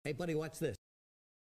Hey buddy, watch this.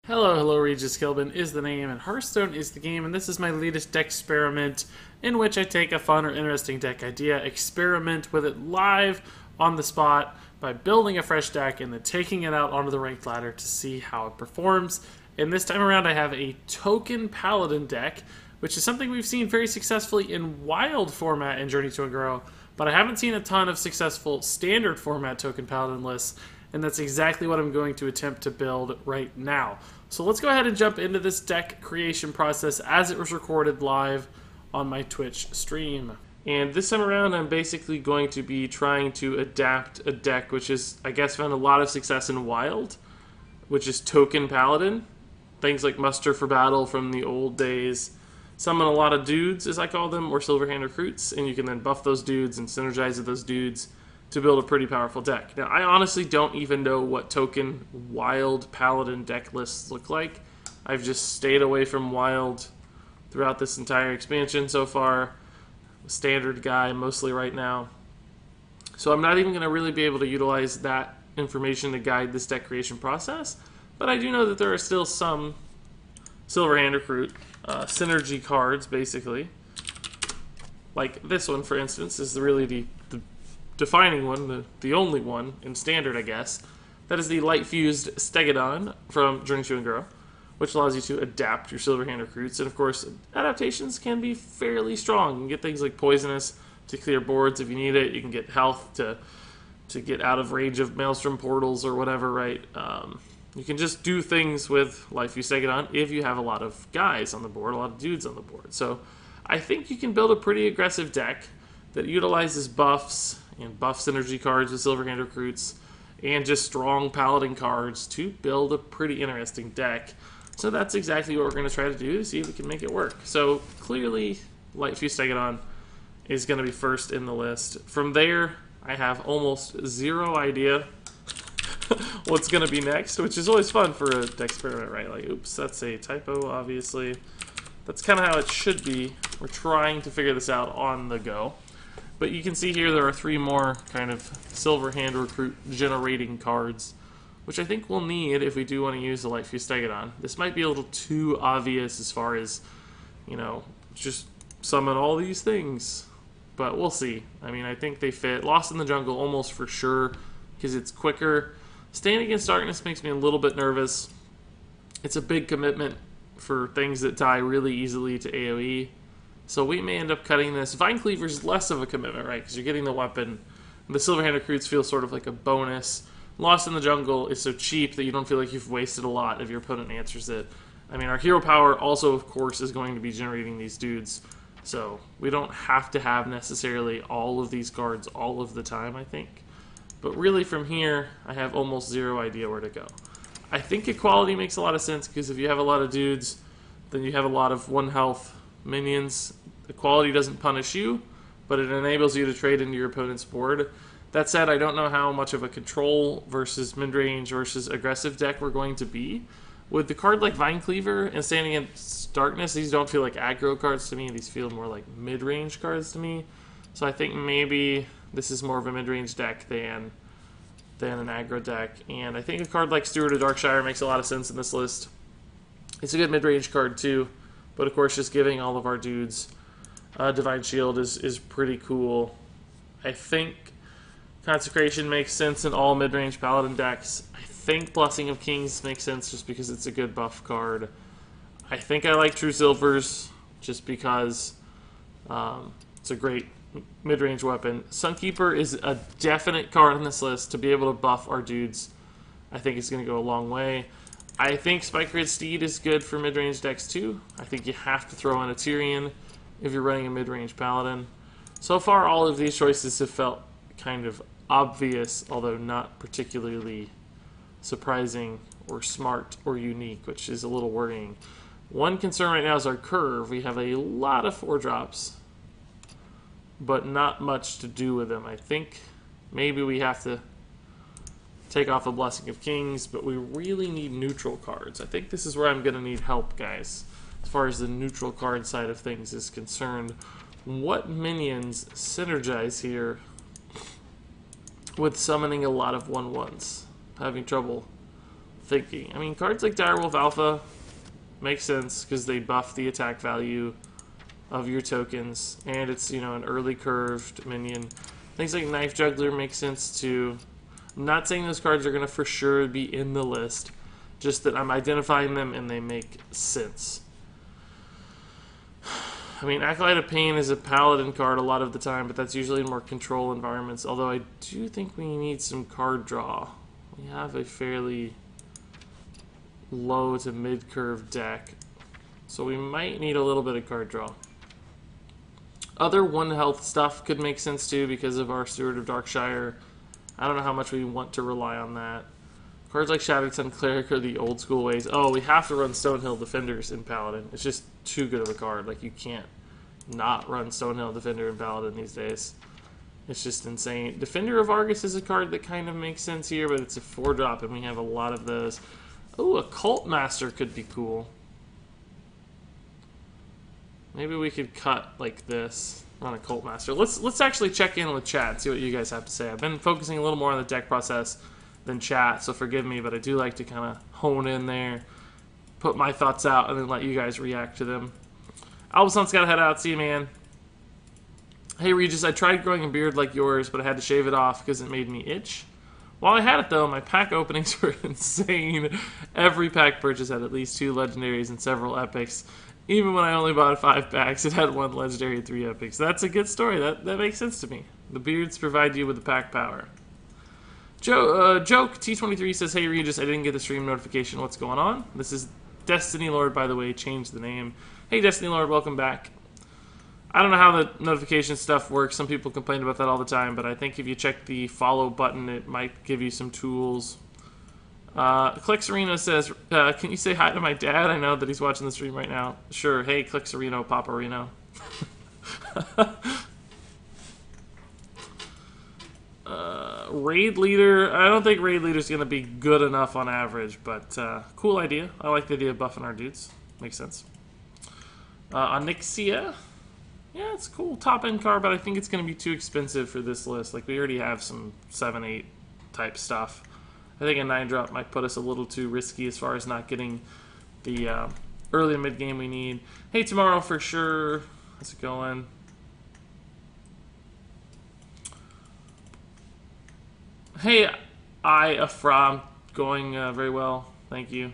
Hello, RegisKillbin is the name, and Hearthstone is the game, and this is my latest deck experiment in which I take a fun or interesting deck idea, experiment with it live on the spot by building a fresh deck and then taking it out onto the ranked ladder to see how it performs. And this time around I have a token Paladin deck, which is something we've seen very successfully in wild format in Journey to a Grow, but I haven't seen a ton of successful standard format token Paladin lists, and that's exactly what I'm going to attempt to build right now. So let's go ahead and jump into this deck creation process as it was recorded live on my Twitch stream. And this time around, I'm basically going to be trying to adapt a deck which is, I guess, found a lot of success in Wild, which is token Paladin. Things like Muster for Battle from the old days. Summon a lot of dudes, as I call them, or Silverhand Recruits, and you can then buff those dudes and synergize with those dudes to build a pretty powerful deck. Now, I honestly don't even know what token Wild Paladin deck lists look like. I've just stayed away from Wild throughout this entire expansion so far. Standard guy mostly right now. So I'm not even going to really be able to utilize that information to guide this deck creation process, but I do know that there are still some Silverhand Recruit synergy cards, basically. Like this one, for instance, is really the defining one, the only one in standard, I guess. That is the light fused Stegodon from Journey to and Grow, which allows you to adapt your Silverhand Recruits. And of course, adaptations can be fairly strong. You can get things like Poisonous to clear boards if you need it. You can get health to get out of range of Maelstrom portals or whatever, right? You can just do things with Light Fused Stegodon if you have a lot of guys on the board, a lot of dudes on the board. So I think you can build a pretty aggressive deck that utilizes buffs and buff synergy cards with Silverhand Recruits and just strong Paladin cards to build a pretty interesting deck. So that's exactly what we're going to try to do to see if we can make it work. So clearly, Light Fused Stegodon is going to be first in the list. From there, I have almost zero idea what's going to be next, which is always fun for a deck experiment, right? Like, oops, that's a typo, obviously. That's kind of how it should be. We're trying to figure this out on the go. But you can see here there are three more kind of Silverhand Recruit generating cards, which I think we'll need if we do want to use the Light Fused Stegodon. This might be a little too obvious as far as, you know, just summon all these things. But we'll see. I mean, I think they fit. Lost in the Jungle almost for sure, because it's quicker. Stand Against Darkness makes me a little bit nervous. It's a big commitment for things that die really easily to AoE. So we may end up cutting this. Vine Cleaver is less of a commitment, right? Because you're getting the weapon. The Silverhand Recruits feel sort of like a bonus. Lost in the Jungle is so cheap that you don't feel like you've wasted a lot if your opponent answers it. I mean, our hero power also, of course, is going to be generating these dudes. So we don't have to have necessarily all of these cards all of the time, I think. But really from here, I have almost zero idea where to go. I think equality makes a lot of sense, because if you have a lot of dudes, then you have a lot of 1 health minions. Equality doesn't punish you, but it enables you to trade into your opponent's board. That said, I don't know how much of a control versus mid-range versus aggressive deck we're going to be. With the card like Vine Cleaver and Standing Against Darkness, these don't feel like aggro cards to me. These feel more like mid-range cards to me. So I think maybe this is more of a mid-range deck than an aggro deck. And I think a card like Steward of Darkshire makes a lot of sense in this list. It's a good mid-range card too. But of course, just giving all of our dudes Divine Shield is pretty cool. I think Consecration makes sense in all mid-range Paladin decks. I think Blessing of Kings makes sense just because it's a good buff card. I think I like True Silvers just because it's a great mid-range weapon. Sunkeeper is a definite card on this list to be able to buff our dudes. I think it's going to go a long way. I think Spike Red Steed is good for mid-range decks too. I think you have to throw in a Tyrion if you're running a mid-range Paladin. So far, all of these choices have felt kind of obvious, although not particularly surprising or smart or unique, which is a little worrying. One concern right now is our curve. We have a lot of 4-drops, but not much to do with them. I think maybe we have to take off a Blessing of Kings, but we really need neutral cards. I think this is where I'm going to need help, guys, as far as the neutral card side of things is concerned. What minions synergize here with summoning a lot of 1/1s? Having trouble thinking. I mean, cards like Direwolf Alpha make sense because they buff the attack value of your tokens, and it's, you know, an early curved minion. Things like Knife Juggler make sense too. I'm not saying those cards are going to for sure be in the list, just that I'm identifying them and they make sense. I mean, Acolyte of Pain is a Paladin card a lot of the time, but that's usually in more control environments, although I do think we need some card draw. We have a fairly low to mid-curve deck, so we might need a little bit of card draw. Other 1 health stuff could make sense too because of our Steward of Darkshire. I don't know how much we want to rely on that. Cards like Shattered Sun Cleric are the old school ways. Oh, we have to run Stonehill Defenders in Paladin. It's just too good of a card. Like, you can't not run Stonehill Defender in Paladin these days. It's just insane. Defender of Argus is a card that kind of makes sense here, but it's a 4-drop, and we have a lot of those. Ooh, a Cult Master could be cool. Maybe we could cut like this, run a Cult Master. Let's actually check in with chat and see what you guys have to say. I've been focusing a little more on the deck process than chat, so forgive me, but I do like to kind of hone in there, put my thoughts out, and then let you guys react to them. Albuson's got to head out. See you, man. Hey, Regis, I tried growing a beard like yours, but I had to shave it off because it made me itch. While I had it, though, my pack openings were insane. Every pack purchase had at least 2 legendaries and several epics. Even when I only bought 5 packs, it had 1 legendary and 3 epics. That's a good story. That makes sense to me. The beards provide you with the pack power. Joke T23 says, hey Regis, I didn't get the stream notification. What's going on? This is Destiny Lord, by the way. Changed the name. Hey Destiny Lord, welcome back. I don't know how the notification stuff works. Some people complain about that all the time, but I think if you check the follow button, it might give you some tools. Clixarino says, can you say hi to my dad? I know that he's watching the stream right now. Sure. Hey, Clixarino, Paparino. Raid Leader. I don't think Raid Leader's going to be good enough on average, but cool idea. I like the idea of buffing our dudes. Makes sense. Onyxia. Yeah, it's cool. Top-end card, but I think it's going to be too expensive for this list. Like, we already have some 7-8 type stuff. I think a 9-drop might put us a little too risky as far as not getting the early and mid-game we need. Hey, tomorrow for sure. How's it going? Hey, Afra, going very well. Thank you.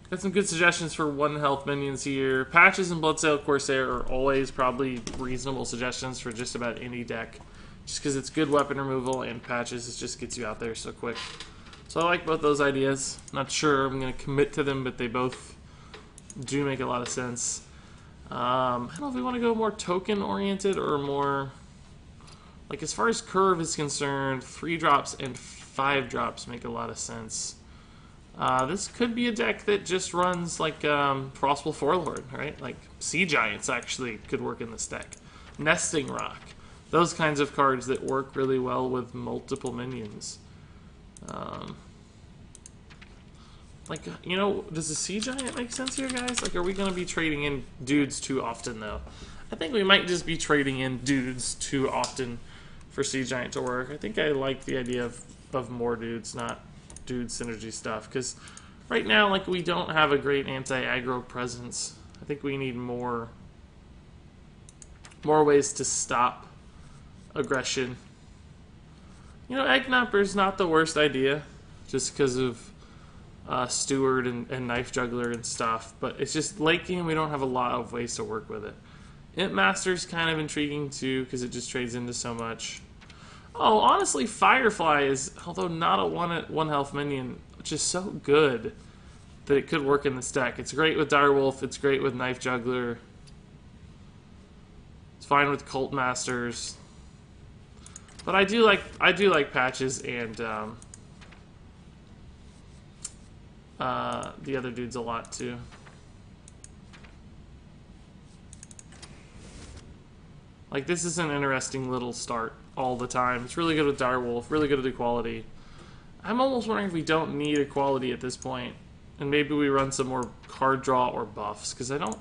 Got some good suggestions for 1 health minions here. Patches and Bloodsail Corsair are always probably reasonable suggestions for just about any deck. Just because it's good weapon removal, and Patches it just gets you out there so quick. So I like both those ideas. Not sure I'm going to commit to them, but they both do make a lot of sense. I don't know if we want to go more token-oriented or more... Like, as far as curve is concerned, 3-drops and 5-drops make a lot of sense. This could be a deck that just runs like Frostful Forlord, right? Like Sea Giants actually could work in this deck. Nesting Rock. Those kinds of cards that work really well with multiple minions. Like, you know, does the Sea Giant make sense here, guys? Like, are we going to be trading in dudes too often, though? I think we might just be trading in dudes too often for Sea Giant to work. I think I like the idea of more dudes, not dude synergy stuff. Because right now, like, we don't have a great anti-aggro presence. I think we need more ways to stop aggression. You know, Eggnapper's not the worst idea, just because of Steward and Knife Juggler and stuff, but it's just late game we don't have a lot of ways to work with it. Imp Master's kind of intriguing too, because it just trades into so much. Oh, honestly, Firefly is, although not a one health minion, just so good that it could work in this deck. It's great with Direwolf, it's great with Knife Juggler. It's fine with Cult Masters. But I do like Patches and the other dudes a lot too. Like, this is an interesting little start all the time. It's really good with Direwolf, really good with Equality. I'm almost wondering if we don't need Equality at this point, and maybe we run some more card draw or buffs, because I don't...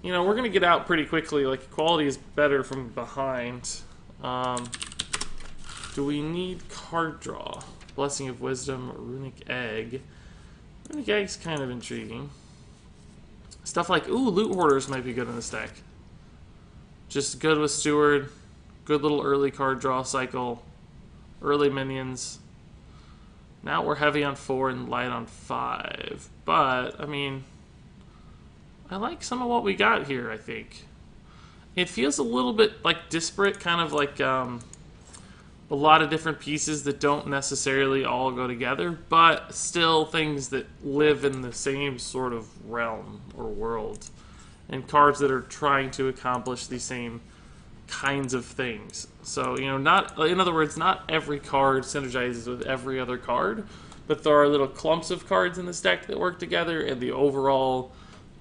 You know, we're going to get out pretty quickly. Like, Equality is better from behind. Do we need card draw? Blessing of Wisdom, Runic Egg. Runic Egg's kind of intriguing. Stuff like, ooh, Loot Hoarders might be good in this deck. Just good with Steward, good little early card draw cycle, early minions. Now we're heavy on 4 and light on 5. But, I mean, I like some of what we got here, I think. It feels a little bit like disparate, kind of like a lot of different pieces that don't necessarily all go together, but still things that live in the same sort of realm or world. And cards that are trying to accomplish the same kinds of things. So, you know, not, in other words, not every card synergizes with every other card, but there are little clumps of cards in this deck that work together, and the overall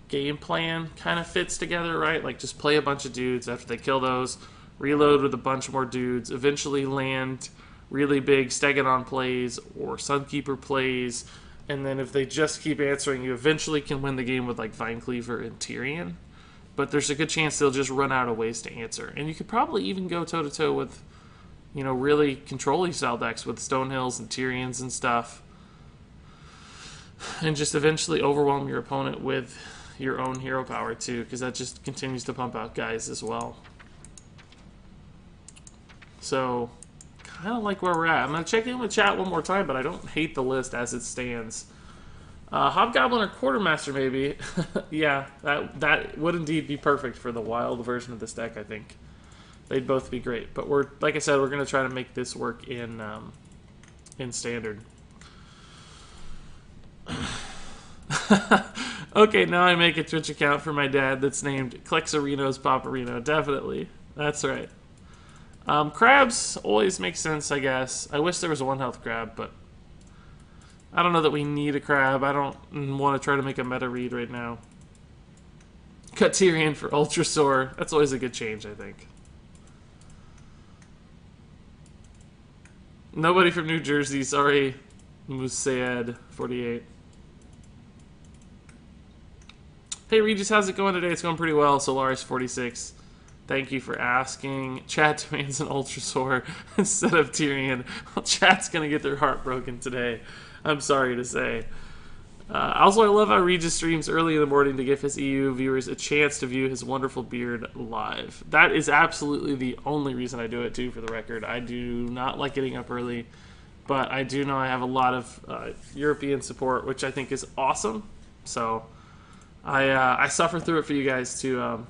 game plan kind of fits together, right? Like, just play a bunch of dudes. After they kill those, reload with a bunch more dudes, eventually land really big Stegadon plays or Sunkeeper plays, and then if they just keep answering, you eventually can win the game with like Vinecleaver and Tyrion. But there's a good chance they'll just run out of ways to answer. And you could probably even go toe-to-toe with, you know, really control-y style decks with Stonehills and Tyrions and stuff. And just eventually overwhelm your opponent with your own hero power too, because that just continues to pump out guys as well. So, kind of like where we're at. I'm going to check in with chat one more time, but I don't hate the list as it stands. Hobgoblin or Quartermaster, maybe. Yeah, that would indeed be perfect for the wild version of this deck, I think. They'd both be great. But we're, like I said, we're going to try to make this work in Standard. Okay, now I make a Twitch account for my dad that's named Klexarino's Paparino. Definitely. That's right. Crabs always make sense, I guess. I wish there was a 1-health crab, but I don't know that we need a crab. I don't want to try to make a meta read right now. Cut Tyrion for Ultrasaur. That's always a good change, I think. Nobody from New Jersey, sorry. Musaid 48. Hey Regis, how's it going today? It's going pretty well. Solaris 46. Thank you for asking. Chat demands an Ultrasaur instead of Tyrion. Well, chat's gonna get their heart broken today. I'm sorry to say. Also, I love how Regis streams early in the morning to give his EU viewers a chance to view his wonderful beard live. That is absolutely the only reason I do it, too, for the record. I do not like getting up early, but I do know I have a lot of European support, which I think is awesome. So I suffer through it for you guys to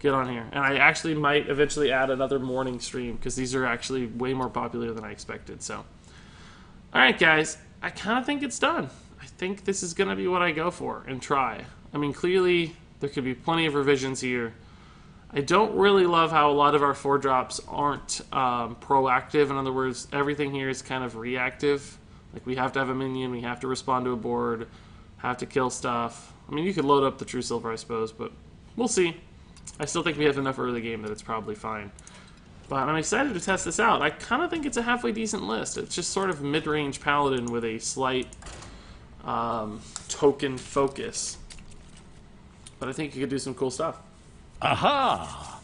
get on here. And I actually might eventually add another morning stream, because these are actually way more popular than I expected. So, alright guys, I kind of think it's done. I think this is going to be what I go for and try. I mean, clearly there could be plenty of revisions here. I don't really love how a lot of our 4-drops aren't proactive. In other words, everything here is kind of reactive. Like, we have to have a minion, we have to respond to a board, have to kill stuff. I mean, you could load up the True Silver, I suppose, but we'll see. I still think we have enough early game that it's probably fine. But I'm excited to test this out. I kind of think it's a halfway decent list. It's just sort of mid-range Paladin with a slight token focus. But I think you could do some cool stuff. Aha!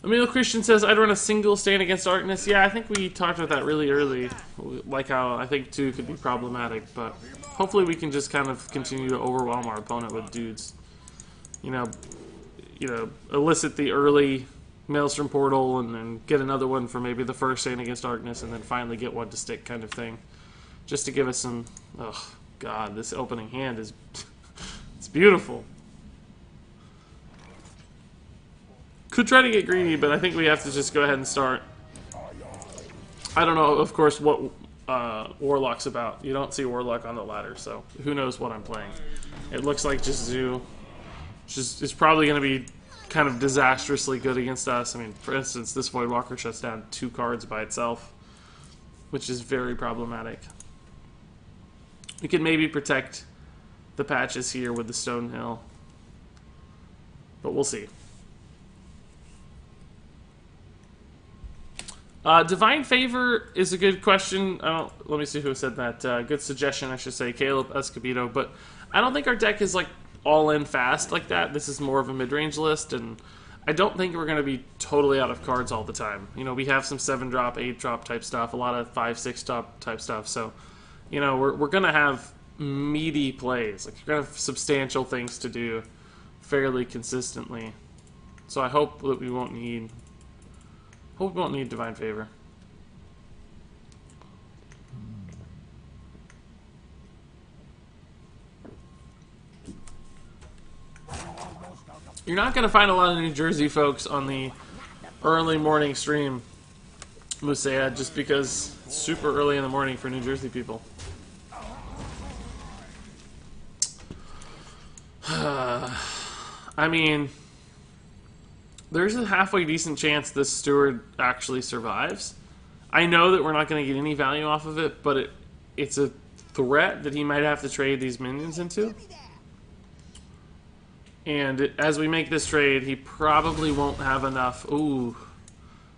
Emil Christian says, I'd run a single Stand Against Darkness. Yeah, I think we talked about that really early. Like how I think 2 could be problematic, but hopefully we can just kind of continue to overwhelm our opponent with dudes. You know, elicit the early Maelstrom Portal and then get another one for maybe the first Stand Against Darkness and then finally get one to stick kind of thing. Just to give us some... Oh, God, this opening hand is... it's beautiful. Could try to get greedy, but I think we have to just go ahead and start. I don't know, of course, what Warlock's about. You don't see Warlock on the ladder, so who knows what I'm playing. It looks like just Zoo. It's probably going to be kind of disastrously good against us. I mean, for instance, this Voidwalker shuts down 2 cards by itself, which is very problematic. We could maybe protect the patches here with the Stonehill, but we'll see. Divine Favor is a good question. Let me see who said that. Good suggestion, I should say. Caleb Escobedo. But I don't think our deck is like all in fast like that. This is more of a mid-range list, and I don't think we're going to be totally out of cards all the time. You know, we have some 7-drop, 8-drop type stuff, a lot of 5, 6-drop type stuff. So, you know, we're going to have meaty plays. Like, we're going to have substantial things to do fairly consistently. So I hope that we won't need... Divine Favor. You're not going to find a lot of New Jersey folks on the early morning stream, Musea, just because it's super early in the morning for New Jersey people. I mean, there's a halfway decent chance this steward actually survives. I know that we're not going to get any value off of it, but it's a threat that he might have to trade these minions into. And as we make this trade, he probably won't have enough. Ooh,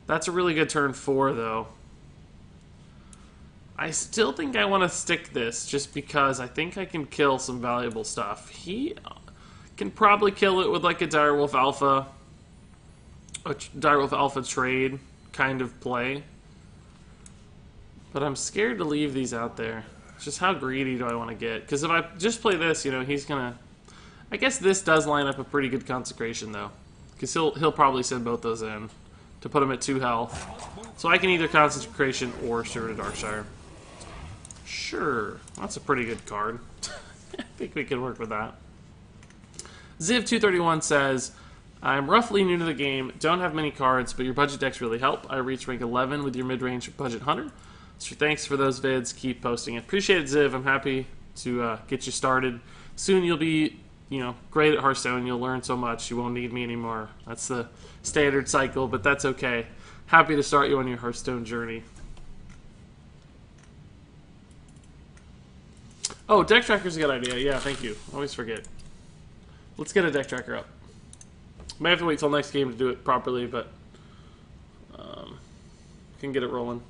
that's a really good turn 4, though. I still think I want to stick this, just because I think I can kill some valuable stuff. He can probably kill it with like a Direwolf Alpha trade kind of play. But I'm scared to leave these out there. It's just how greedy do I want to get? Because if I just play this, you know, he's going to... I guess this does line up a pretty good consecration, though. Because he'll probably send both those in to put him at 2 health. So I can either consecration or Steward of Darkshire. Sure. That's a pretty good card. I think we can work with that. Ziv231 says, I'm roughly new to the game, don't have many cards, but your budget decks really help. I reached rank 11 with your mid-range budget hunter. So thanks for those vids. Keep posting it. Appreciate it, Ziv. I'm happy to get you started. Soon you'll be... you know, great at Hearthstone. You'll learn so much. You won't need me anymore. That's the standard cycle, but that's okay. Happy to start you on your Hearthstone journey. Oh, deck tracker's a good idea. Yeah, thank you. Always forget. Let's get a deck tracker up. May have to wait till next game to do it properly, but can get it rolling.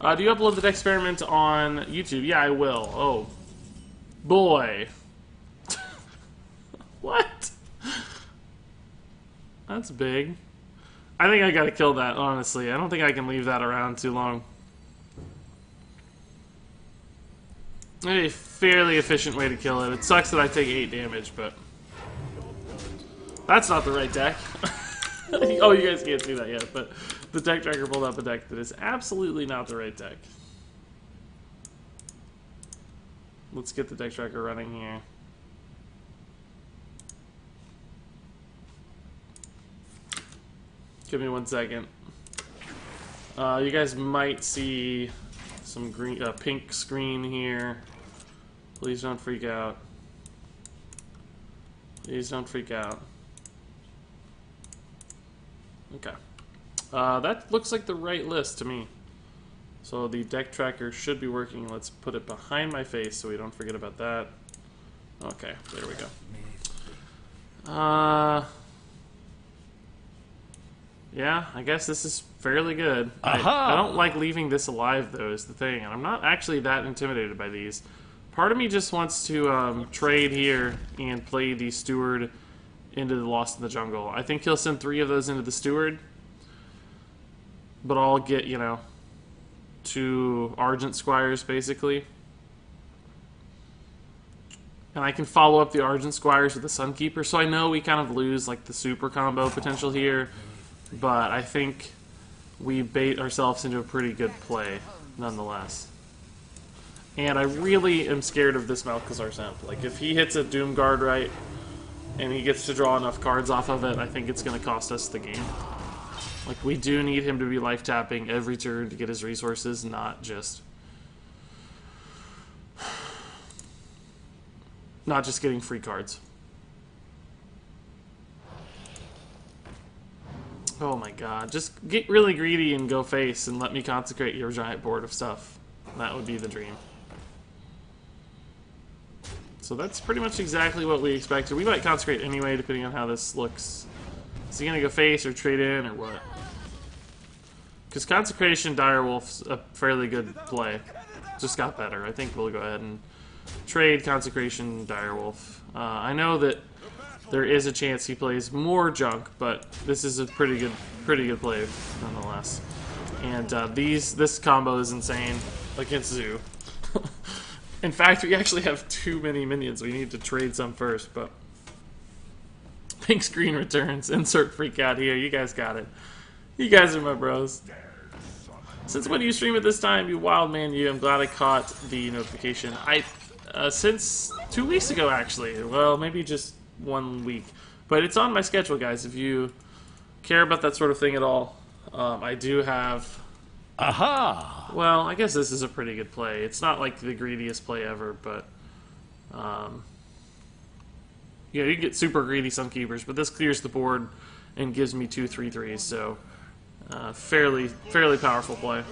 Do you upload the Decksperiment on YouTube? Yeah, I will. Oh, boy. What? That's big. I think I gotta kill that, honestly. I don't think I can leave that around too long. A fairly efficient way to kill it. It sucks that I take 8 damage, but... that's not the right deck. Oh, you guys can't see that yet, but... the deck tracker pulled up a deck that is absolutely not the right deck. Let's get the deck tracker running here. Give me 1 second. You guys might see some green, pink screen here. Please don't freak out. Please don't freak out. Okay. That looks like the right list to me. So the deck tracker should be working. Let's put it behind my face so we don't forget about that. Okay, there we go. Yeah, I guess this is fairly good. I don't like leaving this alive, though, is the thing. And I'm not actually that intimidated by these. Part of me just wants to trade here and play the Steward into the Lost in the Jungle. I think he'll send 3 of those into the Steward. But I'll get, you know, 2 Argent Squires, basically. And I can follow up the Argent Squires with the Sunkeeper. So I know we kind of lose, like, the super combo potential here. But I think we bait ourselves into a pretty good play, nonetheless. And I really am scared of this Malchezaar Semp. Like, if he hits a Doomguard right, and he gets to draw enough cards off of it, I think it's going to cost us the game. Like, we do need him to be life tapping every turn to get his resources, not just getting free cards. Oh my god. Just get really greedy and go face and let me consecrate your giant board of stuff. That would be the dream. So that's pretty much exactly what we expected. We might consecrate anyway, depending on how this looks. Is he going to go face or trade in or what? Because Consecration Direwolf's a fairly good play. Just got better. I think we'll go ahead and trade Consecration Direwolf. I know that there is a chance he plays more junk, but this is a pretty good play nonetheless. And this combo is insane against Zoo. In fact, we actually have too many minions. We need to trade some first, but thanks, Green Returns. Insert freak out here. You guys got it. You guys are my bros. Since when do you stream at this time, you wild man you? I'm glad I caught the notification. Since 2 weeks ago, actually. Well, maybe just 1 week. But it's on my schedule, guys. If you care about that sort of thing at all, I do have... Aha! Well, I guess this is a pretty good play. It's not like the greediest play ever, but... yeah, you can get super greedy Sunkeepers, but this clears the board and gives me 2 3/3s, so... fairly powerful play.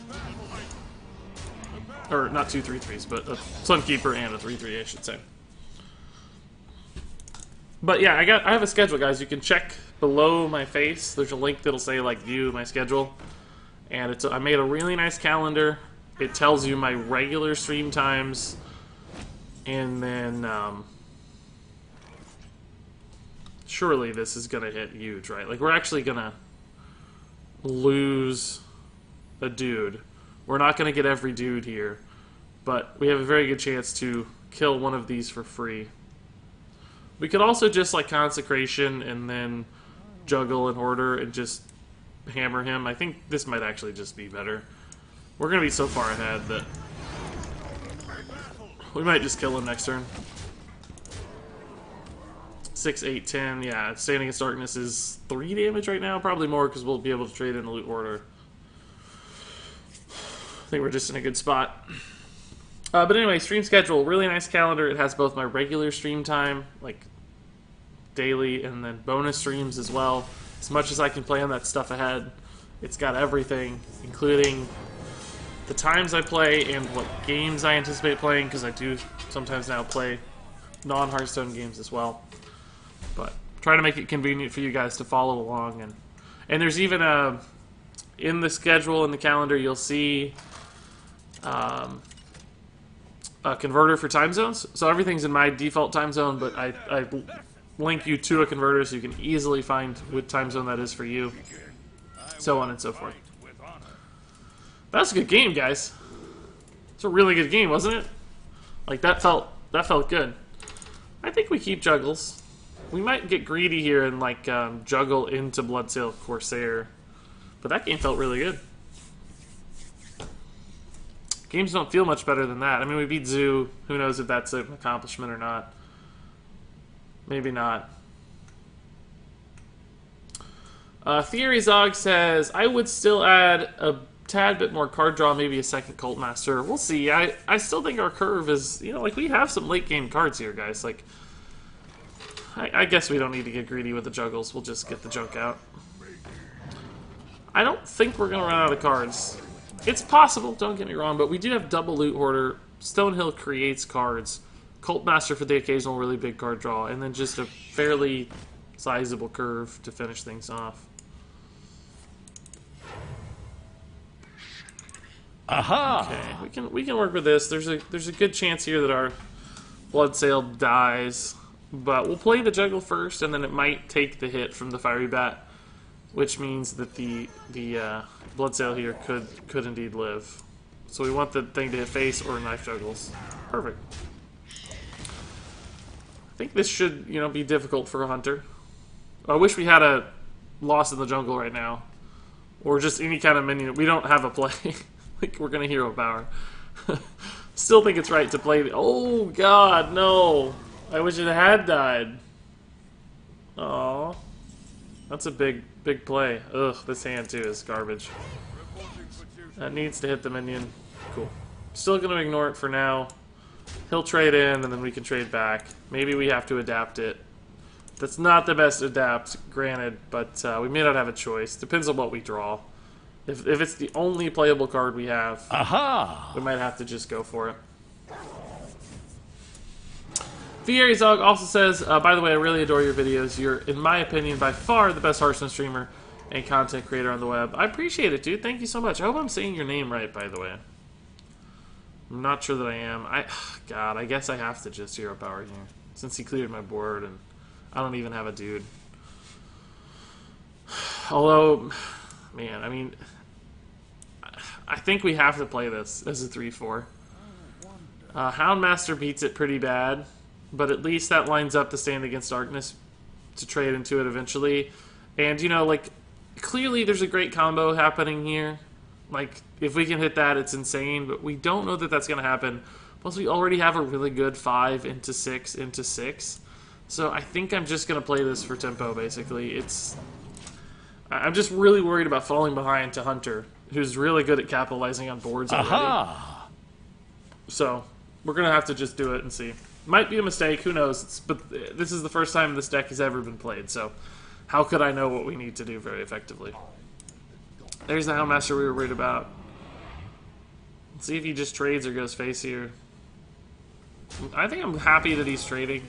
Or, not 2 3/3s, but a Sunkeeper and a 3/3, I should say. But yeah, I have a schedule, guys. You can check below my face. There's a link that'll say, like, view my schedule. And I made a really nice calendar. It tells you my regular stream times. And then, surely this is going to hit huge, right? Like, we're actually going to lose a dude. We're not going to get every dude here. But we have a very good chance to kill one of these for free. We could also just, like, Consecration and then juggle and Hoarder and just hammer him. I think this might actually just be better. We're going to be so far ahead that we might just kill him next turn. 6, 8, 10. Yeah, Standing Against Darkness is 3 damage right now. Probably more because we'll be able to trade in the loot order. I think we're just in a good spot. But anyway, stream schedule. Really nice calendar. It has both my regular stream time, like daily, and then bonus streams as well. As much as I can plan that stuff ahead, it's got everything, including the times I play and what games I anticipate playing, because I do sometimes now play non-Hearthstone games as well. But try to make it convenient for you guys to follow along. And there's even in the schedule, in the calendar, you'll see a converter for time zones. So everything's in my default time zone, but I link you to a converter so you can easily find what time zone that is for you, so on and so forth. That's a good game, guys. It's a really good game, wasn't it? Like, that felt good. I think we keep juggles. We might get greedy here and, like, juggle into Bloodsail Corsair, but that game felt really good. Games don't feel much better than that. I mean, we beat Zoo. Who knows if that's an accomplishment or not. Maybe not. Theory Zog says, I would still add a tad bit more card draw, maybe a second Cult Master. We'll see. I still think our curve is, you know, like, we have some late game cards here, guys. Like, I guess we don't need to get greedy with the juggles. We'll just get the junk out. I don't think we're going to run out of cards. It's possible, don't get me wrong, but we do have double Loot Hoarder. Stonehill creates cards. Cult Master for the occasional really big card draw, and then just a fairly sizable curve to finish things off. Aha! Okay, we can work with this. There's a good chance here that our Bloodsail dies, but we'll play the juggle first, and then it might take the hit from the Fiery Bat, which means that the Bloodsail here could indeed live. So we want the thing to hit face or knife juggles. Perfect. I think this should, you know, be difficult for a hunter. I wish we had a Lost in the Jungle right now, or just any kind of minion. We don't have a play. Like, we're gonna hero power. Still think it's right to play the... Oh God, no! I wish it had died. Oh, that's a big play. Ugh, this hand too is garbage. That needs to hit the minion. Cool. Still gonna ignore it for now. He'll trade in, and then we can trade back. Maybe we have to adapt it. That's not the best adapt, granted, but we may not have a choice. Depends on what we draw. If it's the only playable card we have, aha, we might have to just go for it. Zog also says, by the way, I really adore your videos. You're, in my opinion, by far the best Hearthstone streamer. and content creator on the web. I appreciate it, dude. Thank you so much. I hope I'm saying your name right, by the way. I'm not sure that I am. God, I guess I have to just hero power here, since he cleared my board, and I don't even have a dude. Although, man, I mean, I think we have to play this as a 3-4. Houndmaster beats it pretty bad, but at least that lines up to Stand Against Darkness to trade into it eventually. And, you know, like, clearly there's a great combo happening here. Like, if we can hit that, it's insane, but we don't know that that's going to happen. Plus, we already have a really good 5 into 6 into 6. So I think I'm just going to play this for tempo, basically. I'm just really worried about falling behind to Hunter, who's really good at capitalizing on boards already. Aha! So we're going to have to just do it and see. Might be a mistake, who knows? But this is the first time this deck has ever been played, so how could I know what we need to do very effectively? There's the Houndmaster we were worried about. Let's see if he just trades or goes face here. I think I'm happy that he's trading.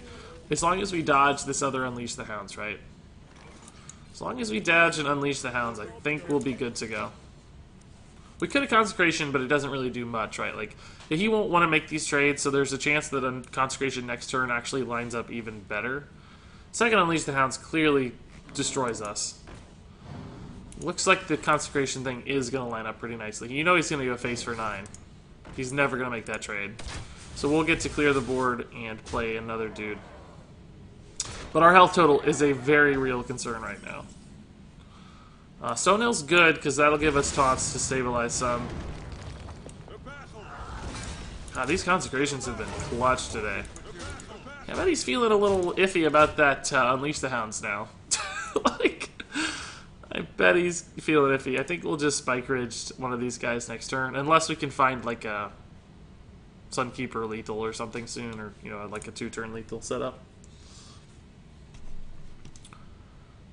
As long as we dodge this other Unleash the Hounds, right? As long as we dodge and Unleash the Hounds, I think we'll be good to go. We could have Consecration, but it doesn't really do much, right? Like, he won't want to make these trades, so there's a chance that a Consecration next turn actually lines up even better. Second Unleash the Hounds clearly destroys us. Looks like the Consecration thing is going to line up pretty nicely. You know he's going to go face for 9. He's never going to make that trade. So we'll get to clear the board and play another dude. But our health total is a very real concern right now. Stoneill's good, because that'll give us taunts to stabilize some. These Consecrations have been clutch today. I bet he's feeling a little iffy about that Unleash the Hounds now. Like, I bet he's feeling iffy. I think we'll just Spike Ridge one of these guys next turn, unless we can find like a Sunkeeper lethal or something soon, or, you know, like a 2-turn lethal setup.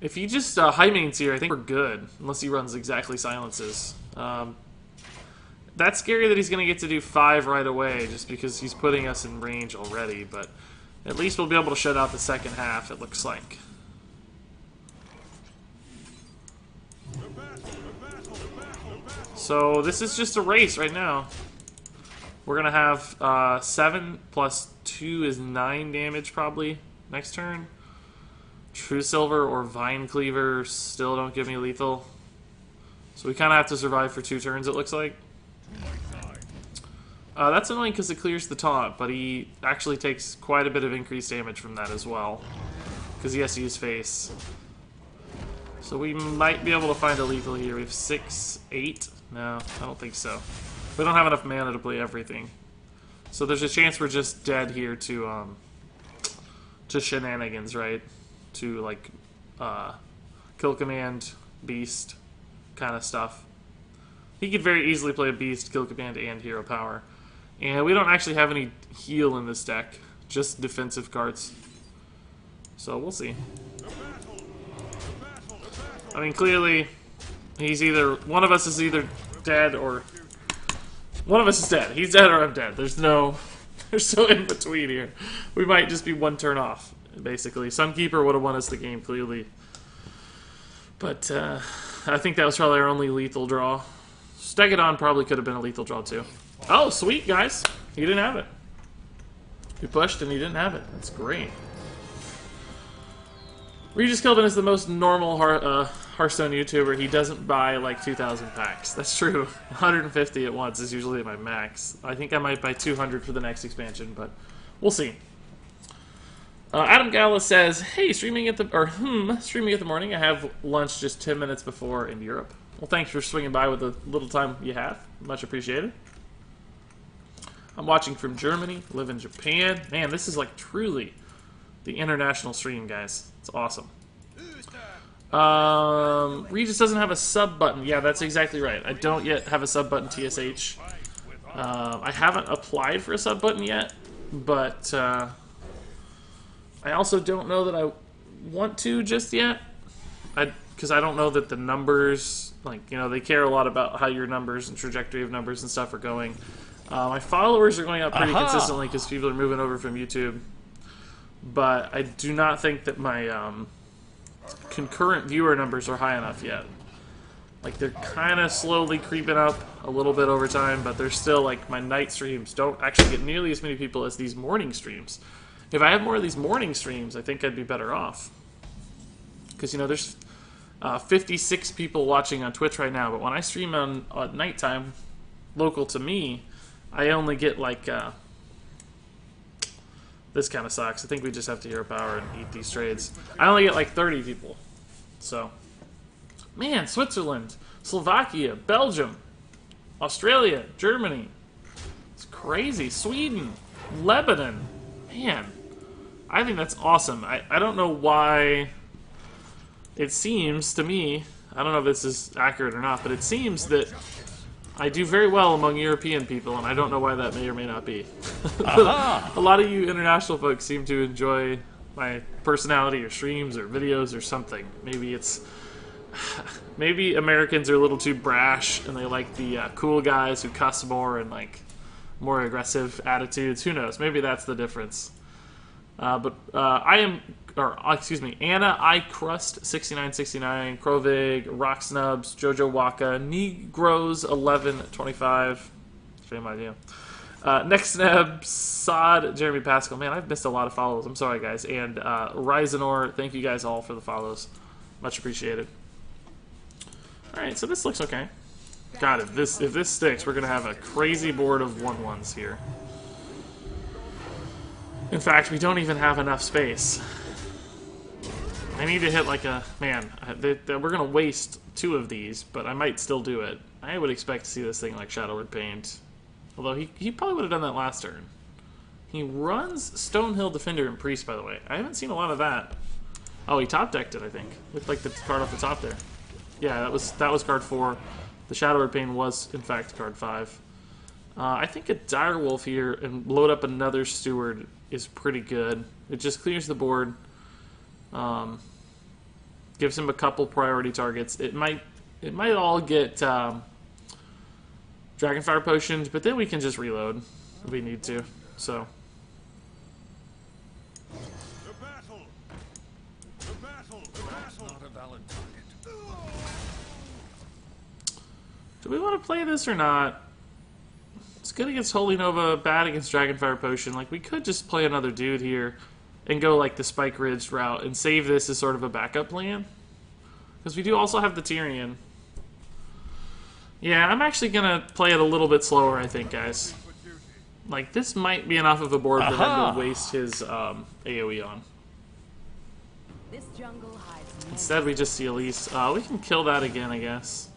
If he just high mains here, I think we're good, unless he runs exactly silences. That's scary that he's going to get to do 5 right away, just because he's putting us in range already, but at least we'll be able to shut out the second half, it looks like. So this is just a race right now. We're going to have 7 plus 2 is 9 damage probably next turn. True Silver or Vine Cleaver still don't give me lethal. So we kind of have to survive for 2 turns, it looks like. That's annoying because it clears the taunt, but he actually takes quite a bit of increased damage from that as well, because he has to use face. So we might be able to find a lethal here. We have 6, 8? No, I don't think so. We don't have enough mana to play everything. So there's a chance we're just dead here to shenanigans, right? To, like, kill command, beast kind of stuff. He could very easily play a beast, kill command, and hero power. And we don't actually have any heal in this deck, just defensive cards. So we'll see. I mean, clearly, he's either, one of us is either dead or, one of us is dead. He's dead or I'm dead. There's no in between here. We might just be 1 turn off, basically. Sunkeeper would have won us the game, clearly. But, I think that was probably our only lethal draw. Stegadon probably could have been a lethal draw, too. Oh, sweet, guys. He didn't have it. He pushed and he didn't have it. That's great. RegisKillbin is the most normal Hearthstone YouTuber. He doesn't buy like 2,000 packs. That's true. 150 at once is usually my max. I think I might buy 200 for the next expansion, but we'll see. Adam Gala says, "Hey, streaming at the morning. I have lunch just 10 minutes before in Europe." Well, thanks for swinging by with the little time you have. Much appreciated. I'm watching from Germany, live in Japan. Man, this is like truly the international stream, guys. It's awesome. Regis doesn't have a sub button. Yeah, that's exactly right. I don't yet have a sub button TSH. I haven't applied for a sub button yet, but I also don't know that I want to just yet. Because I don't know that the numbers, like, you know, they care a lot about how your numbers and trajectory of numbers and stuff are going. My followers are going up pretty consistently because people are moving over from YouTube. But I do not think that my concurrent viewer numbers are high enough yet. Like, they're kind of slowly creeping up a little bit over time, but they're still, like, my night streams don't actually get nearly as many people as these morning streams. If I have more of these morning streams, I think I'd be better off. Because, you know, there's 56 people watching on Twitch right now, but when I stream on nighttime, local to me, I only get, like, this kind of sucks. I think we just have to hero power and eat these trades. I only get, like, 30 people. So... Man, Switzerland, Slovakia, Belgium, Australia, Germany. It's crazy. Sweden, Lebanon. Man, I think that's awesome. I don't know why it seems to me, I don't know if this is accurate or not, but it seems that I do very well among European people, and I don't know why that may or may not be. A lot of you international folks seem to enjoy my personality or streams or videos or something. Maybe it's... Maybe Americans are a little too brash and they like the cool guys who cuss more and like more aggressive attitudes. Who knows? Maybe that's the difference. But I am, or excuse me, Anna I Crust 6969, Krovig, Rock Snubs, Jojo Waka, Negroes 1125. Same idea. Next Neb, Sod, Jeremy Pascal. Man, I've missed a lot of follows. I'm sorry, guys. And Ryzenor, thank you guys all for the follows. Much appreciated. Alright, so this looks okay. God, if this sticks, we're gonna have a crazy board of 1/1s here. In fact, we don't even have enough space. I need to hit like a... Man, we're gonna waste 2 of these, but I might still do it. I would expect to see this thing like Shadowward Paint. Although he probably would have done that last turn. He runs Stonehill Defender and Priest, by the way. I haven't seen a lot of that. Oh, he top decked it, I think. Looked like the card off the top there. Yeah, that was card 4. The Shadowward Pain was, in fact, card 5. I think a Direwolf here and load up another Steward is pretty good. It just clears the board. Gives him a couple priority targets. It might all get Dragonfire Potioned, but then we can just reload if we need to. So... Do we want to play this or not? It's good against Holy Nova, bad against Dragonfire Potion. Like, we could just play another dude here and go, like, the Spike Ridge route and save this as sort of a backup plan. Because we do also have the Tyrion. Yeah, I'm actually going to play it a little bit slower, I think, guys. Like, this might be enough of a board for him to waste his AoE on. This jungle hides Instead, we just see Elise. We can kill that again, I guess.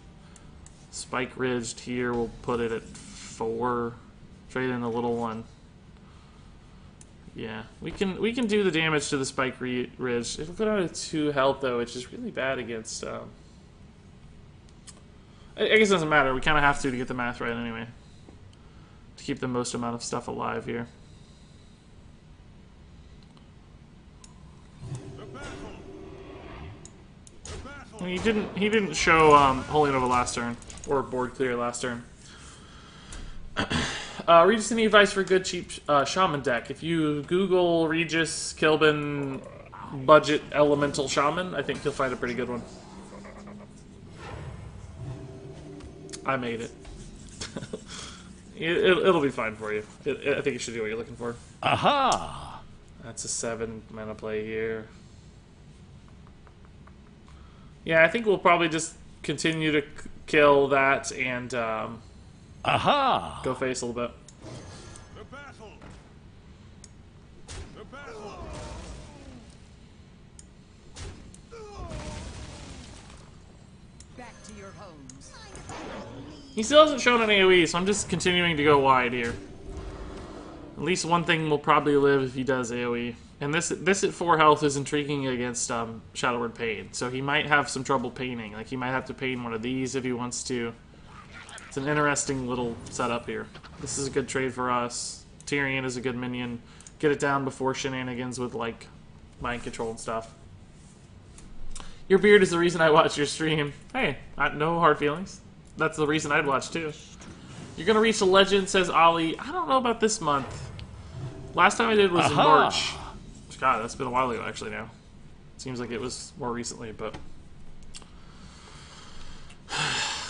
Spike Ridged here, we'll put it at 4. Trade in the little one. Yeah, we can do the damage to the Spike Ridge. It'll go down to 2 health though, which is really bad against. I guess it doesn't matter. We kind of have to get the math right anyway, to keep the most amount of stuff alive here. He didn't show Holy Nova last turn. Or board clear last turn. Regis, any advice for a good cheap shaman deck? If you Google RegisKillbin budget elemental shaman, I think you'll find a pretty good one. I made it. It'll be fine for you. I think it should do what you're looking for. Aha! That's a 7 mana play here. Yeah, I think we'll probably just continue to kill that and Aha! go face a little bit. The battle! The battle! back to your homes. He still hasn't shown an AoE, so I'm just continuing to go wide here. At least one thing will probably live if he does AoE. And this at 4 health is intriguing against Shadowward Pain, so he might have some trouble painting. Like, he might have to pain one of these if he wants to. It's an interesting little setup here. This is a good trade for us. Tyrion is a good minion. Get it down before shenanigans with, like, mind control and stuff. Your beard is the reason I watch your stream. Hey, no hard feelings. That's the reason I'd watch, too. You're gonna reach a legend, says Ollie. I don't know about this month. Last time I did was in March. God, that's been a while ago, actually, now. Seems like it was more recently, but...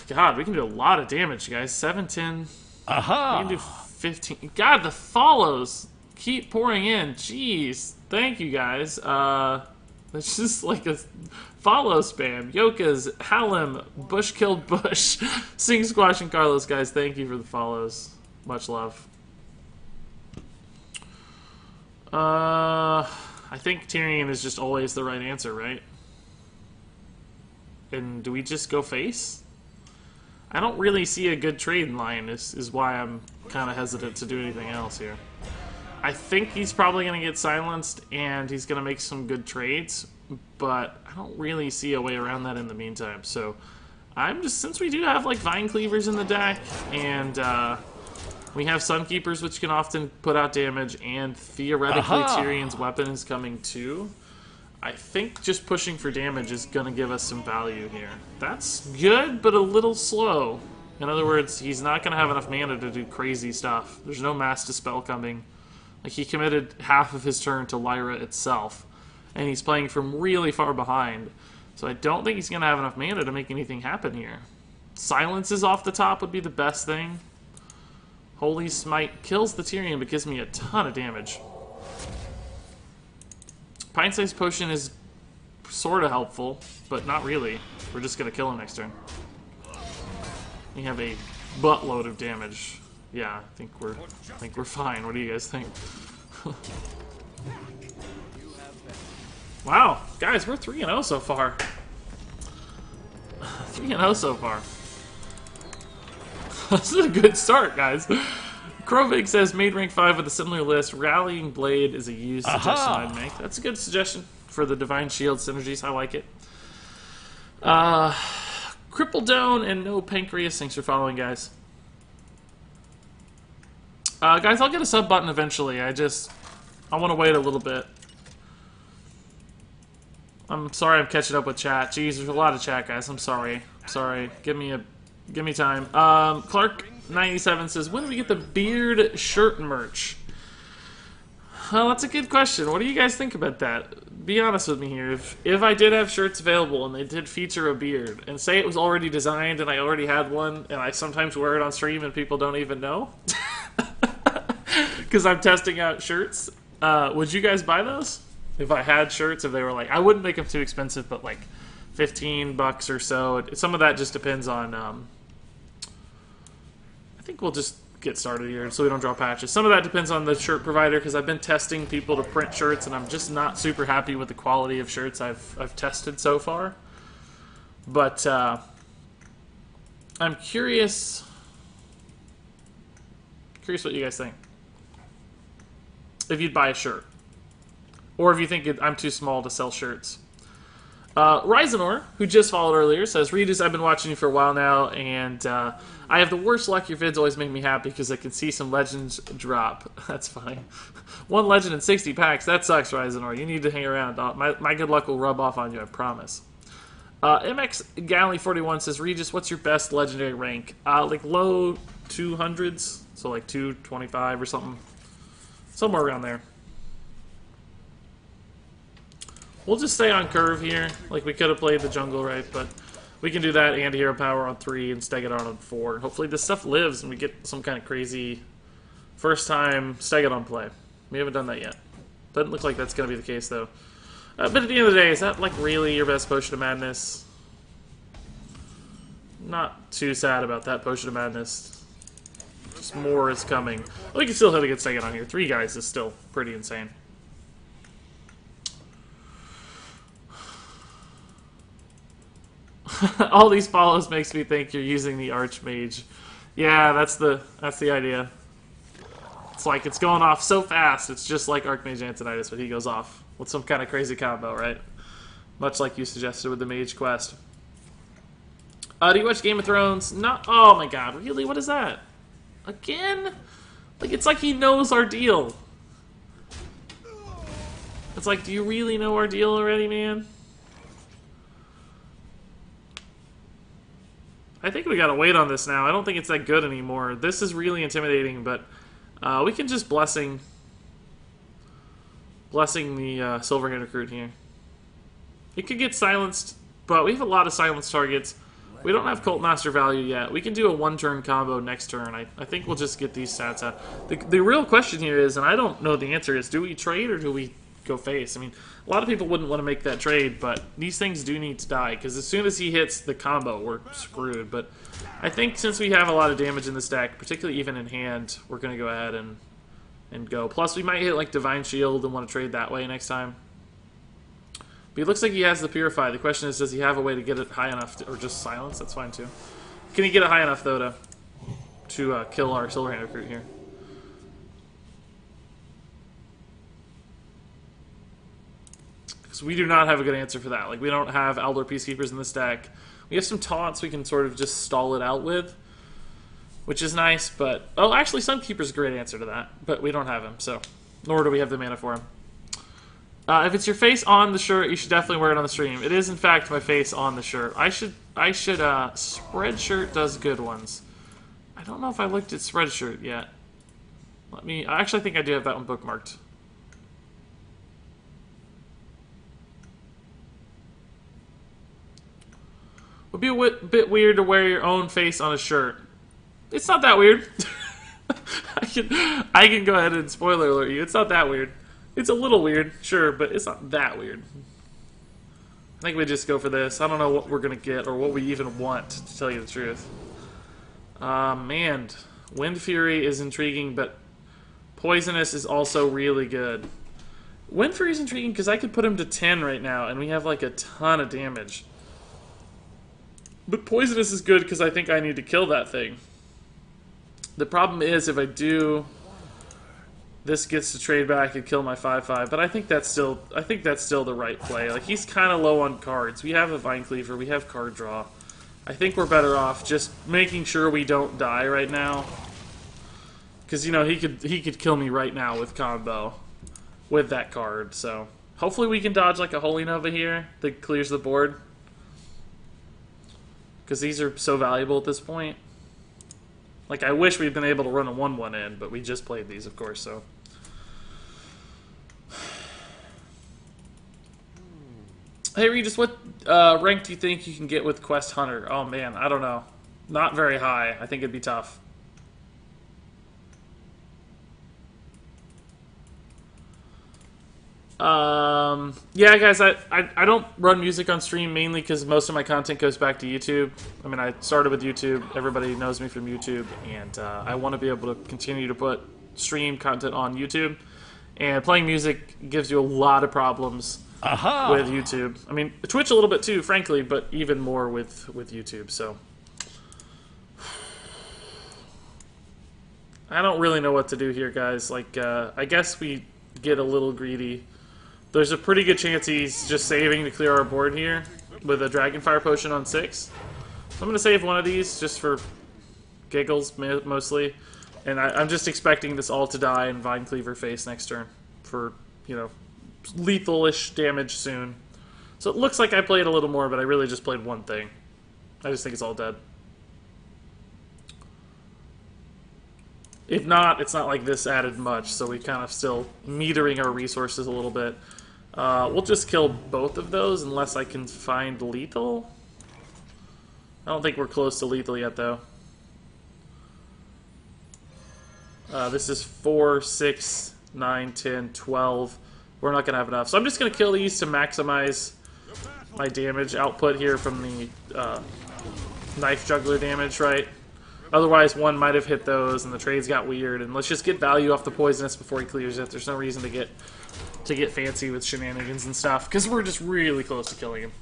God, we can do a lot of damage, guys. 7, 10. We can do Aha! 15. God, the follows keep pouring in. Jeez. Thank you, guys. It's just like a follow spam. Yokas, Hallam, Bush killed Bush, Sing Squash, and Carlos, guys. Thank you for the follows. Much love. I think Tyrion is just always the right answer, right? And do we just go face? I don't really see a good trade line, is why I'm kind of hesitant to do anything else here. I think he's probably going to get silenced, and he's going to make some good trades, but I don't really see a way around that in the meantime. So I'm just, since we do have like Vine Cleavers in the deck, and we have Sunkeepers, which can often put out damage, and theoretically Tyrion's weapon is coming too, I think just pushing for damage is going to give us some value here. That's good, but a little slow. In other words, he's not going to have enough mana to do crazy stuff. There's no Mass Dispel coming. Like, he committed half of his turn to Lyra itself, and he's playing from really far behind. So I don't think he's going to have enough mana to make anything happen here. Silences off the top would be the best thing. Holy Smite kills the Tyrion, but gives me a ton of damage. Pint-Sized Potion is sort of helpful, but not really. We're just going to kill him next turn. We have a buttload of damage. Yeah, I think we're fine. What do you guys think? Wow, guys, we're 3-0 so far. 3-0 so far. This is a good start, guys. Krovig says, made rank 5 with a similar list. Rallying Blade is a used suggestion I'd make. That's a good suggestion for the Divine Shield synergies. I like it. Cripple Down and no Pancreas. Thanks for following, guys. Guys, I'll get a sub button eventually. I want to wait a little bit. I'm sorry I'm catching up with chat. Jeez, there's a lot of chat, guys. I'm sorry. Give me time. Clark97 says, when do we get the beard shirt merch? Well, that's a good question. What do you guys think about that? Be honest with me here. If I did have shirts available and they did feature a beard, and say it was already designed and I already had one, and I sometimes wear it on stream and people don't even know, because I'm testing out shirts, would you guys buy those? If I had shirts, if they were like, I wouldn't make them too expensive, but like $15 or so. Some of that just depends on, I think we'll just get started here so we don't draw patches. Some of that depends on the shirt provider, because I've been testing people to print shirts and I'm just not super happy with the quality of shirts I've tested so far. But I'm curious what you guys think. If you'd buy a shirt. Or if you think I'm too small to sell shirts. Ryzenor, who just followed earlier, says, Regis, I've been watching you for a while now, and I have the worst luck. Your vids always make me happy because I can see some legends drop. That's fine. 1 legend in 60 packs. That sucks, Ryzenor. You need to hang around. My good luck will rub off on you, I promise. MX Galley 41 says, Regis, what's your best legendary rank? Like low 200s, so like 225 or something. Somewhere around there. We'll just stay on curve here. Like, we could have played the jungle, right? But we can do that and hero power on 3 and Stegadon on 4. Hopefully this stuff lives and we get some kind of crazy first time Stegadon play. We haven't done that yet. Doesn't look like that's going to be the case, though. But at the end of the day, is that, like, really your best Potion of Madness? Not too sad about that Potion of Madness. Just more is coming. We can still hit against Stegadon here. 3 guys is still pretty insane. All these follows makes me think you're using the Archmage. Yeah, that's the idea. It's like it's going off so fast. It's just like Archmage Antonitis, but he goes off with some kind of crazy combo, right? Much like you suggested with the Mage Quest. Do you watch Game of Thrones? No. Oh my God, really? What is that? Again? Like, it's like he knows our deal. It's like, do you really know our deal already, man? I think we gotta wait on this now. I don't think it's that good anymore. This is really intimidating, but we can just blessing the Silverhand Recruit here. It could get silenced, but we have a lot of silenced targets. We don't have Cult Master value yet. We can do a one-turn combo next turn. I think we'll just get these stats out. The real question here is, and I don't know the answer, is do we trade or do we go face? I mean, a lot of people wouldn't want to make that trade, but these things do need to die, because as soon as he hits the combo, we're screwed. But I think since we have a lot of damage in this deck, particularly even in hand, we're going to go ahead and go. Plus, we might hit like Divine Shield and want to trade that way next time. But he looks like he has the Purify. The question is, does he have a way to get it high enough to, or just Silence? That's fine too. Can he get it high enough though to kill our Silverhand Recruit here? Because we do not have a good answer for that. Like, we don't have Elder Peacekeepers in this deck. We have some taunts we can sort of just stall it out with, which is nice. But oh, actually, Sunkeeper's a great answer to that. But we don't have him, so nor do we have the mana for him. If it's your face on the shirt, you should definitely wear it on the stream. It is, in fact, my face on the shirt. I should, Spreadshirt does good ones. I don't know if I looked at Spreadshirt yet. I actually think I do have that one bookmarked. Would be a bit weird to wear your own face on a shirt. It's not that weird. I can go ahead and spoiler alert you. It's not that weird. It's a little weird, sure, but it's not that weird. I think we just go for this. I don't know what we're going to get or what we even want, to tell you the truth. Man, Wind Fury is intriguing, but Poisonous is also really good. Wind Fury is intriguing because I could put him to 10 right now, and we have like a ton of damage. But Poisonous is good because I think I need to kill that thing. The problem is if I do, this gets to trade back and kill my 5/5. But I think that's still the right play. Like, he's kind of low on cards. We have a Vine Cleaver. We have card draw. I think we're better off just making sure we don't die right now. Because, you know, he could kill me right now with combo with that card. So hopefully we can dodge like a Holy Nova here that clears the board. Because these are so valuable at this point. Like, I wish we'd been able to run a 1/1 in, but we just played these, of course, so. Hey, Regis, what rank do you think you can get with Quest Hunter? Oh, man, I don't know. Not very high. I think it'd be tough. Yeah, guys, I don't run music on stream mainly because most of my content goes back to YouTube. I mean, I started with YouTube. Everybody knows me from YouTube, and I want to be able to continue to put stream content on YouTube. And playing music gives you a lot of problems with YouTube. I mean, Twitch a little bit too, frankly, but even more with YouTube. So I don't really know what to do here, guys. Like, I guess we get a little greedy. There's a pretty good chance he's just saving to clear our board here with a Dragonfire Potion on 6. So I'm going to save one of these just for giggles, mostly. And I'm just expecting this all to die and Vine Cleaver face next turn for, you know, lethal-ish damage soon. So it looks like I played a little more, but I really just played one thing. I just think it's all dead. If not, it's not like this added much, so we kind of still metering our resources a little bit. We'll just kill both of those unless I can find lethal. I don't think we're close to lethal yet, though. This is 4, 6, 9, 10, 12. We're not going to have enough. So I'm just going to kill these to maximize my damage output here from the Knife Juggler damage, right? Otherwise, one might have hit those, and the trades got weird. And let's just get value off the Poisonous before he clears it. There's no reason to get fancy with shenanigans and stuff, because we're just really close to killing him.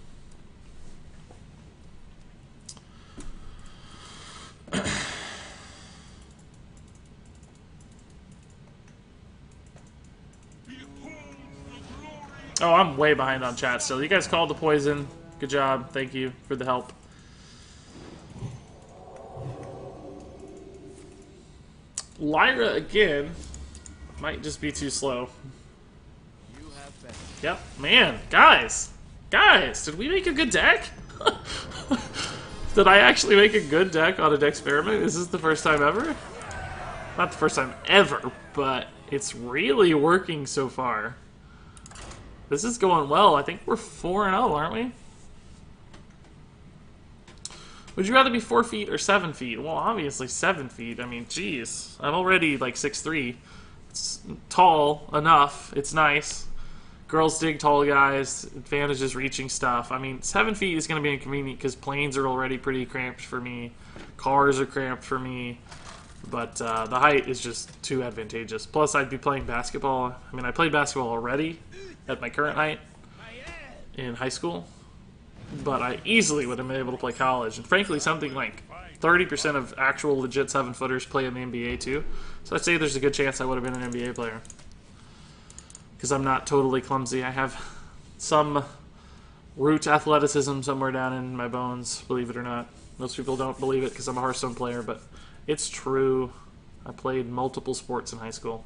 Oh, I'm way behind on chat still. You guys called the poison. Good job. Thank you for the help. Lyra again might just be too slow. Yep, man, guys, did we make a good deck? Did I actually make a good deck on a Decksperiment? Is this the first time ever? Not the first time ever, but it's really working so far. This is going well. I think we're 4-0, aren't we? Would you rather be 4 feet or 7 feet? Well, obviously 7 feet. I mean, geez. I'm already like 6'3". It's tall enough. It's nice. Girls dig tall guys. Advantages reaching stuff. I mean, 7 feet is going to be inconvenient because planes are already pretty cramped for me. Cars are cramped for me. But the height is just too advantageous. Plus, I'd be playing basketball. I mean, I played basketball already at my current height in high school. But I easily would have been able to play college. And frankly, something like 30% of actual legit 7-footers play in the NBA too. So I'd say there's a good chance I would have been an NBA player. Because I'm not totally clumsy. I have some root athleticism somewhere down in my bones, believe it or not. Most people don't believe it because I'm a Hearthstone player, but it's true. I played multiple sports in high school.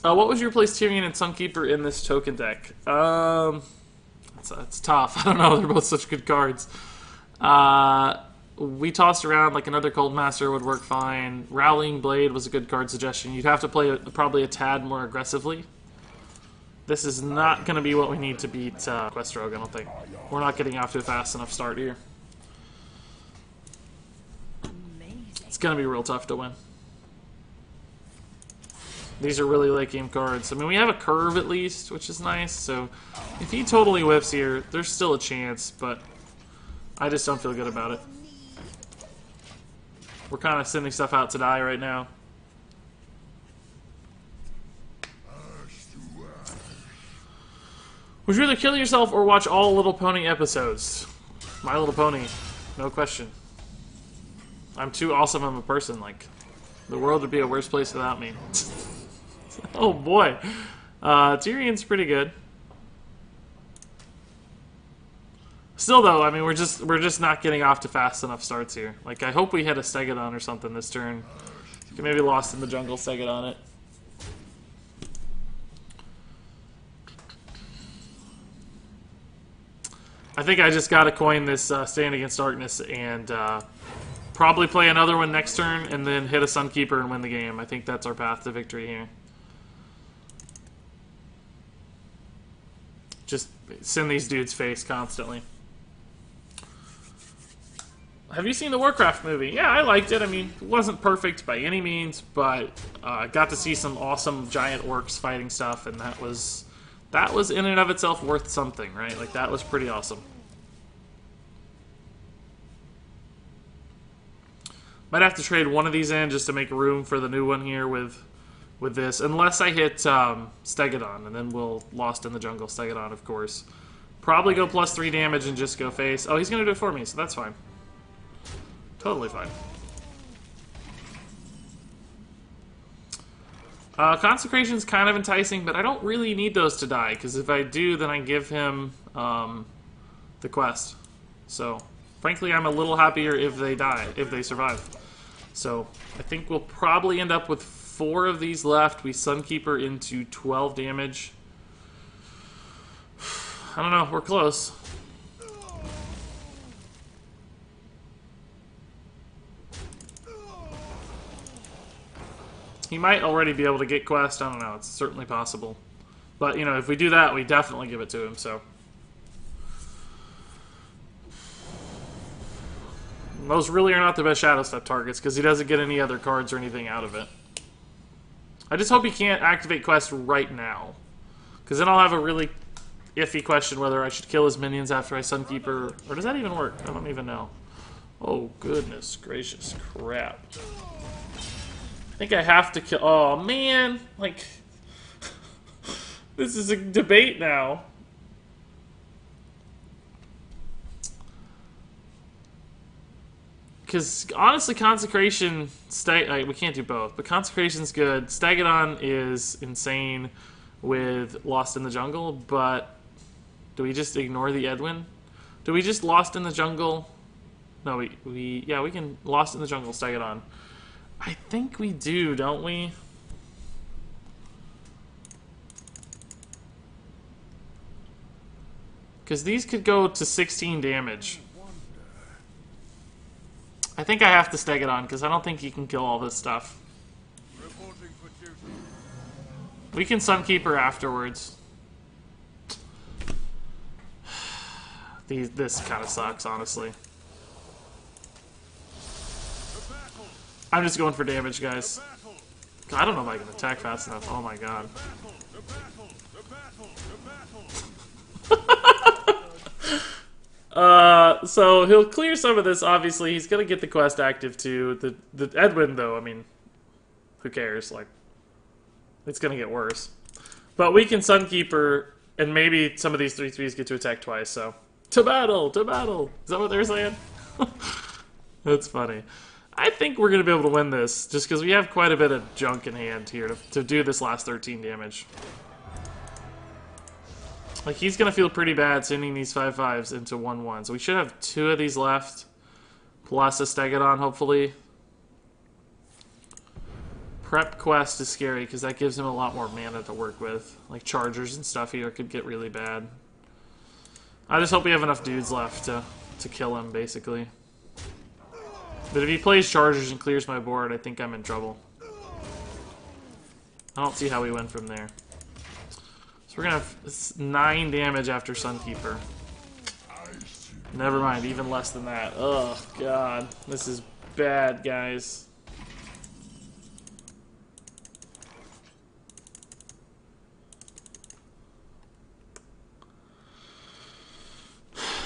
What was your place Tyrion and Sunkeeper in this token deck? It's tough. I don't know. They're both such good cards. We tossed around like another Cold Master would work fine. Rallying Blade was a good card suggestion. You'd have to play probably a tad more aggressively. This is not going to be what we need to beat Quest Rogue, I don't think. We're not getting off to a fast enough start here. It's going to be real tough to win. These are really late game cards. I mean, we have a curve at least, which is nice. So if he totally whiffs here, there's still a chance, but I just don't feel good about it. We're kind of sending stuff out to die right now. Would you rather kill yourself or watch all Little Pony episodes? My Little Pony, no question. I'm too awesome of a person. Like, the world would be a worse place without me. Oh boy, Tyrion's pretty good. Still though, I mean, we're just not getting off to fast enough starts here. Like, I hope we hit a Stegodon or something this turn. Maybe Lost in the Jungle Stegodon it. I think I just gotta coin this Stand Against Darkness and probably play another one next turn and then hit a Sunkeeper and win the game. I think that's our path to victory here. Just send these dudes face constantly. Have you seen the Warcraft movie? Yeah, I liked it. I mean, it wasn't perfect by any means, but got to see some awesome giant orcs fighting stuff, and that was in and of itself worth something, right? Like, that was pretty awesome. Might have to trade one of these in just to make room for the new one here with this, unless I hit Stegodon, and then we'll Lost in the Jungle Stegodon, of course. Probably go +3 damage and just go face. Oh, he's going to do it for me, so that's fine. Totally fine. Consecration's kind of enticing, but I don't really need those to die, because if I do, then I give him the quest. So, frankly, I'm a little happier if they die, if they survive. So, I think we'll probably end up with 4 of these left. We Sunkeeper into 12 damage. I don't know, we're close. He might already be able to get quest, I don't know, it's certainly possible. But, you know, if we do that, we definitely give it to him, so. Those really are not the best Shadow Step targets, because he doesn't get any other cards or anything out of it. I just hope he can't activate quest right now. Because then I'll have a really iffy question whether I should kill his minions after I Sunkeeper, or does that even work? I don't even know. Oh, goodness gracious crap. I think I have to kill... Oh, man! Like... This is a debate now. Because, honestly, Consecration... we can't do both, but Consecration's good. Stegodon is insane with Lost in the Jungle, but... Do we just ignore the Edwin? Do we just Lost in the Jungle? No, yeah, we can Lost in the Jungle Stegodon. I think we do, don't we? Because these could go to 16 damage. I think I have to Stegodon, because I don't think he can kill all this stuff. We can Sunkeeper afterwards. This kind of sucks, honestly. I'm just going for damage, guys. I don't know if I can attack fast enough. Oh my god. So he'll clear some of this, obviously. He's gonna get the quest active too. The Edwin, though, I mean, who cares? Like, it's gonna get worse. But we can Sunkeeper, and maybe some of these 3/3s get to attack twice, so. To battle! To battle! Is that what they're saying? That's funny. I think we're gonna be able to win this, just because we have quite a bit of junk in hand here to do this last 13 damage. Like, he's gonna feel pretty bad sending these 5/5s into 1/1. So we should have 2 of these left, plus a Stegodon, hopefully. Prep quest is scary, because that gives him a lot more mana to work with. Like, chargers and stuff here could get really bad. I just hope we have enough dudes left to kill him, basically. But if he plays chargers and clears my board, I think I'm in trouble. I don't see how we win from there. So we're gonna have 9 damage after Sunkeeper. Never mind, even less than that. Oh god, this is bad, guys.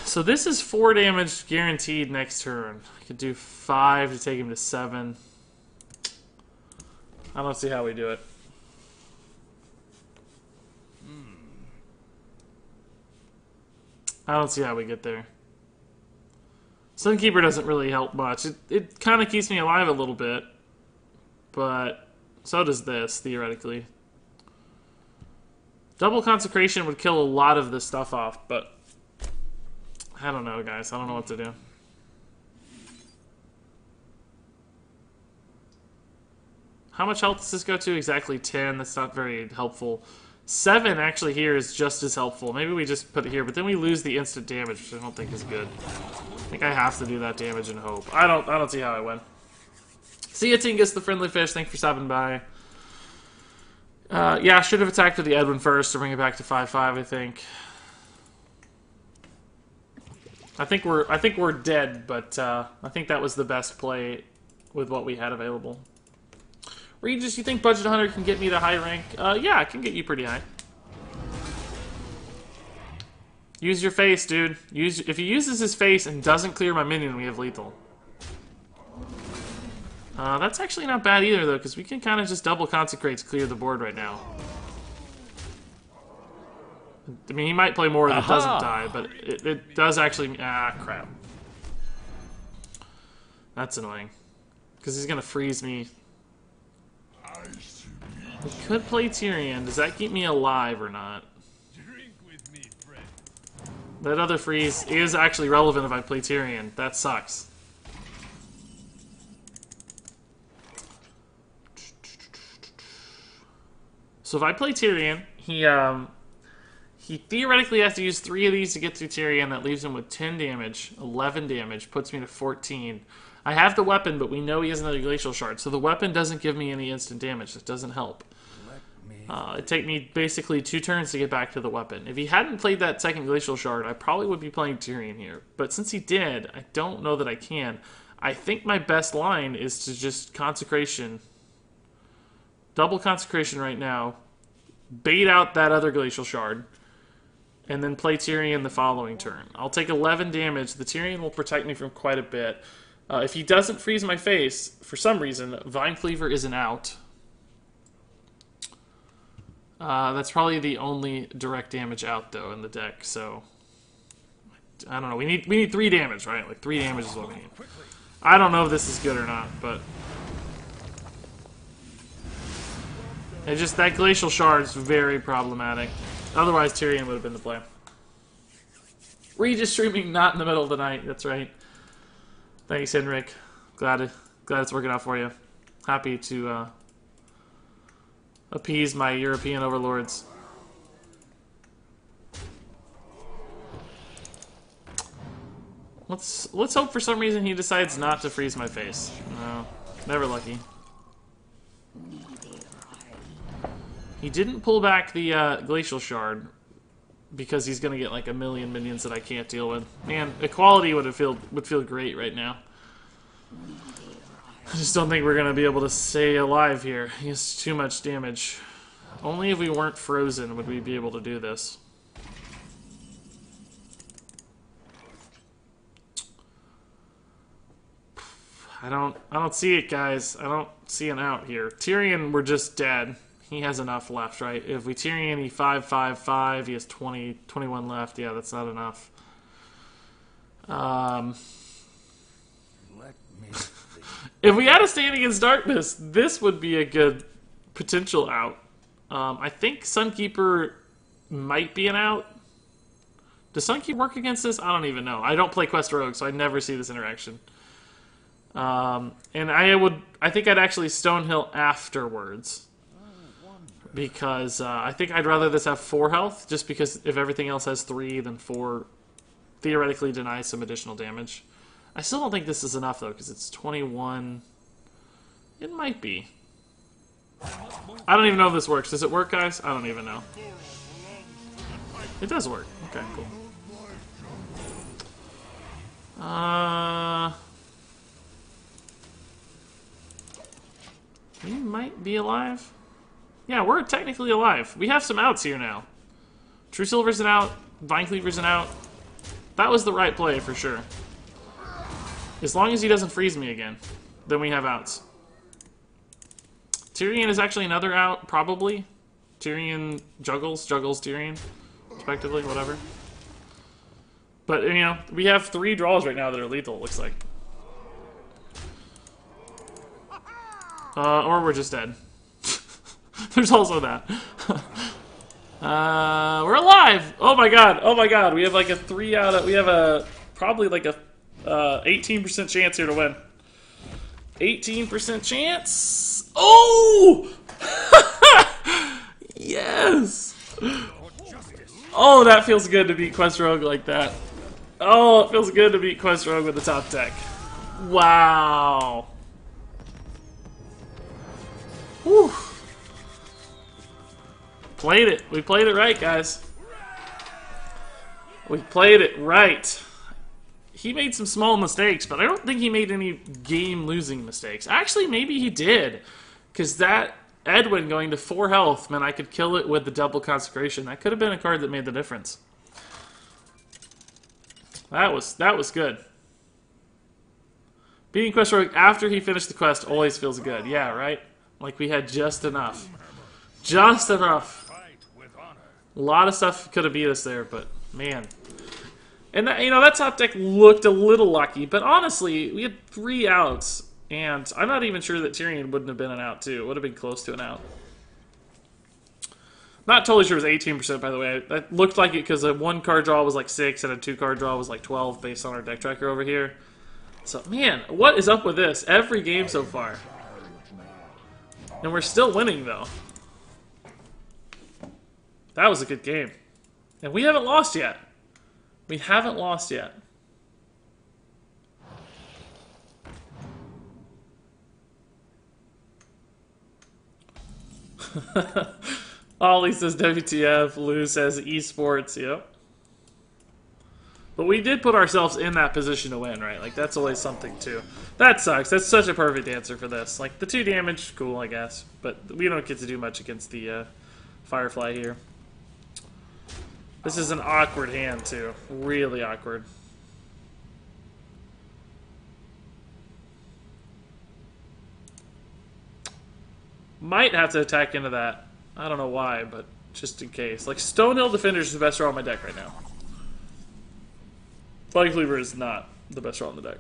So this is 4 damage guaranteed next turn. I could do 5 to take him to 7. I don't see how we do it. I don't see how we get there. Sunkeeper doesn't really help much. It kind of keeps me alive a little bit. But so does this, theoretically. Double Consecration would kill a lot of this stuff off, but I don't know, guys. I don't know what to do. How much health does this go to? Exactly 10. That's not very helpful. 7 actually here is just as helpful. Maybe we just put it here, but then we lose the instant damage, which I don't think is good. I think I have to do that damage and hope. I don't see how I win. See ya, Tingus the Friendly Fish. Thanks for stopping by. Yeah, I should have attacked with the Edwin first to bring it back to 5/5, I think. I think we're dead, but I think that was the best play with what we had available. Regis, you think Budget Hunter can get me to high rank? Yeah, I can get you pretty high. Use your face, dude. If he uses his face and doesn't clear my minion, we have lethal. That's actually not bad either, though, because we can kind of just double consecrate to clear the board right now. I mean, he might play more that doesn't die, but it does actually... Ah, crap. That's annoying. Because he's going to freeze me. We could play Tyrion. Does that keep me alive or not? That other freeze is actually relevant if I play Tyrion. That sucks. So if I play Tyrion, he theoretically has to use 3 of these to get through Tyrion. That leaves him with 10 damage, 11 damage, puts me to 14. I have the weapon, but we know he has another Glacial Shard, so the weapon doesn't give me any instant damage. It doesn't help. It'd take me basically 2 turns to get back to the weapon. If he hadn't played that second Glacial Shard, I probably would be playing Tyrion here. But since he did, I don't know that I can. I think my best line is to just Consecration. Double Consecration right now. Bait out that other Glacial Shard. And then play Tyrion the following turn. I'll take 11 damage. The Tyrion will protect me from quite a bit. If he doesn't freeze my face, for some reason, Vine Cleaver isn't out. That's probably the only direct damage out, though, in the deck, so... I don't know. We need 3 damage, right? Like, 3 damage is what we need. I don't know if this is good or not, but... It's just that Glacial Shard is very problematic. Otherwise, Tyrion would have been the play. Regis streaming not in the middle of the night. That's right. Thanks, Henrik. Glad it's working out for you. Happy to appease my European overlords. Let's hope for some reason he decides not to freeze my face. No, never lucky. He didn't pull back the Glacial Shard. because he's gonna get like a million minions that I can't deal with. Man, equality would feel great right now. I just don't think we're gonna be able to stay alive here. He has too much damage. Only if we weren't frozen would we be able to do this. I don't see it, guys. I don't see an out here. Tyrion, we're just dead. He has enough left, right? If we Tyrion, he 5/5/5. He has 21 left. Yeah, that's not enough. Let me think. If we had a Stand Against Darkness, this would be a good potential out. I think Sunkeeper might be an out. Does Sunkeeper work against this? I don't even know. I don't play Quest Rogue, so I never see this interaction. And I think I'd actually Stonehill afterwards. Because I think I'd rather this have 4 health, just because if everything else has 3, then 4 theoretically denies some additional damage. I still don't think this is enough, though, because it's 21. It might be. I don't even know if this works. Does it work, guys? I don't even know. It does work. Okay, cool. We might be alive. Yeah, we're technically alive. We have some outs here now. True Silver's an out. Vinecleaver's an out. That was the right play, for sure. As long as he doesn't freeze me again, then we have outs. Tyrion is actually another out, probably. Tyrion juggles Tyrion, respectively, whatever. But, you know, we have 3 draws right now that are lethal, it looks like. Or we're just dead. There's also that. We're alive! Oh my god, we have like a 3 out of... We have a... Probably like a 18% chance here to win. 18% chance? Oh! Yes! Oh, that feels good to beat Quest Rogue like that. Oh, it feels good to beat Quest Rogue with the top deck. Wow. Whew. Played it. We played it right, guys. We played it right. He made some small mistakes, but I don't think he made any game-losing mistakes. Actually, maybe he did. Because that Edwin going to 4 health meant I could kill it with the double consecration. That could have been a card that made the difference. That was good. Beating Quest Rogue after he finished the quest always feels good. Yeah, right? Like we had just enough. Just enough. A lot of stuff could have beat us there, but man. And that, you know, that top deck looked a little lucky, but honestly, we had 3 outs, and I'm not even sure that Tyrion wouldn't have been an out too. It would have been close to an out. Not totally sure it was 18%, by the way. That looked like it because a 1 card draw was like 6 and a 2 card draw was like 12 based on our deck tracker over here. So, man, what is up with this? Every game so far. And we're still winning, though. That was a good game. And we haven't lost yet. We haven't lost yet. Ollie says WTF. Lou says esports. Yep. But we did put ourselves in that position to win, right? Like, that's always something, too. That sucks. That's such a perfect answer for this. Like, the 2 damage, cool, I guess. But we don't get to do much against the Firefly here. This is an awkward hand, too. Really awkward. Might have to attack into that. I don't know why, but just in case. Like, Stonehill Defenders is the best draw on my deck right now. Vinecleaver is not the best draw on the deck.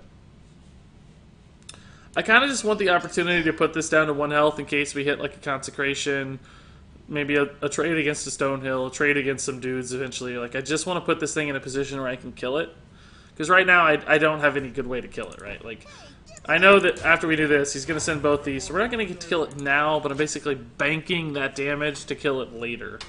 I kind of just want the opportunity to put this down to 1 health in case we hit like a consecration, maybe a trade against a Stonehill, a trade against some dudes eventually. Like, I just want to put this thing in a position where I can kill it. Because right now I don't have any good way to kill it, right? Like, I know that after we do this, he's going to send both these. So we're not going to get to kill it now, but I'm basically banking that damage to kill it later.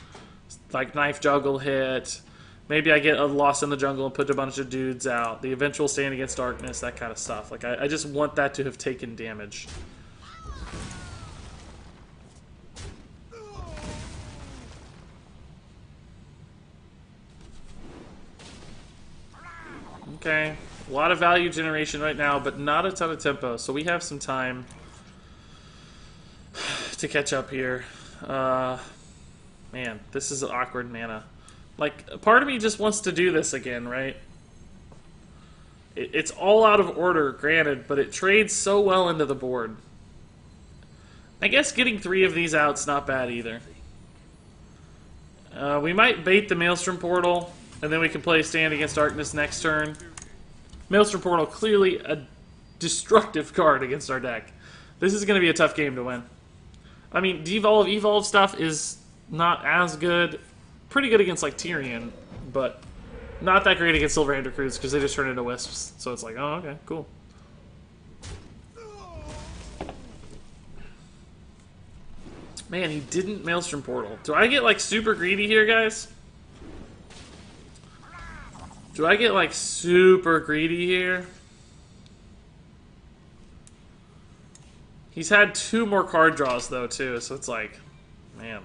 Like, knife juggle hit. Maybe I get a loss in the jungle and put a bunch of dudes out. The eventual stand against darkness, that kind of stuff. Like, I just want that to have taken damage. Okay. A lot of value generation right now, but not a ton of tempo, so we have some time to catch up here. Man, this is an awkward mana. Like, part of me just wants to do this again, right? It's all out of order, granted, but it trades so well into the board. I guess getting 3 of these out's not bad either. We might bait the Maelstrom Portal, and then we can play Stand Against Darkness next turn. Maelstrom Portal, clearly a destructive card against our deck. This is going to be a tough game to win. I mean, Devolve, Evolve stuff is not as good. Pretty good against, like, Tyrion, but not that great against Silverhand Recruits because they just turn into Wisps. So it's like, oh, okay, cool. Man, he didn't Maelstrom Portal. Do I get, like, super greedy here, guys? Do I get, like, super greedy here? He's had 2 more card draws, though, too, so it's like, man.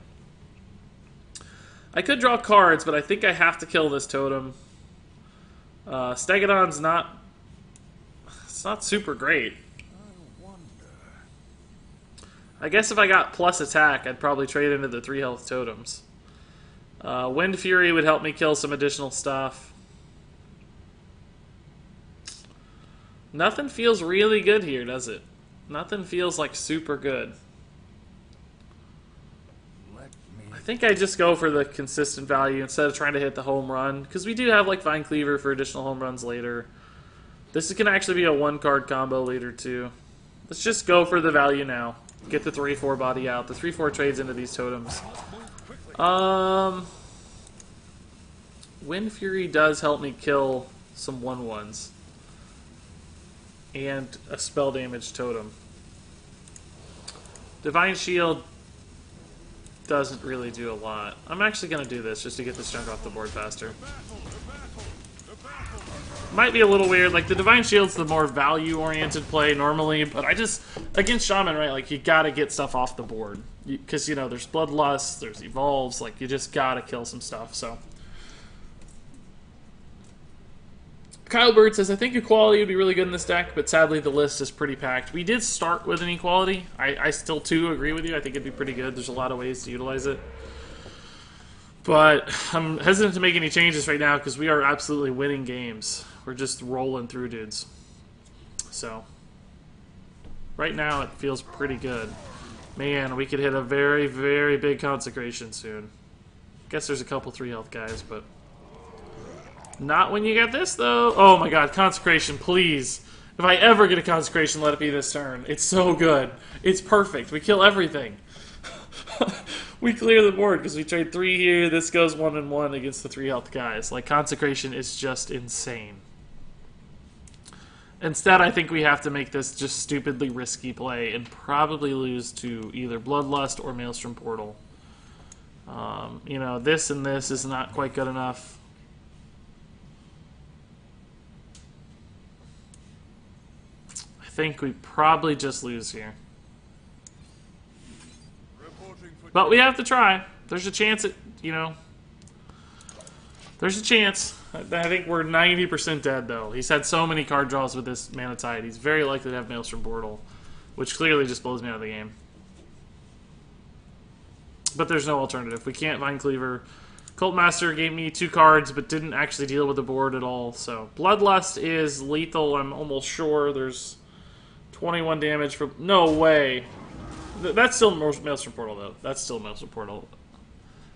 I could draw cards, but I think I have to kill this totem. Stegodon's not... It's not super great. I guess if I got plus attack, I'd probably trade into the 3 health totems. Wind Fury would help me kill some additional stuff. Nothing feels really good here, does it? Nothing feels like super good. I think I just go for the consistent value instead of trying to hit the home run. Because we do have like Vine Cleaver for additional home runs later. This can actually be a 1-card combo later too. Let's just go for the value now. Get the 3-4 body out. The 3-4 trades into these totems. Wind Fury does help me kill some 1/1s. And a spell damage totem. Divine Shield doesn't really do a lot. I'm actually going to do this just to get this junk off the board faster. Might be a little weird. Like, the Divine Shield's the more value-oriented play normally, but I just... Against Shaman, right, like, you gotta get stuff off the board. Because, you know, there's Bloodlust, there's Evolves, like, you just gotta kill some stuff, so... Kyle Bird says, I think Equality would be really good in this deck, but sadly the list is pretty packed. We did start with an Equality. I still, too, agree with you. I think it'd be pretty good. There's a lot of ways to utilize it. But I'm hesitant to make any changes right now because we are absolutely winning games. We're just rolling through dudes. So, right now it feels pretty good. Man, we could hit a very, very big Consecration soon. Guess there's a couple 3-health guys, but... Not when you get this, though. Oh my god, Consecration, please. If I ever get a Consecration, let it be this turn. It's so good. It's perfect. We kill everything. We clear the board because we trade 3 here. This goes 1-1 against the 3-health guys. Like, Consecration is just insane. Instead, I think we have to make this just stupidly risky play and probably lose to either Bloodlust or Maelstrom Portal. You know, this and this is not quite good enough. I think we probably just lose here. But we have to try. There's a chance it, you know. There's a chance. I think we're 90% dead, though. He's had so many card draws with this Mana Tide. He's very likely to have Maelstrom Portal, which clearly just blows me out of the game. But there's no alternative. We can't Vine Cleaver. Cult Master gave me 2 cards, but didn't actually deal with the board at all. So Bloodlust is lethal, I'm almost sure. There's 21 damage from... No way. That's still Maelstrom Portal, though. That's still Maelstrom Portal.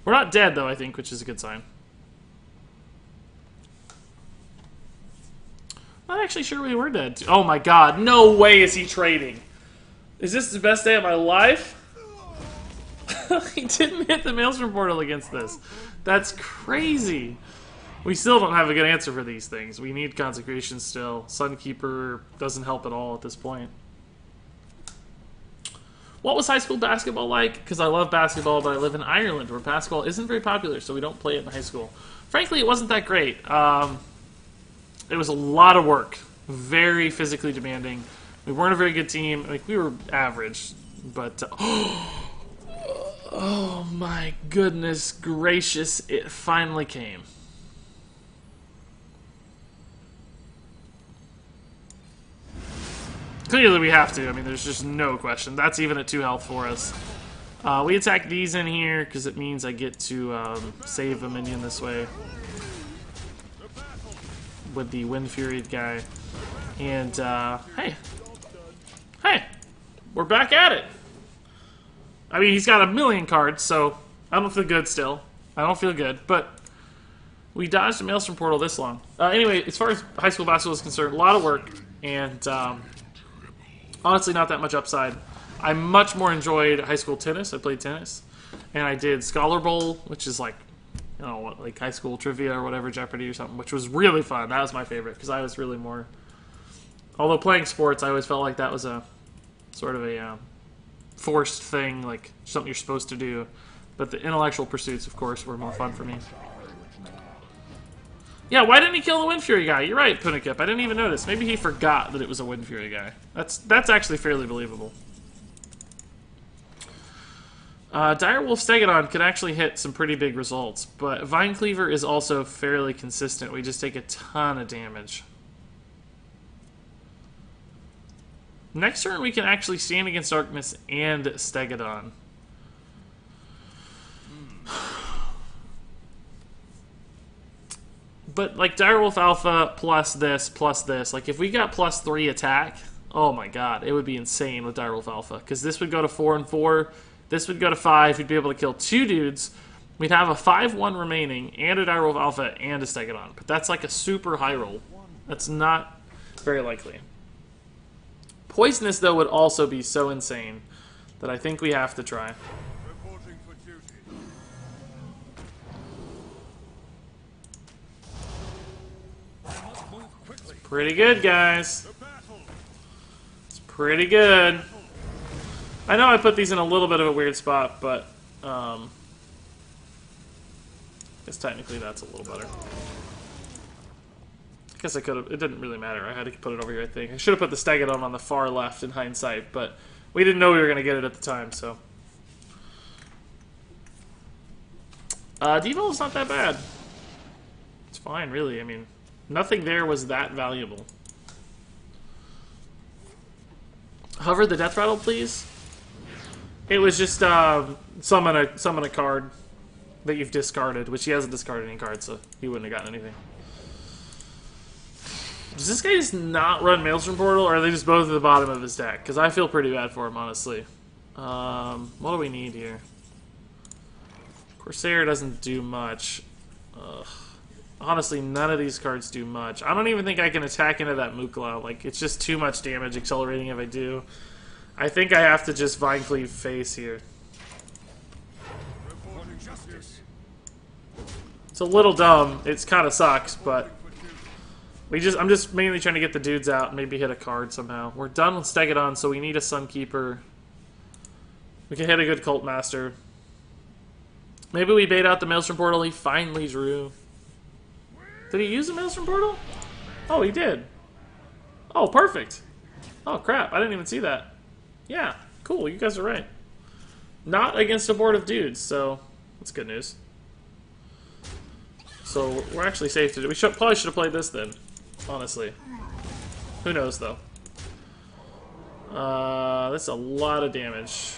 We're not dead, though, I think, which is a good sign. Not actually sure we were dead. Oh my god, no way is he trading. Is this the best day of my life? He didn't hit the Maelstrom Portal against this. That's crazy. We still don't have a good answer for these things. We need Consecration still. Sunkeeper doesn't help at all at this point. What was high school basketball like? Because I love basketball, but I live in Ireland, where basketball isn't very popular, so we don't play it in high school. Frankly, it wasn't that great. It was a lot of work. Very physically demanding. We weren't a very good team. Like, we were average. But, oh my goodness gracious, it finally came. Clearly we have to. I mean, there's just no question. That's even at 2 health for us. We attack these in here because it means I get to save a minion this way with the Wind Furied guy. And, hey, we're back at it. I mean, he's got a million cards, so I don't feel good still. I don't feel good, but we dodged a Maelstrom Portal this long. Anyway, as far as High School Basketball is concerned, a lot of work, and honestly not that much upside. I much more enjoyed high school tennis. I played tennis, and I did Scholar Bowl, which is like, you know, like high school trivia or whatever, Jeopardy or something, which was really fun. That was my favorite, because I was really more... Although playing sports, I always felt like that was a sort of a forced thing, like something you're supposed to do. But the intellectual pursuits, of course, were more fun for me. Yeah, why didn't he kill the Wind Fury guy? You're right, Punikip. I didn't even notice. Maybe he forgot that it was a Wind Fury guy. That's actually fairly believable. Direwolf Stegodon could actually hit some pretty big results, but Vine Cleaver is also fairly consistent. We just take a ton of damage. Next turn, we can actually stand against Darkness and Stegodon. But, like, Direwolf Alpha plus this, like, if we got +3 attack, oh my god, it would be insane with Direwolf Alpha. Because this would go to 4 and 4, this would go to 5, we'd be able to kill 2 dudes, we'd have a 5-1 remaining, and a Direwolf Alpha, and a Stegodon. But that's like a super high roll. That's not very likely. Poisonous, though, would also be so insane that I think we have to try. Reporting for duty. Pretty good, guys. It's pretty good. I know I put these in a little bit of a weird spot, but I guess technically that's a little better. I guess I could have. It didn't really matter. I had to put it over here, I think. I should have put the Stegodon on the far left in hindsight, but we didn't know we were going to get it at the time, so. Devolve's not that bad. It's fine, really. I mean, nothing there was that valuable. Hover the Death Rattle, please. It was just summon a card that you've discarded, which he hasn't discarded any cards, so he wouldn't have gotten anything. Does this guy just not run Maelstrom Portal, or are they just both at the bottom of his deck? Because I feel pretty bad for him, honestly. What do we need here? Corsair doesn't do much. Honestly, none of these cards do much. I don't even think I can attack into that Mukla. Like, it's just too much damage accelerating if I do. I think I have to just Vine Cleave face here. It's a little dumb. It kind of sucks, but I'm just mainly trying to get the dudes out and maybe hit a card somehow. We're done with Stegodon, so we need a Sunkeeper. We can hit a good Cult Master. Maybe we bait out the Maelstrom Portal. He finally drew. Did he use the Maelstrom Portal? Oh, he did. Oh, perfect. Oh, crap. I didn't even see that. Yeah, cool. You guys are right. Not against a board of dudes, so that's good news. So we're actually safe to do. We probably should have played this then, honestly. Who knows, though. That's a lot of damage.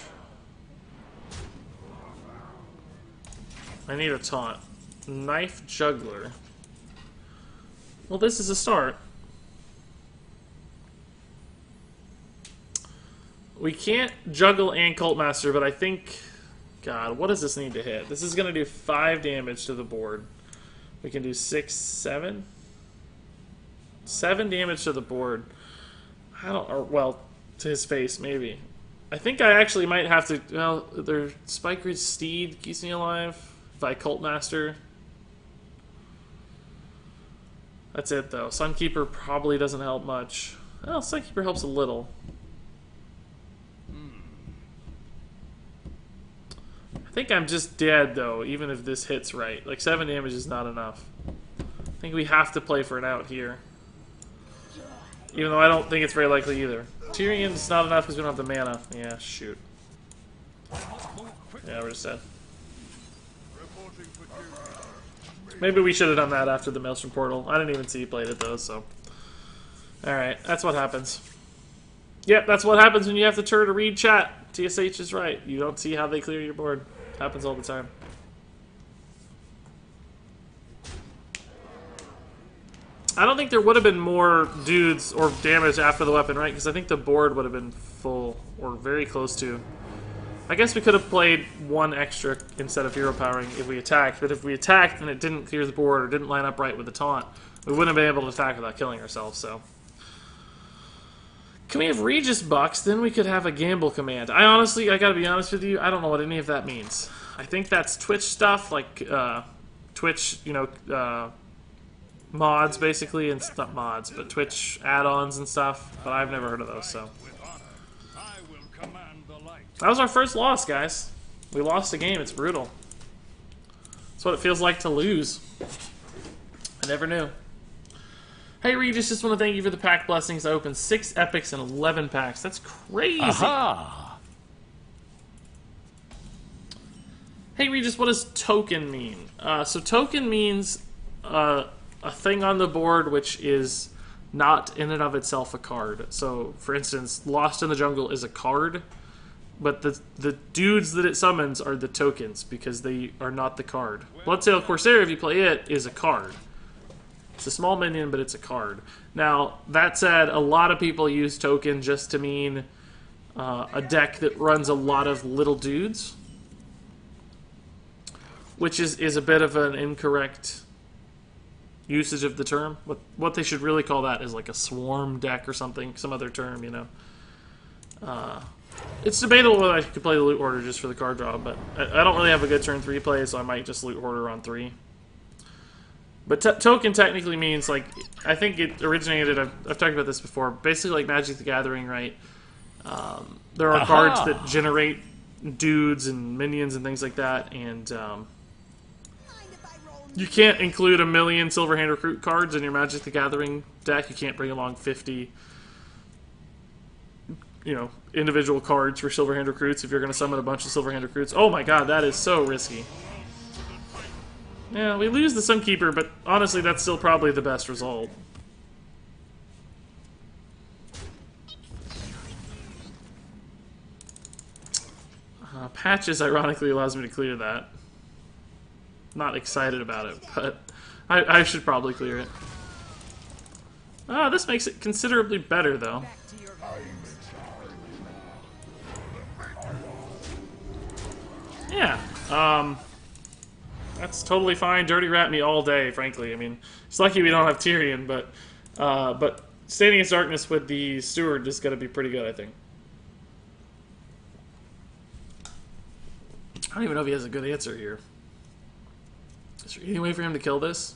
I need a taunt. Knife Juggler. Well, this is a start. We can't juggle and Cult Master, but I think... God, what does this need to hit? This is going to do 5 damage to the board. We can do 6, 7? 7 damage to the board. I don't... Or, well, to his face, maybe. I think I actually might have to... Well, their Spike Ridge Steed keeps me alive. If I Cult Master... That's it, though. Sunkeeper probably doesn't help much. Well, Sunkeeper helps a little. I think I'm just dead, though, even if this hits right. Like, 7 damage is not enough. I think we have to play for an out here. Even though I don't think it's very likely either. Tyrion's not enough because we don't have the mana. Yeah, shoot. Yeah, we're just dead. Maybe we should have done that after the Maelstrom Portal. I didn't even see he played it, though, so... Alright, that's what happens. Yep, that's what happens when you have to turn to read chat. TSH is right. You don't see how they clear your board. Happens all the time. I don't think there would have been more dudes or damage after the weapon, right? Because I think the board would have been full, or very close to. I guess we could have played one extra instead of hero powering if we attacked, but if we attacked and it didn't clear the board or didn't line up right with the taunt, we wouldn't have been able to attack without killing ourselves, so. Can we have Regis Bucks? Then we could have a gamble command. I gotta be honest with you, I don't know what any of that means. I think that's Twitch stuff, like, Twitch, mods, basically, and not mods, but Twitch add-ons and stuff, but I've never heard of those, so. That was our first loss, guys. We lost a game, it's brutal. That's what it feels like to lose. I never knew. Hey Regis, just want to thank you for the pack blessings. I opened 6 epics and 11 packs. That's crazy. Aha! Hey Regis, what does token mean? So token means a thing on the board which is not in and of itself a card. So, for instance, Lost in the Jungle is a card, but the dudes that it summons are the tokens because they are not the card. Bloodsail Corsair, if you play it, is a card. It's a small minion, but it's a card. Now, that said, a lot of people use token just to mean a deck that runs a lot of little dudes, which is a bit of an incorrect usage of the term. What they should really call that is like a swarm deck or something, some other term, you know. It's debatable whether I could play the loot order just for the card draw, but I don't really have a good turn 3 play, so I might just loot order on 3. But token technically means, like, I think it originated, I've talked about this before, basically like Magic the Gathering, right? There are cards that generate dudes and minions and things like that, and you can't include 1 million Silverhand Recruit cards in your Magic the Gathering deck. You can't bring along 50, individual cards for Silverhand Recruits if you're going to summon a bunch of Silverhand Recruits. Oh my god, that is so risky. Yeah, we lose the Sunkeeper, but honestly, that's still probably the best result. Patches, ironically, allows me to clear that. Not excited about it, but I should probably clear it. This makes it considerably better, though. Yeah, that's totally fine. Dirty Rat me all day, frankly. I mean, it's lucky we don't have Tyrion, but Standing Against Darkness with the Steward is going to be pretty good, I think. I don't even know if he has a good answer here. Is there any way for him to kill this?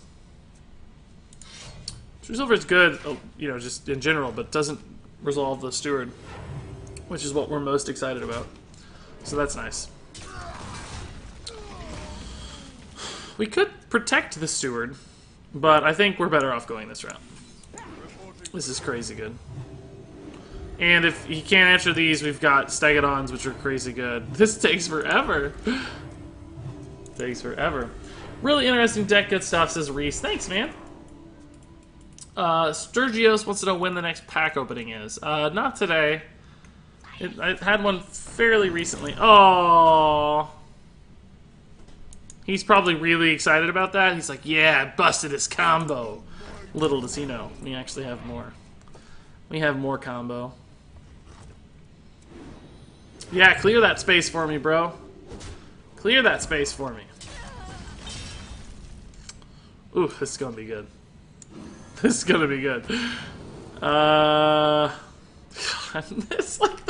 True Silver is good, just in general, but doesn't resolve the Steward, which is what we're most excited about. So that's nice. We could protect the Steward, but I think we're better off going this route. This is crazy good. And if he can't answer these, we've got Stegodons, which are crazy good. This takes forever. Takes forever. Really interesting deck, good stuff, says Reese. Thanks, man. Sturgios wants to know when the next pack opening is. Not today. I had one fairly recently. Oh. He's probably really excited about that. He's like, yeah, I busted his combo. Little does he know, we actually have more. We have more combo. Yeah, clear that space for me, bro. Clear that space for me. Ooh, this is gonna be good. This is gonna be good. It's like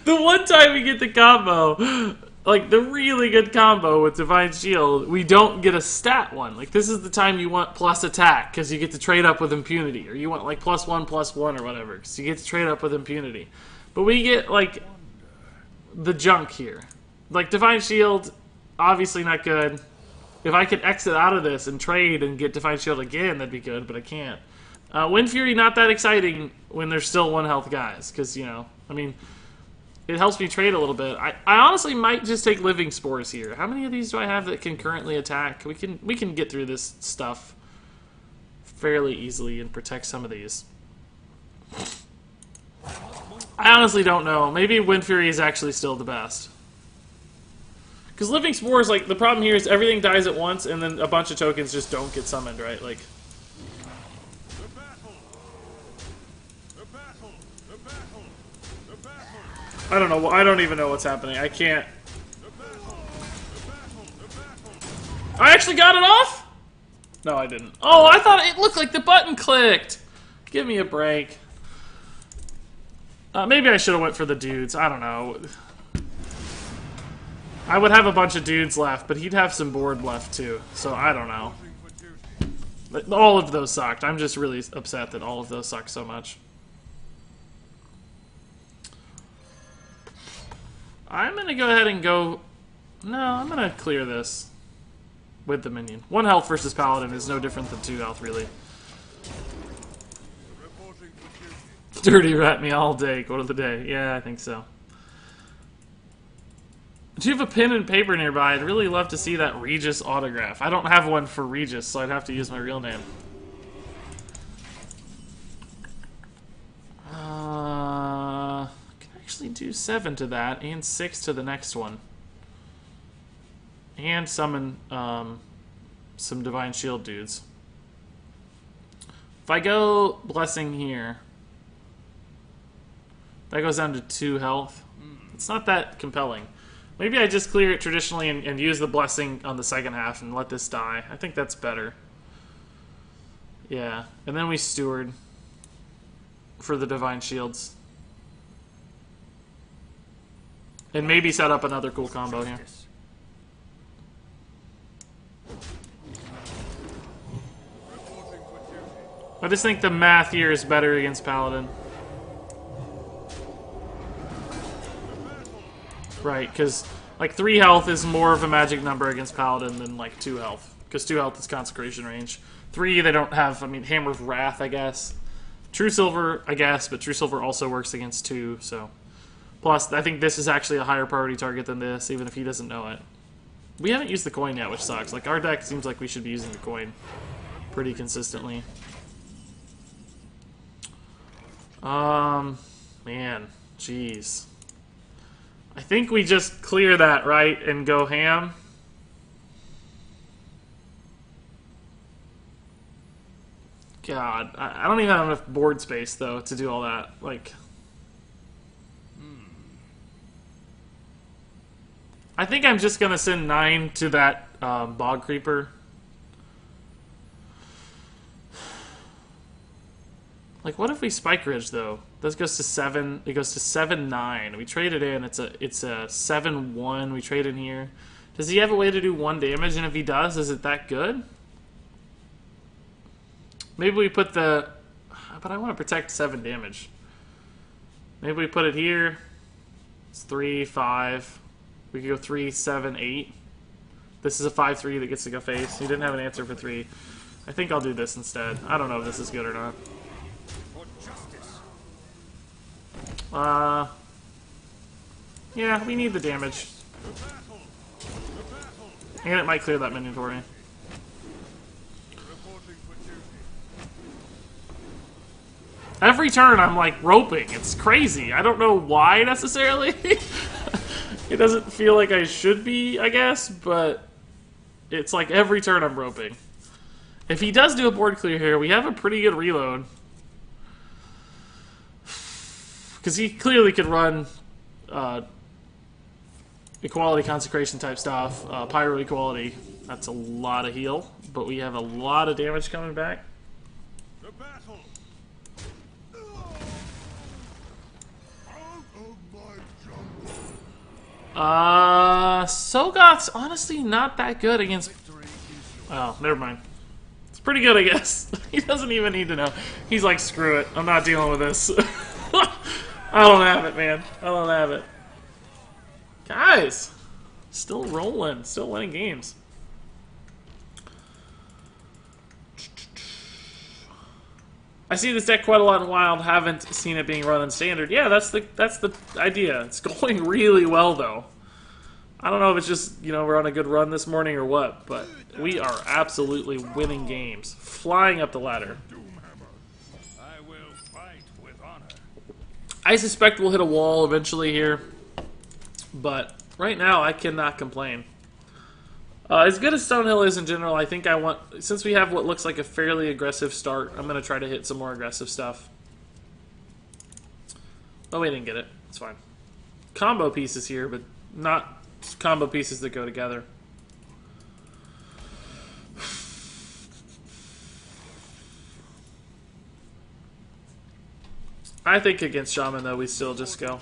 the one time we get the combo, like the really good combo with Divine Shield, we don't get a stat one. Like, this is the time you want plus attack, because you get to trade up with impunity. Or you want like +1/+1 or whatever, because you get to trade up with impunity. But we get like the junk here. Like, Divine Shield, obviously not good. If I could exit out of this and trade and get Divine Shield again, that'd be good, but I can't. Wind Fury, not that exciting when there's still 1 health guys, because, I mean, it helps me trade a little bit. I honestly might just take Living Spores here. How many of these do I have that can currently attack? We can get through this stuff fairly easily and protect some of these. I honestly don't know. Maybe Wind Fury is actually still the best. Because Living Spores, like, the problem here is everything dies at once, and then a bunch of tokens just don't get summoned, right? Like... The battle! The battle! The battle! The battle! I don't know. I don't even know what's happening. I can't... The battle! The battle! The battle! I actually got it off? No, I didn't. Oh, I thought it looked like the button clicked. Give me a break. Maybe I should have went for the dudes. I don't know. I would have a bunch of dudes left, but he'd have some board left too. So I don't know. All of those sucked. I'm just really upset that all of those suck so much. I'm going to go ahead and go... No, I'm going to clear this with the minion. 1 health versus Paladin is no different than 2 health, really. Reporting for duty. Dirty rat me all day, quote of the day. Yeah, I think so. Do you have a pen and paper nearby? I'd really love to see that Regis autograph. I don't have one for Regis, so I'd have to use my real name. Can actually do 7 to that, and 6 to the next one. And summon some Divine Shield dudes. If I go Blessing here, that goes down to 2 health. It's not that compelling. Maybe I just clear it traditionally and use the Blessing on the second half and let this die. I think that's better. Yeah, and then we Steward for the Divine Shields. And maybe set up another cool combo here. I just think the math here is better against Paladin. Right, because like 3 health is more of a magic number against Paladin than like 2 health. Because 2 health is consecration range. 3 they don't have, I mean, Hammer of Wrath, I guess. True Silver, I guess, but True Silver also works against 2, so. Plus, I think this is actually a higher priority target than this, even if he doesn't know it. We haven't used the coin yet, which sucks. Like, our deck seems like we should be using the coin pretty consistently. Man, jeez. I think we just clear that, right, and go ham. God, I don't even have enough board space, though, to do all that. Like, I think I'm just gonna send 9 to that Bog Creeper. Like, what if we Spike Ridge, though? This goes to 7. It goes to 7-9. We trade it in. It's a 7-1. We trade in here. Does he have a way to do 1 damage? And if he does, is it that good? Maybe we put the... But I want to protect 7 damage. Maybe we put it here. It's 3, 5. We could go 3, 7, 8. This is a 5-3 that gets to go face. He didn't have an answer for 3. I think I'll do this instead. I don't know if this is good or not. Yeah, we need the damage. And it might clear that minion for me. Every turn I'm like roping. It's crazy. I don't know why necessarily. It doesn't feel like I should be, I guess, but it's like every turn I'm roping. If he does do a board clear here, we have a pretty good reload. Because he clearly could run equality, consecration type stuff, pyro equality. That's a lot of heal, but we have a lot of damage coming back. The battle. Sogoth's honestly not that good against... Oh, never mind. It's pretty good, I guess. He doesn't even need to know. He's like, screw it. I'm not dealing with this. I don't have it, man. I don't have it. Guys, still rolling. Still winning games. I see this deck quite a lot in Wild. Haven't seen it being run in Standard. Yeah, that's the idea. It's going really well, though. I don't know if it's just, you know, we're on a good run this morning or what, but we are absolutely winning games. Flying up the ladder. I will fight with honor. I suspect we'll hit a wall eventually here, but right now I cannot complain. As good as Stonehill is in general, I think I want, since we have what looks like a fairly aggressive start, I'm going to try to hit some more aggressive stuff. Oh, we didn't get it. It's fine. Combo pieces here, but not combo pieces that go together. I think against Shaman, though, we still just go.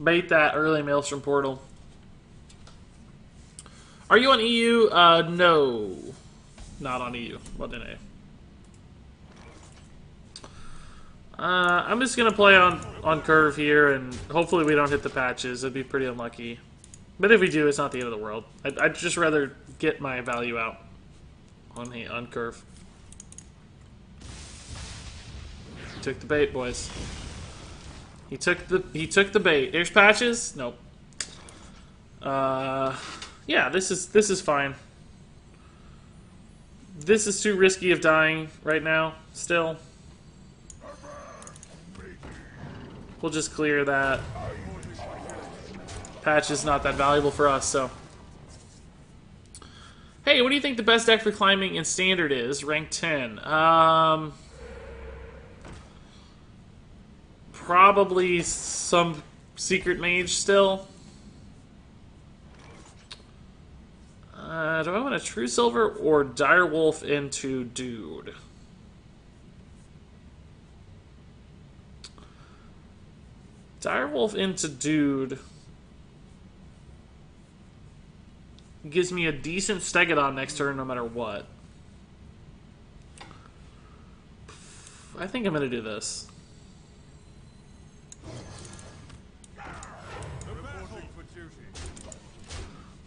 Bait that early Maelstrom Portal. Are you on EU? No. Not on EU. Well, then I'm just going to play on curve here, and hopefully we don't hit the patches. It'd be pretty unlucky. But if we do, it's not the end of the world. I'd just rather get my value out on curve. He took the bait, boys. He took the bait. There's patches? Nope. Yeah, this is fine. This is too risky of dying right now, still. We'll just clear that. Patch is not that valuable for us, so. Hey, what do you think the best deck for climbing in Standard is? Rank 10. Probably some Secret Mage still. Do I want a True Silver or Direwolf into Dude? Direwolf into Dude gives me a decent Stegodon next turn no matter what. I think I'm going to do this.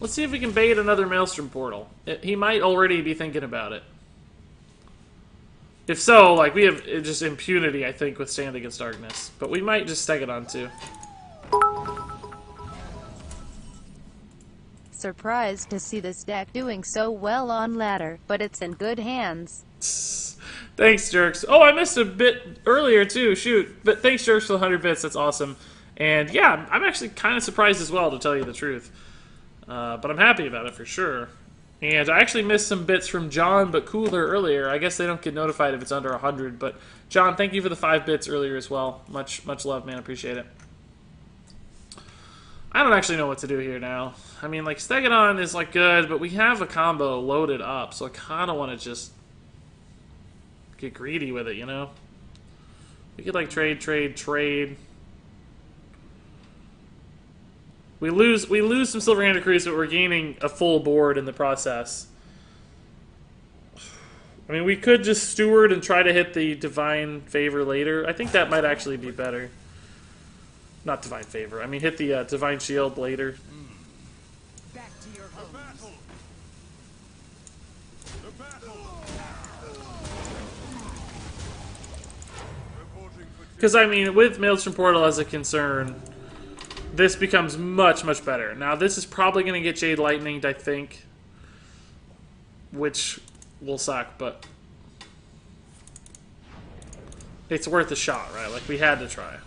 Let's see if we can bait another Maelstrom Portal. He might already be thinking about it. If so, like, we have just impunity, I think, with Stand Against Darkness. But we might just steg it on too. Surprised to see this deck doing so well on ladder, but it's in good hands. Thanks, Jerks. Oh, I missed a bit earlier too, shoot. But thanks, Jerks, for the 100 bits, that's awesome. And yeah, I'm actually kind of surprised as well, to tell you the truth. But I'm happy about it for sure. And I actually missed some bits from John but Cooler earlier. I guess they don't get notified if it's under 100. But John, thank you for the 5 bits earlier as well. Much love, man. Appreciate it. I don't actually know what to do here now. I mean, like, Stegodon is, like, good, but we have a combo loaded up, so I kind of want to just get greedy with it, you know? We could, like, trade. We lose some Silver-Handed Crews, but we're gaining a full board in the process. I mean, we could just Steward and try to hit the Divine Favor later. I think that might actually be better. Not Divine Favor. I mean, hit the Divine Shield later. Back to your homes. Because, I mean, with Maelstrom Portal as a concern, this becomes much better. Now, this is probably going to get Jade Lightninged, I think. Which will suck, but it's worth a shot, right? Like, we had to try.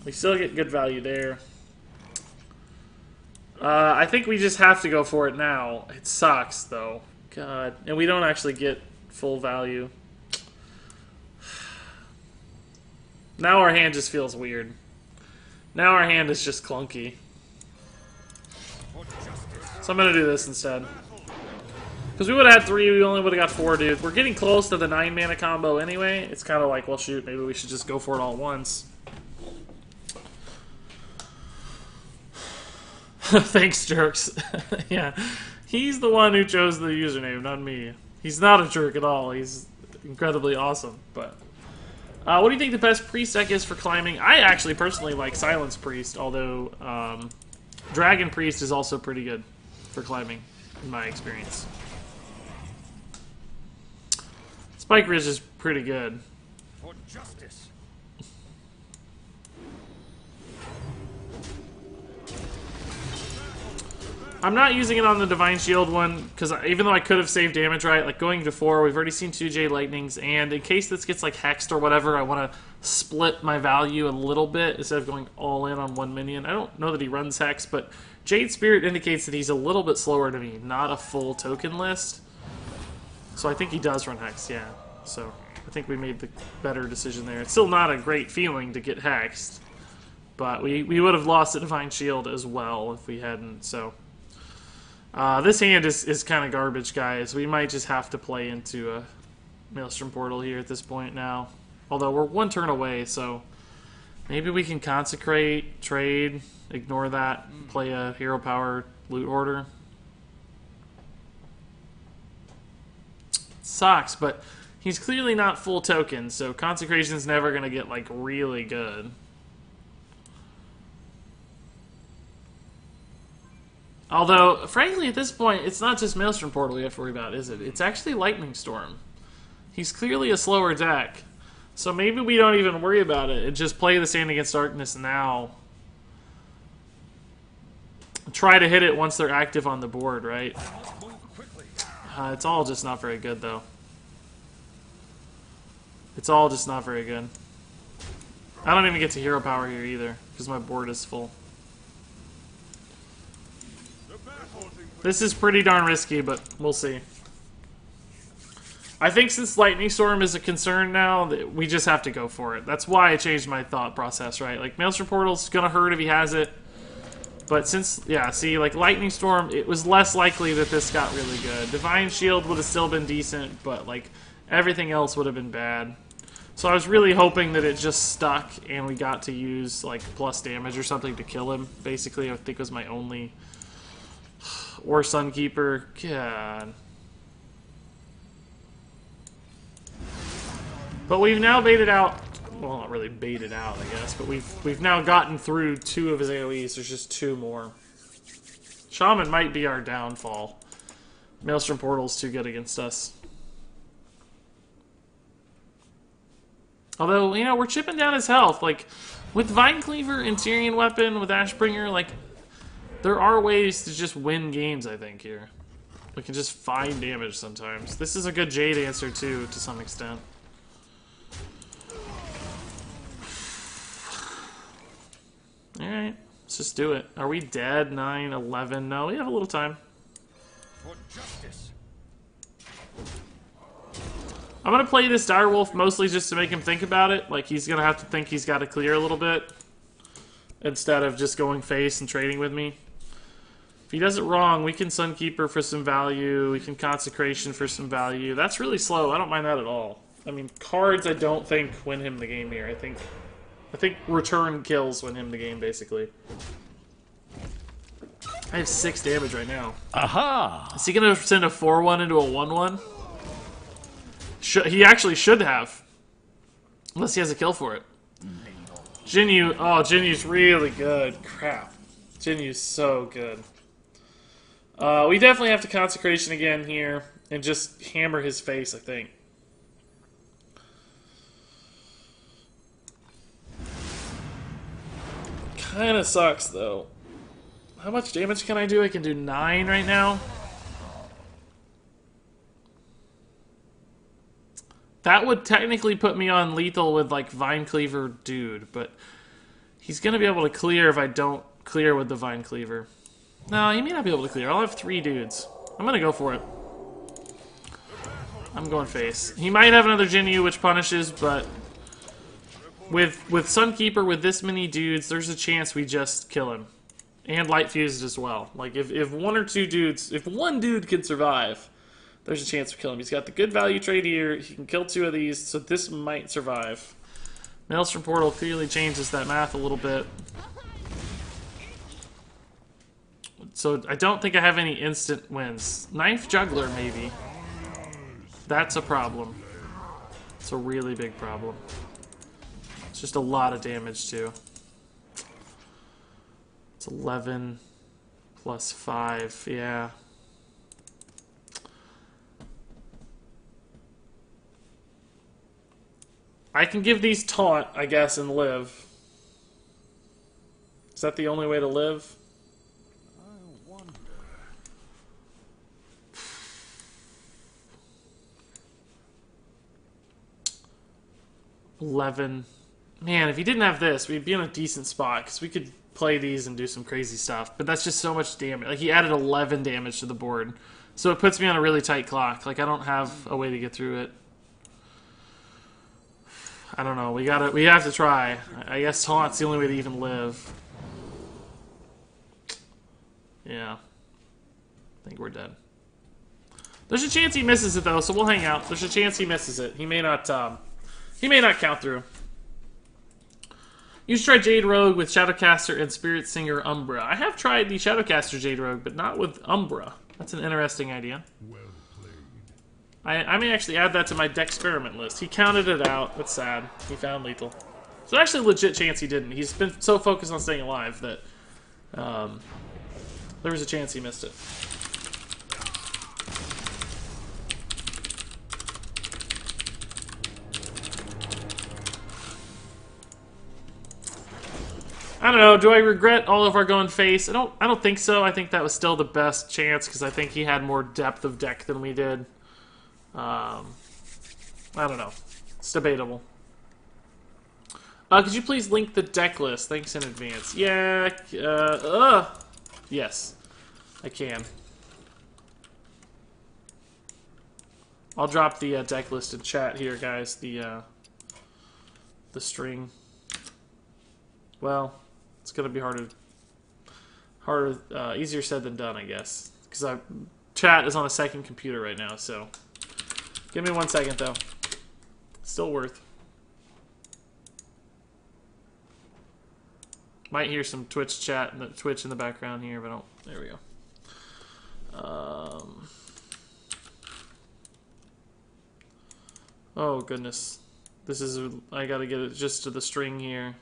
We still get good value there. I think we just have to go for it now. It sucks, though. God. And we don't actually get full value. Now our hand just feels weird. Now our hand is just clunky. So I'm going to do this instead. Because we would have had 3, we only would have got 4, dude. We're getting close to the 9-mana combo anyway. It's kind of like, well, shoot, maybe we should just go for it all at once. Thanks, Jerks. Yeah, he's the one who chose the username, not me. He's not a jerk at all. He's incredibly awesome. But what do you think the best priest deck is for climbing? I actually personally like Silence Priest, although Dragon Priest is also pretty good for climbing, in my experience. Spike Ridge is pretty good. For justice. I'm not using it on the Divine Shield one, because even though I could have saved damage, right, like going to 4, we've already seen 2 Jade Lightnings, and in case this gets like hexed or whatever, I want to split my value a little bit instead of going all in on one minion. I don't know that he runs Hex, but Jade Spirit indicates that he's a little bit slower to me, not a full token list. So I think he does run Hex, yeah. So I think we made the better decision there. It's still not a great feeling to get Hexed, but we would have lost the Divine Shield as well if we hadn't, so... this hand is kind of garbage, guys. We might just have to play into a Maelstrom Portal here at this point now. Although we're one turn away, so maybe we can consecrate, trade, ignore that, play a Hero Power Loot Hoarder. Sucks, but he's clearly not full token, so consecration's never going to get, like, really good. Although, frankly, at this point, it's not just Maelstrom Portal you have to worry about, is it? It's actually Lightning Storm. He's clearly a slower deck. So maybe we don't even worry about it and just play the Stand Against Darkness now. Try to hit it once they're active on the board, right? It's all just not very good, though. It's all just not very good. I don't even get to Hero Power here either, because my board is full. This is pretty darn risky, but we'll see. I think since Lightning Storm is a concern now, we just have to go for it. That's why I changed my thought process, right? Like, Maelstrom Portal's gonna hurt if he has it. But since, yeah, see, like, Lightning Storm, it was less likely that this got really good. Divine Shield would have still been decent, but, like, everything else would have been bad. So I was really hoping that it just stuck and we got to use, like, plus damage or something to kill him. Basically, I think was my only... Or Sunkeeper. God. But we've now baited out... Well, not really baited out, I guess, but we've now gotten through 2 of his AoEs. There's just 2 more. Shaman might be our downfall. Maelstrom Portal's too good against us. Although, you know, we're chipping down his health. Like, with Vine Cleaver and Tyrian Weapon, with Ashbringer, like... There are ways to just win games, I think, here. We can just find damage sometimes. This is a good Jade answer, too, to some extent. Alright, let's just do it. Are we dead? 9, 11? No, we have a little time. For justice. I'm gonna play this Direwolf mostly just to make him think about it. Like, he's gonna have to think he's got to clear a little bit. Instead of just going face and trading with me. If he does it wrong, we can Sunkeeper for some value. We can Consecration for some value. That's really slow. I don't mind that at all. I mean, cards I don't think win him the game here. I think return kills win him the game, basically. I have 6 damage right now. Aha! Is he going to send a 4-1 into a 1-1? He actually should have. Unless he has a kill for it. Jinyu, oh, Jinyu's really good. Crap. Jinyu's so good. We definitely have to Consecration again here and just hammer his face, I think. Kinda sucks, though. How much damage can I do? I can do 9 right now. That would technically put me on lethal with, like, Vine Cleaver Dude, but he's going to be able to clear if I don't clear with the Vine Cleaver. No, he may not be able to clear. I'll have 3 dudes. I'm going to go for it. I'm going face. He might have another Jinyu, which punishes, but with Sunkeeper, with this many dudes, there's a chance we just kill him. And Light Fused as well. Like, if 1 or 2 dudes, if 1 dude can survive... There's a chance to kill him. He's got the good value trade here. He can kill 2 of these, so this might survive. Maelstrom Portal clearly changes that math a little bit. So I don't think I have any instant wins. Knife Juggler, maybe. That's a problem. It's a really big problem. It's just a lot of damage, too. It's 11 plus 5, yeah. I can give these taunt, I guess, and live. Is that the only way to live? I wonder. 11. Man, if he didn't have this, we'd be in a decent spot, because we could play these and do some crazy stuff. But that's just so much damage. Like, he added 11 damage to the board. So it puts me on a really tight clock. Like, I don't have a way to get through it. I don't know. We have to try. I guess Taunt's the only way to even live. Yeah. I think we're dead. There's a chance he misses it, though, so we'll hang out. There's a chance he misses it. He may not count through. You should try Jade Rogue with Shadowcaster and Spirit Singer Umbra. I have tried the Shadowcaster Jade Rogue, but not with Umbra. That's an interesting idea. Well played. I may actually add that to my Decksperiment list. He counted it out. That's sad. He found lethal. So actually a legit chance he didn't. He's been so focused on staying alive that there was a chance he missed it. I don't know. Do I regret all of our going face? I don't think so. I think that was still the best chance because I think he had more depth of deck than we did. I don't know. It's debatable. Could you please link the deck list? Thanks in advance. Yeah. Yes, I can. I'll drop the deck list in chat here, guys. The string. Well, it's gonna be harder, easier said than done, I guess. Because chat is on a second computer right now, so give me 1 second though. Still worth. Might hear some Twitch chat and Twitch in the background here, but there we go. Oh goodness, this is I gotta get it just to the string here.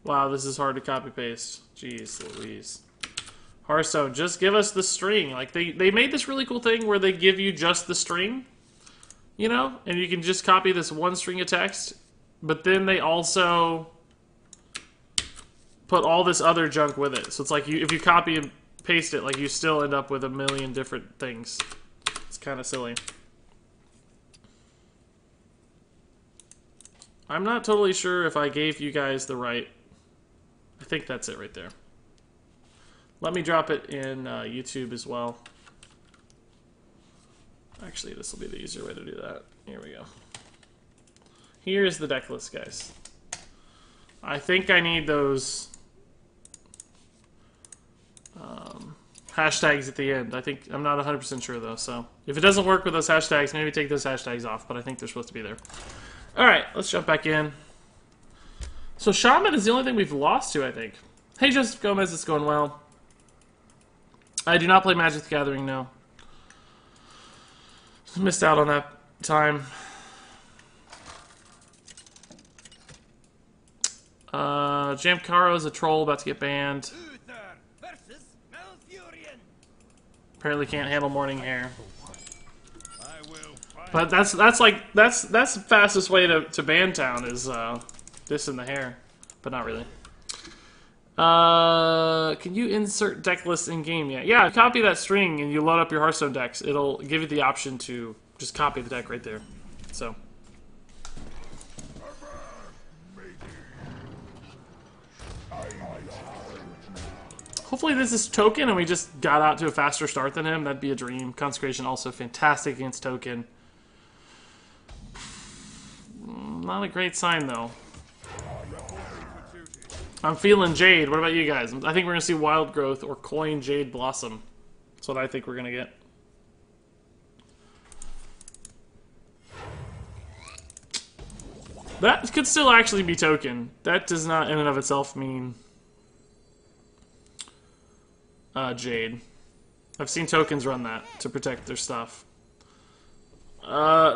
Wow, this is hard to copy paste. Jeez Louise. Hearthstone, just give us the string. Like they made this really cool thing where they give you just the string, you know, and you can just copy this one string of text, but then they also put all this other junk with it. So it's like if you copy and paste it, like you still end up with a million different things. It's kind of silly. I'm not totally sure if I gave you guys the right. I think that's it right there. Let me drop it in YouTube as well. Actually, this will be the easier way to do that. Here we go. Here is the deck list, guys. I think I need those hashtags at the end. I'm not 100% sure though, so if it doesn't work with those hashtags, maybe take those hashtags off, but I think they're supposed to be there. Alright, let's jump back in. So Shaman is the only thing we've lost to, I think. Hey, Joseph Gomez, it's going well. I do not play Magic the Gathering, no. Missed out on that time. Jamcaro is a troll about to get banned. Apparently can't handle morning hair. But that's the fastest way to ban town is this in the hair, but not really. Can you insert deck lists in game yet? Yeah, copy that string and you load up your Hearthstone decks. It'll give you the option to just copy the deck right there. So. Hopefully this is Token and we just got out to a faster start than him. That'd be a dream. Consecration also fantastic against Token. Not a great sign though. I'm feeling Jade. What about you guys? I think we're going to see Wild Growth or Coin Jade Blossom. That's what I think we're going to get. That could still actually be Token. That does not in and of itself mean Jade. I've seen Tokens run that to protect their stuff.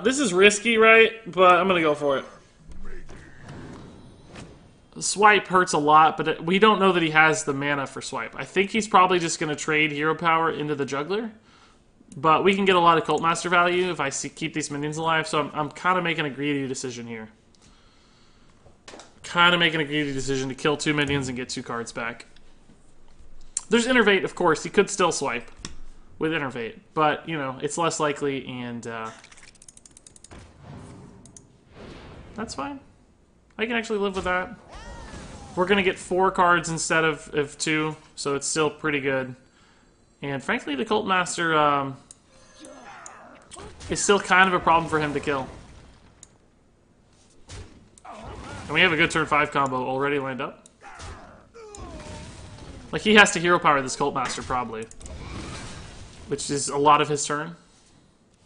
This is risky, right? But I'm going to go for it. Swipe hurts a lot, but we don't know that he has the mana for Swipe. I think he's probably just going to trade Hero Power into the Juggler. But we can get a lot of Cult Master value if I keep these minions alive, so I'm kind of making a greedy decision here. Kind of making a greedy decision to kill 2 minions and get 2 cards back. There's Innervate, of course. He could still Swipe with Innervate, but, you know, it's less likely, and That's fine. I can actually live with that. We're going to get 4 cards instead of 2, so it's still pretty good. And frankly, the Cult Master is still kind of a problem for him to kill. And we have a good turn 5 combo already lined up. Like, he has to hero power this Cult Master, probably. Which is a lot of his turn.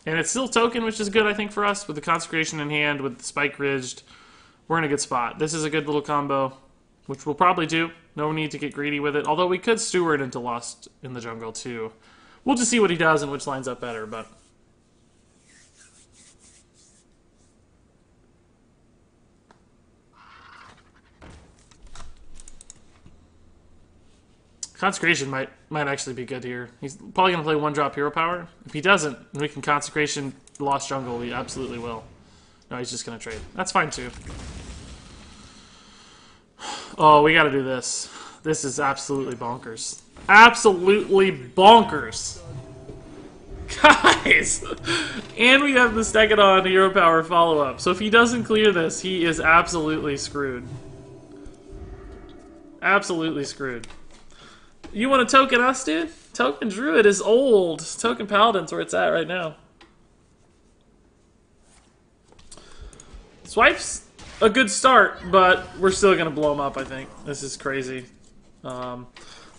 And it's still token, which is good, I think, for us. With the Consecration in hand, with the Spike Ridged, we're in a good spot. This is a good little combo, which we'll probably do. No need to get greedy with it. Although we could Steward into Lust in the jungle, too. We'll just see what he does and which lines up better, but... Consecration might actually be good here. He's probably going to play 1-drop hero power. If he doesn't, we can Consecration Lost Jungle. We absolutely will. No, he's just going to trade. That's fine, too. Oh, we got to do this. This is absolutely bonkers. Absolutely bonkers. Guys! And we have the Stegadon hero power follow-up. So if he doesn't clear this, he is absolutely screwed. Absolutely screwed. You want to token us, dude? Token Druid is old. Token Paladin's where it's at right now. Swipe's a good start, but we're still going to blow him up, I think. This is crazy.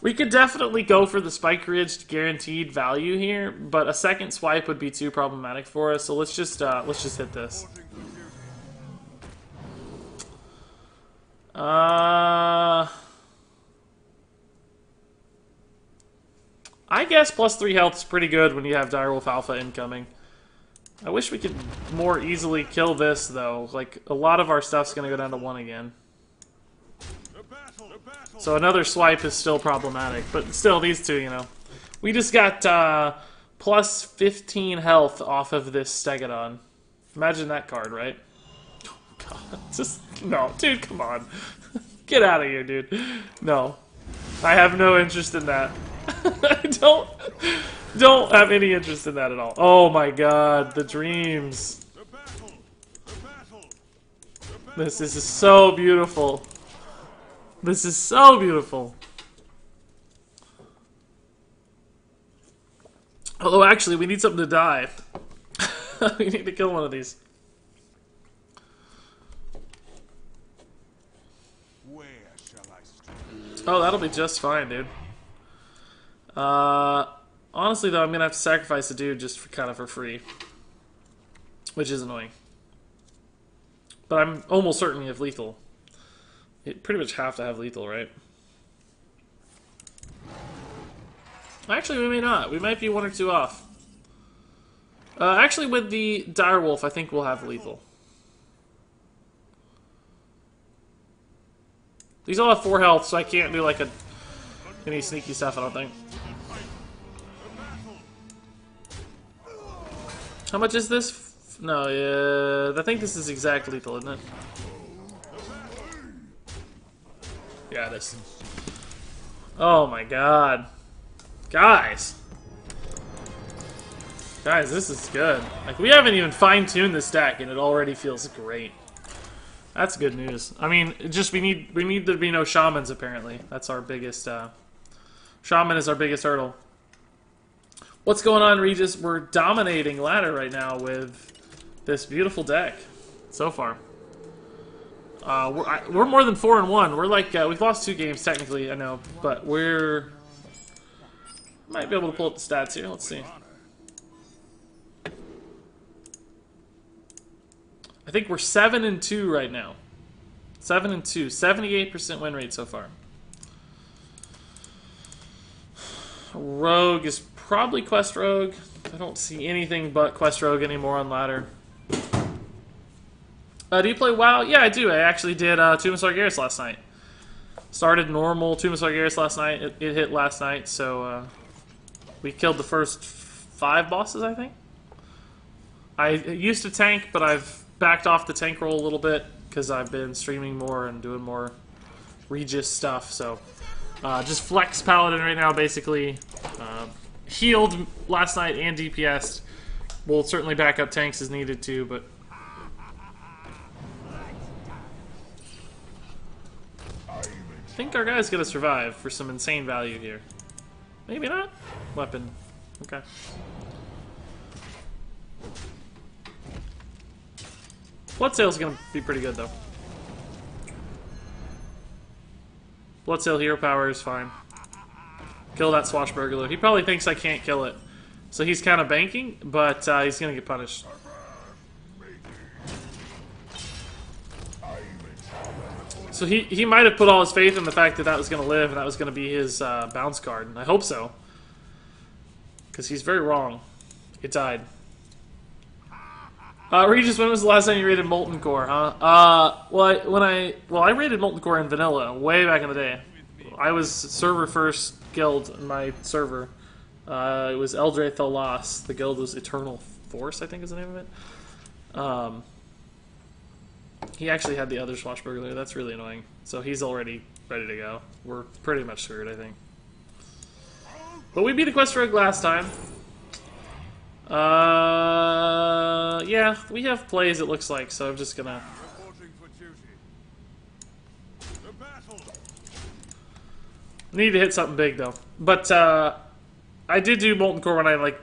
We could definitely go for the Spike Ridged guaranteed value here, but a second swipe would be too problematic for us, so let's just hit this. I guess plus 3 health is pretty good when you have Direwolf Alpha incoming. I wish we could more easily kill this, though. Like, a lot of our stuff's going to go down to 1 again. So another swipe is still problematic. But still, these two, you know. We just got plus 15 health off of this Stegadon. Imagine that card, right? Oh, God. Just, no, dude, come on. Get out of here, dude. No. I have no interest in that. I don't have any interest in that at all. Oh my god, the dreams. This is so beautiful. This is so beautiful. Although actually, we need something to die. We need to kill one of these. Oh, that'll be just fine, dude. Honestly, though, I'm gonna have to sacrifice a dude just kind of for free. Which is annoying. But I'm almost certain you have lethal. You pretty much have to have lethal, right? Actually, we may not. We might be 1 or 2 off. Actually, with the Direwolf, I think we'll have lethal. These all have 4 health, so I can't do like any sneaky stuff, I don't think. How much is this? No, yeah, I think this is exact lethal, isn't it? Yeah, it is. Oh my god. Guys! Guys, this is good. Like, we haven't even fine-tuned this deck, and it already feels great. That's good news. I mean, just we need there to be no shamans, apparently. That's our biggest, Shaman is our biggest hurdle. What's going on, Regis? We're dominating ladder right now with this beautiful deck so far. We're more than 4-1. We're like we've lost 2 games technically, I know, but might be able to pull up the stats here. Let's see. I think we're 7-2 right now. 7-2, 78% win rate so far. Rogue is probably Quest Rogue. I don't see anything but Quest Rogue anymore on ladder. Do you play WoW? Yeah, I do. I actually did Tomb of Sargeras last night. Started normal Tomb of Sargeras last night. It hit last night, so we killed the first 5 bosses, I think. I used to tank, but I've backed off the tank roll a little bit because I've been streaming more and doing more Regis stuff, so... just flex Paladin right now, basically. Healed last night and DPS'd. We'll certainly back up tanks as needed too, but... think our guy's gonna survive for some insane value here. Maybe not. Weapon. Okay. Bloodsail's gonna be pretty good though. Bloodsail hero power is fine. Kill that swashbuckler. He probably thinks I can't kill it. So he's kind of banking, but he's gonna get punished. So he might have put all his faith in the fact that that was going to live and that was going to be his bounce card. And I hope so. Because he's very wrong. It died. Regis, when was the last time you raided Molten Core, huh? I raided Molten Core in vanilla way back in the day. I was server first guild in my server. It was Eldraith Thalas. The guild was Eternal Force, I think is the name of it. He actually had the other swashbuckler. That's really annoying. So he's already ready to go. We're pretty much screwed, I think. But we beat the quest rogue last time. Yeah, we have plays, it looks like, so I'm just gonna... Need to hit something big, though. But, I did do Molten Core when I,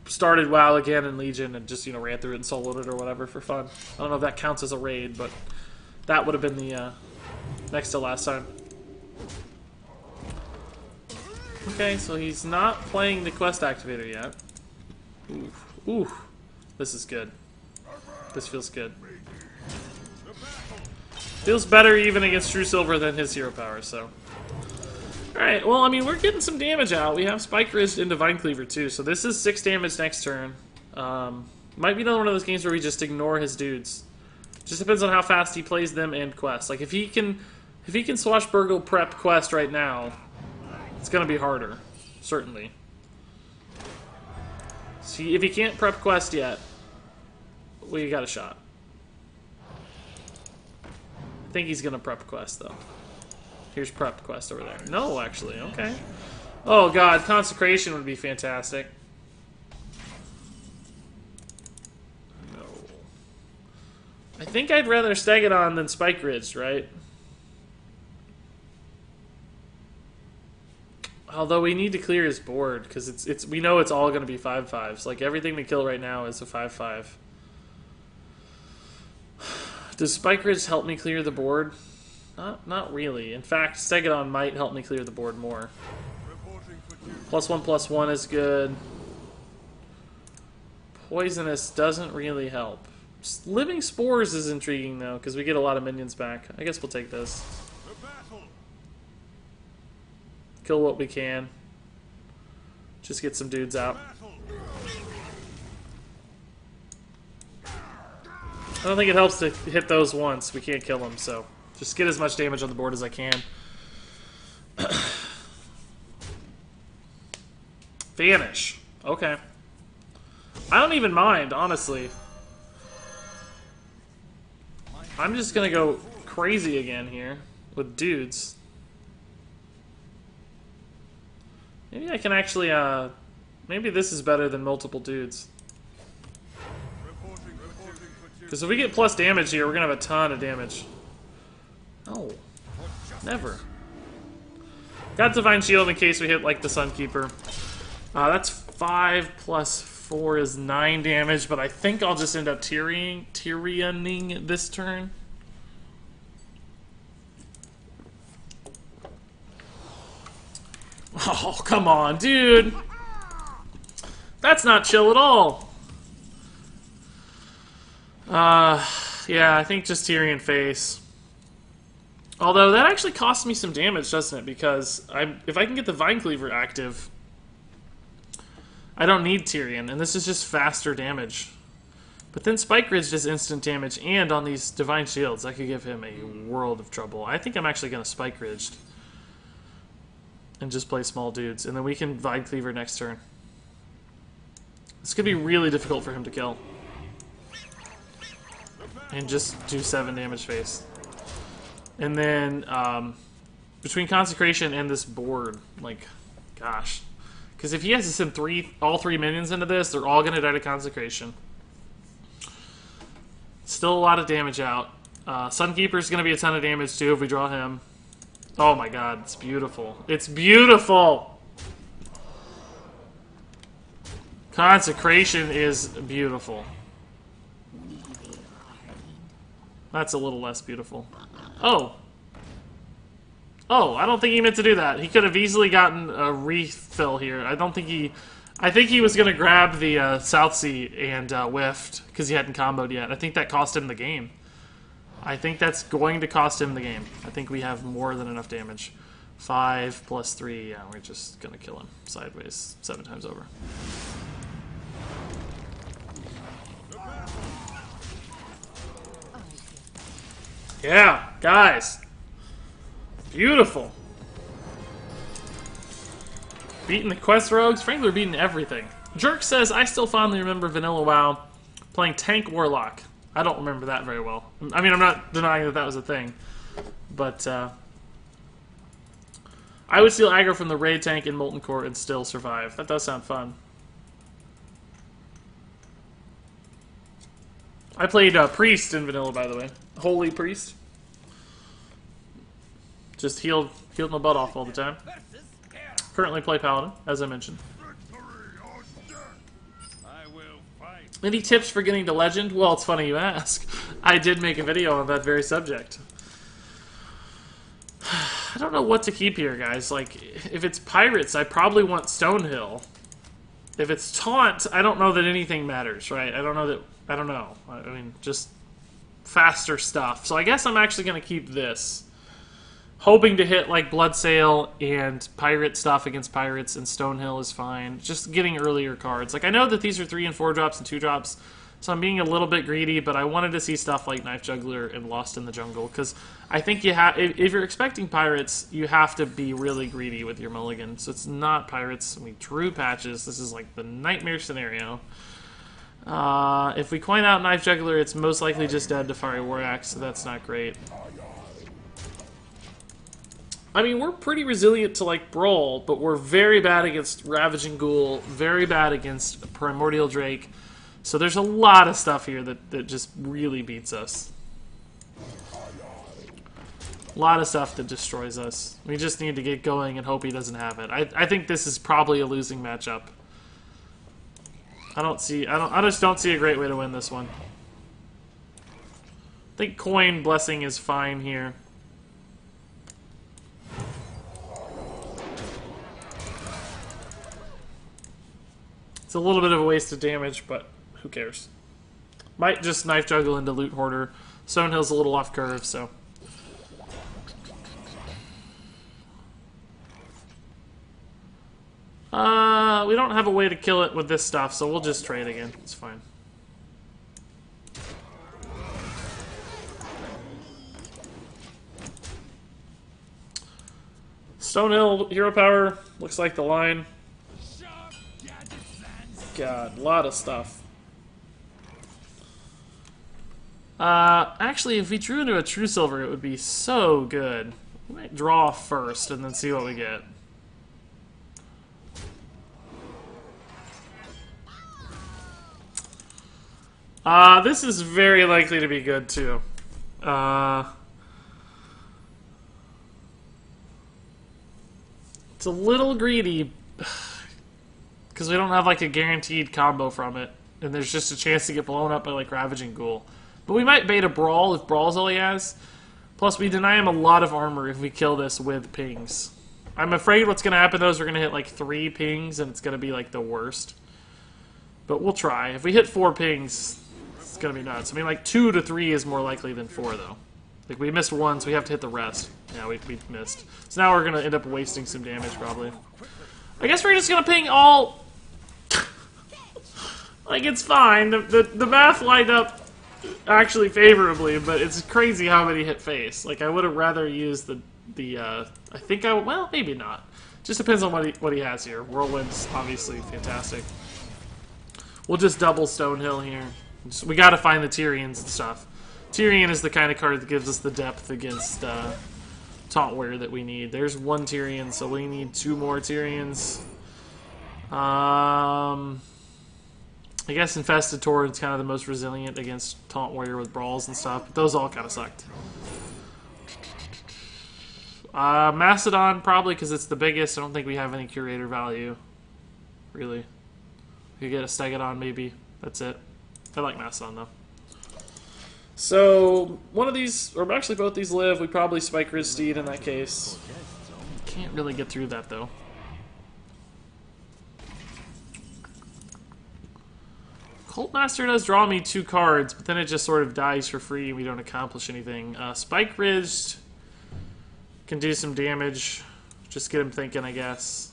started WoW again in Legion and just, ran through it and soloed it or whatever for fun. I don't know if that counts as a raid, but that would have been the, next to last time. Okay, so he's not playing the quest activator yet. Ooh. This is good. This feels good. Feels better even against True Silver than his hero power, so... Alright, well, I mean, we're getting some damage out. We have Spike Ridged and Divine Cleaver, too, so this is 6 damage next turn. Might be another one of those games where we just ignore his dudes. Just depends on how fast he plays them and quest. Like, if he can swashbuckle prep quest right now, it's gonna be harder. Certainly. See, if he can't prep quest yet, we got a shot. I think he's gonna prep quest, though. Here's prep quest over there. No, actually, okay. Oh god, consecration would be fantastic. No. I think I'd rather Stegadon than Spike Ridge, right? Although we need to clear his board, because we know it's all going to be 5/5s. Like, everything we kill right now is a 5/5. Does Spike Ridge help me clear the board? Not really. In fact, Stegadon might help me clear the board more. +1/+1 is good. Poisonous doesn't really help. Living Spores is intriguing, though, because we get a lot of minions back. I guess we'll take this. Kill what we can. Just get some dudes out. I don't think it helps to hit those once. We can't kill them, so just get as much damage on the board as I can. Vanish. Okay. I don't even mind, honestly. I'm just gonna go crazy again here with dudes. Maybe I can actually, maybe this is better than multiple dudes. Because if we get plus damage here, we're going to have a ton of damage. No. Never. Got Divine Shield in case we hit, like, the Sunkeeper. That's 5 plus 4 is 9 damage, but I think I'll just end up Tyrioning this turn. Oh, come on, dude. That's not chill at all. Yeah, I think just Tyrion face. Although, that actually costs me some damage, doesn't it? Because if I can get the Vine Cleaver active, I don't need Tyrion, and this is just faster damage. But then Spike Ridge does instant damage, and on these Divine Shields, I could give him a world of trouble. I think I'm actually going to Spike Ridge and just play small dudes, and then we can Vine Cleaver next turn. This could be really difficult for him to kill. And just do 7 damage face. And then, between Consecration and this board, like, gosh. Because if he has to send all three minions into this, they're all going to die to Consecration. Still a lot of damage out. Sunkeeper's going to be a ton of damage, too, if we draw him. Oh my god, it's beautiful. It's beautiful! Consecration is beautiful. That's a little less beautiful. Oh! Oh, I don't think he meant to do that. He could have easily gotten a refill here. I think he was going to grab the South Sea and whiffed because he hadn't comboed yet. I think that cost him the game. I think that's going to cost him the game. I think we have more than enough damage. 5 plus 3, yeah, we're just going to kill him sideways 7 times over. Yeah, guys. Beautiful. Beating the quest rogues. Frankly, we're beating everything. Jerk says, I still fondly remember Vanilla WoW playing Tank Warlock. I don't remember that very well. I mean, I'm not denying that that was a thing. But, I would steal aggro from the raid tank in Molten Core and still survive. That does sound fun. I played Priest in Vanilla, by the way. Holy Priest. Just healed my butt off all the time. Currently play Paladin, as I mentioned. Any tips for getting to Legend? Well, it's funny you ask. I did make a video on that very subject. I don't know what to keep here, guys. Like, if it's Pirates, I probably want Stonehill. If it's Taunt, I don't know that anything matters, right? I don't know. I mean, just faster stuff. So I guess I'm actually going to keep this. Hoping to hit, like, Bloodsail and Pirate stuff against Pirates, and Stonehill is fine. Just getting earlier cards. Like, I know that these are 3 and 4 drops and 2 drops, so I'm being a little bit greedy, but I wanted to see stuff like Knife Juggler and Lost in the Jungle, because I think you have, if you're expecting Pirates, you have to be really greedy with your mulligan. So it's not Pirates. We drew patches. This is like the nightmare scenario. If we coin out Knife Juggler, it's most likely just dead to Fiery War Axe, so that's not great. I mean, we're pretty resilient to, like, Brawl, but we're very bad against Ravaging Ghoul, very bad against Primordial Drake. So there's a lot of stuff here that just really beats us. A lot of stuff that destroys us. We just need to get going and hope he doesn't have it. I think this is probably a losing matchup. I just don't see a great way to win this one. I think Coin Blessing is fine here. It's a little bit of a waste of damage, but who cares? Might just Knife Juggle into Loot Hoarder. Stonehill's a little off curve, so. We don't have a way to kill it with this stuff, so we'll just trade again. It's fine. Stonehill, Hero Power, looks like the line. God, a lot of stuff. Actually, if we drew into a True Silver, it would be so good. We might draw first and then see what we get. This is very likely to be good, too. It's a little greedy, because we don't have, like, a guaranteed combo from it. And there's just a chance to get blown up by, like, Ravaging Ghoul. But we might bait a Brawl if Brawl's all he has. Plus, we deny him a lot of armor if we kill this with pings. I'm afraid what's going to happen, though, is we're going to hit, like, 3 pings, and it's going to be, like, the worst. But we'll try. If we hit 4 pings, it's going to be nuts. I mean, like, 2 to 3 is more likely than 4, though. Like, we missed 1, so we have to hit the rest. Yeah, we missed. So now we're going to end up wasting some damage, probably. I guess we're just going to ping all... like, it's fine. The math lined up actually favorably, but it's crazy how many hit face. Like, I would have rather used I think I would... Well, maybe not. Just depends on what he has here. Whirlwind's obviously fantastic. We'll just double Stonehill here. We got to find the Tyrians and stuff. Tyrian is the kind of card that gives us the depth against Taunt Warrior that we need. There's 1 Tyrian, so we need 2 more Tyrians. I guess Infested Torrent's kind of the most resilient against Taunt Warrior with Brawls and stuff, but those all kind of sucked. Mastodon, probably because it's the biggest. I don't think we have any curator value, really. We get a Stegodon, maybe. That's it. I like Mastodon, though. So, one of these, or actually both these live. We probably Spike Riz Steed in that case. Can't really get through that, though. Cult Master does draw me 2 cards, but then it just sort of dies for free and we don't accomplish anything. Spike Riz can do some damage. Just get him thinking, I guess.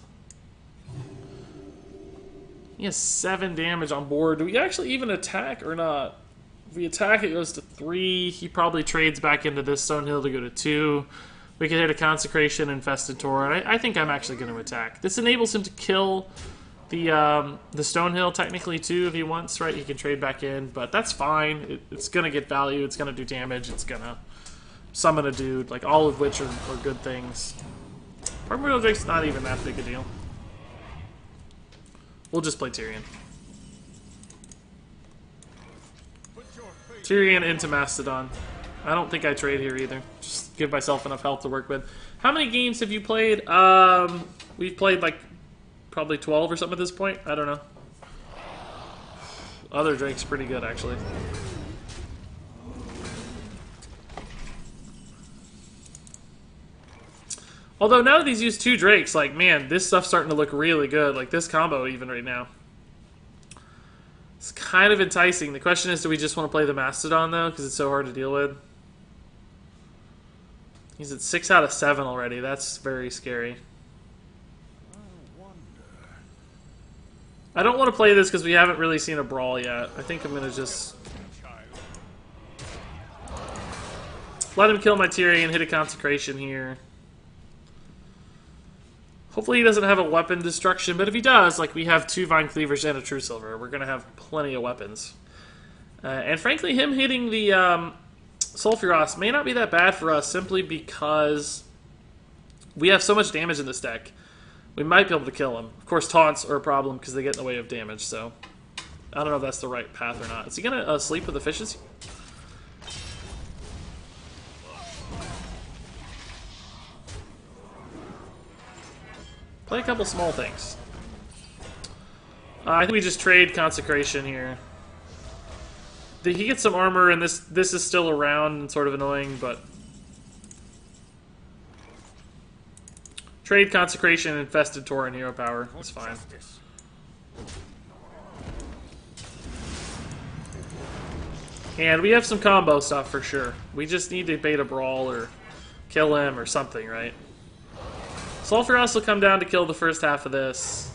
He has 7 damage on board. Do we actually even attack or not? If we attack, it goes to 3. He probably trades back into this Stonehill to go to 2. We could hit a Consecration, Infested Torrent. I think I'm actually going to attack. This enables him to kill the Stonehill technically too if he wants, right? He can trade back in, but that's fine. It's going to get value. It's going to do damage. It's going to summon a dude, like all of which are good things. Primordial Drake's not even that big a deal. We'll just play Tyrion. Tyrion into Mastodon. I don't think I trade here either. Just give myself enough health to work with. How many games have you played? We've played like probably 12 or something at this point. I don't know. Other Drake's pretty good, actually. Although now that he's used 2 Drakes, like, man, this stuff's starting to look really good. Like, this combo even right now. It's kind of enticing. The question is, do we just want to play the Mastodon, though? Because it's so hard to deal with. He's at 6 out of 7 already. That's very scary. I don't want to play this because we haven't really seen a brawl yet. I think I'm going to just let him kill my Tyrion, hit a Consecration here. Hopefully he doesn't have a weapon destruction, but if he does, like, we have 2 Vine Cleavers and a True Silver. We're going to have plenty of weapons. And frankly, him hitting the Sulfuros may not be that bad for us simply because we have so much damage in this deck. We might be able to kill him. Of course, taunts are a problem because they get in the way of damage, so I don't know if that's the right path or not. Is he going to sleep with efficiency? Play a couple small things. I think we just trade Consecration here. He gets some armor, and this is still around and sort of annoying, but trade Consecration, Infested Torrent, Hero Power. That's fine. And we have some combo stuff for sure. We just need to bait a brawl or kill him or something, right? Sulfuros will come down to kill the first half of this.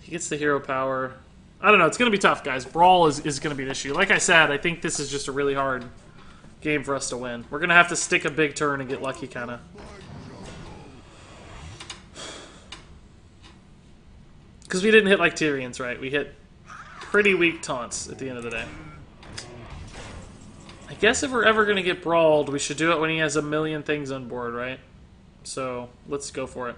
He gets the Hero Power. I don't know. It's going to be tough, guys. Brawl is going to be an issue. Like I said, I think this is just a really hard game for us to win. We're going to have to stick a big turn and get lucky, kind of. Because we didn't hit like Tyrion's, right? We hit pretty weak taunts at the end of the day. I guess if we're ever going to get brawled, we should do it when he has a million things on board, right? So, let's go for it.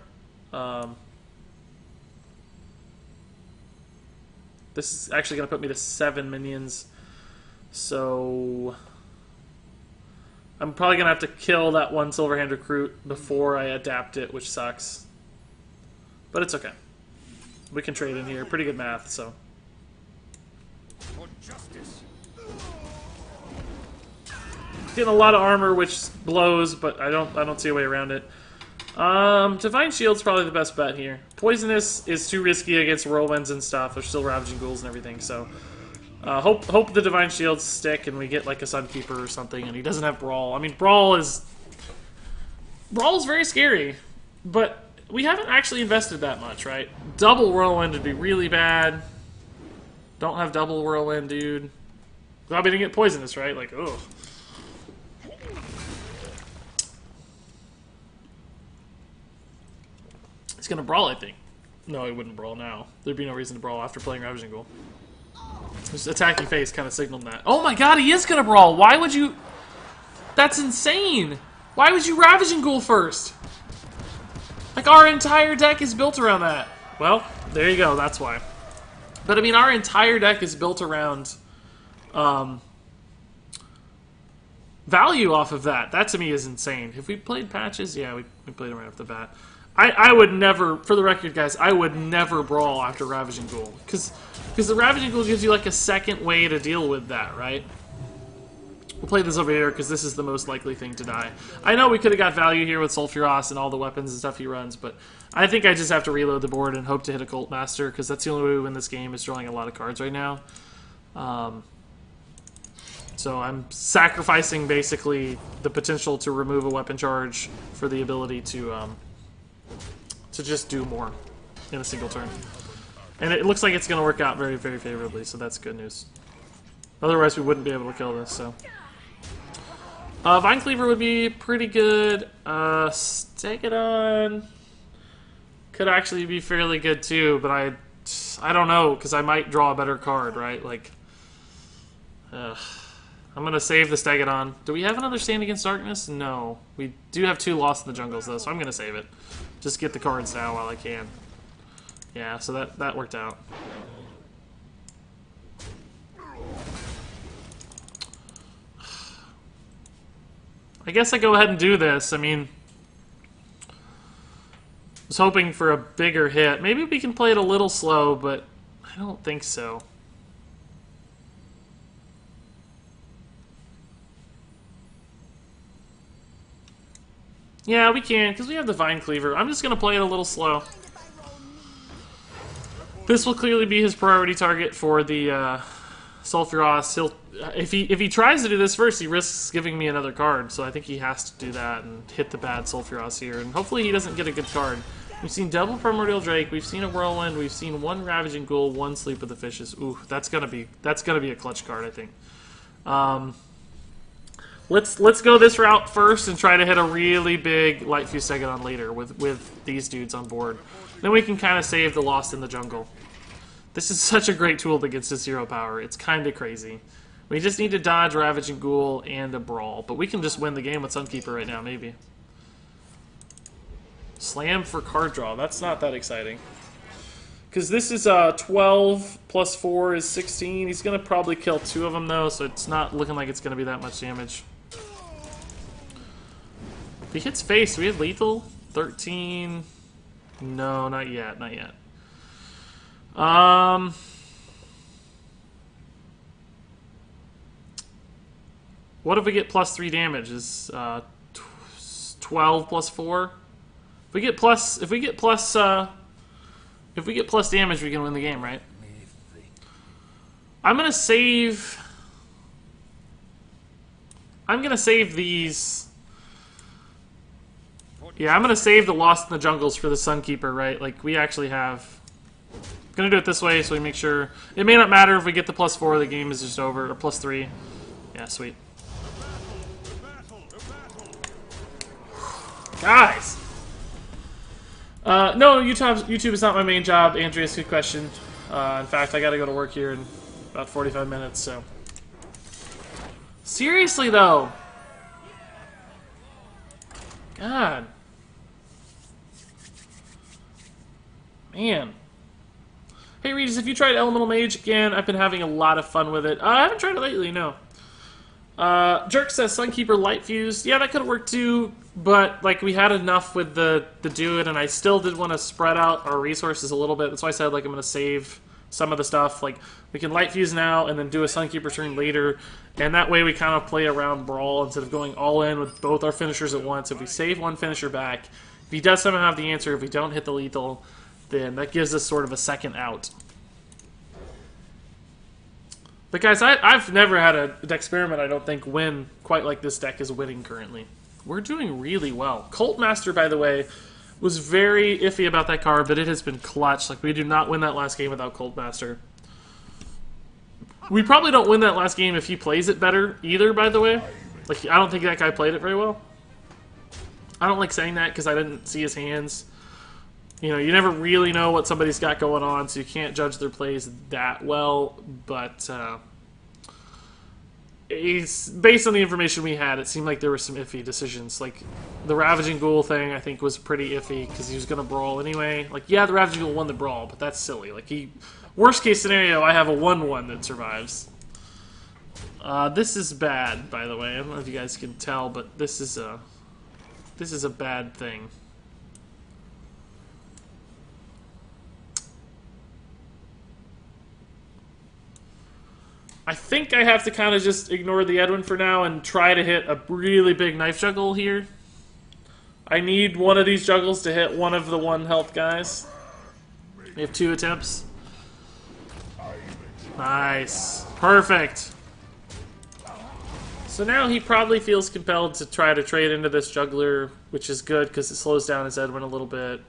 This is actually going to put me to 7 minions. So, I'm probably going to have to kill that one Silverhand Recruit before I adapt it, which sucks. But it's okay. We can trade in here. Pretty good math, so. For justice. Getting a lot of armor, which blows, but I don't see a way around it. Divine Shield's probably the best bet here. Poisonous is too risky against whirlwinds and stuff. There's still Ravaging Ghouls and everything, so hope the Divine Shields stick and we get like a Sunkeeper or something, and he doesn't have Brawl. I mean, Brawl is very scary, but we haven't actually invested that much, right? Double Whirlwind would be really bad. Don't have double Whirlwind, dude. Without being to get Poisonous, right? Like, ugh. He's gonna Brawl, I think. No, he wouldn't Brawl now. There'd be no reason to Brawl after playing Ravaging Ghoul. His attacking face kind of signaled that. Oh my god, he is gonna Brawl! Why would you... That's insane! Why would you Ravaging Ghoul first? Like, our entire deck is built around that. Well, there you go, that's why. But, I mean, our entire deck is built around... value off of that. That to me is insane. Have we played patches? Yeah, we played them right off the bat. I would never, for the record, guys, I would never brawl after Ravaging Ghoul. Because the Ravaging Ghoul gives you like a second way to deal with that, right? We'll play this over here because this is the most likely thing to die. I know we could have got value here with Sulfuros and all the weapons and stuff he runs, but I think I just have to reload the board and hope to hit a Cult Master because that's the only way we win this game is drawing a lot of cards right now. So I'm sacrificing basically the potential to remove a weapon charge for the ability to just do more in a single turn. And it looks like it's going to work out very, very favorably, so that's good news. Otherwise, we wouldn't be able to kill this, so... Vine Cleaver would be pretty good. Stegadon could actually be fairly good, too, but I don't know, because I might draw a better card, right? Like... I'm going to save the Stegadon. Do we have another Stand Against Darkness? No. We do have 2 Lost in the Jungles, though, so I'm going to save it. Just get the cards down while I can. Yeah, so that worked out. I guess I go ahead and do this. I mean, I was hoping for a bigger hit. Maybe we can play it a little slow, but I don't think so. Yeah, we can, because we have the Vine Cleaver. I'm just going to play it a little slow. This will clearly be his priority target for the Sulfuros. If he tries to do this first, he risks giving me another card. So I think he has to do that and hit the bad Sulfuros here. And hopefully he doesn't get a good card. We've seen double Primordial Drake. We've seen a Whirlwind. We've seen 1 Ravaging Ghoul, 1 Sleep of the Fishes. Ooh, that's gonna be a clutch card, I think. Let's go this route first and try to hit a really big Light Fuse Stegadon later with these dudes on board. Then we can kind of save the Lost in the Jungle. This is such a great tool against his 0 power. It's kind of crazy. We just need to dodge Ravaging Ghoul and a Brawl. But we can just win the game with Sunkeeper right now, maybe. Slam for card draw. That's not that exciting. Because this is 12 plus 4 is 16. He's going to probably kill 2 of them, though, so it's not looking like it's going to be that much damage. If he hits face, do we have lethal? 13. No, not yet. Not yet. What if we get plus 3 damage? Is 12 plus 4? If we get plus damage, we can win the game, right? I'm gonna save these. Yeah, I'm gonna save the Lost in the Jungles for the Sunkeeper, right? Like we actually have. I'm gonna do it this way so we make sure. It may not matter if we get the plus 4, the game is just over, or plus 3. Yeah, sweet. Guys! No, YouTube is not my main job. Andreas, good question. In fact, I gotta go to work here in about 45 minutes, so. Seriously, though. God. Man. Hey, Regis, have you tried Elemental Mage again? I've been having a lot of fun with it. I haven't tried it lately, no. Jerk says Sunkeeper Light Fuse. Yeah, that could have worked too, but like we had enough with the do it, and I still did want to spread out our resources a little bit. That's why I said like I'm going to save some of the stuff. Like we can Light Fuse now and then do a Sunkeeper turn later, and that way we kind of play around Brawl instead of going all in with both our finishers at once. If we save one finisher back, if he does somehow have the answer, if we don't hit the lethal, then that gives us sort of a second out. But guys, I've never had a Decksperiment, I don't think, win quite like this deck is winning currently. We're doing really well. Cult Master, by the way, was very iffy about that card, but it has been clutch. Like, we do not win that last game without Cult Master. We probably don't win that last game if he plays it better either, by the way. Like, I don't think that guy played it very well. I don't like saying that because I didn't see his hands. You know, you never really know what somebody's got going on, so you can't judge their plays that well, but based on the information we had, it seemed like there were some iffy decisions. Like, the Ravaging Ghoul thing, I think, was pretty iffy, because he was going to Brawl anyway. Like, yeah, the Ravaging Ghoul won the Brawl, but that's silly. Like, worst case scenario, I have a 1-1 that survives. This is bad, by the way. I don't know if you guys can tell, but this is a bad thing. I think I have to kind of just ignore the Edwin for now and try to hit a really big knife juggle here. I need one of these juggles to hit one of the 1 health guys. We have 2 attempts. Nice. Perfect. So now he probably feels compelled to try to trade into this juggler, which is good because it slows down his Edwin a little bit.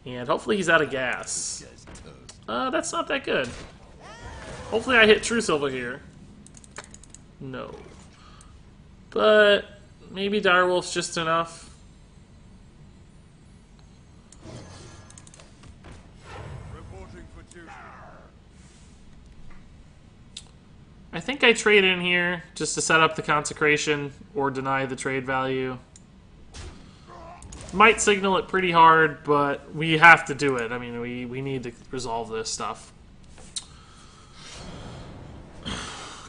And hopefully he's out of gas. That's not that good. Hopefully I hit True Silver here. No. But maybe Direwolf's just enough. Reporting for duty. I think I trade in here just to set up the consecration or deny the trade value. Might signal it pretty hard, but we have to do it. I mean, we need to resolve this stuff.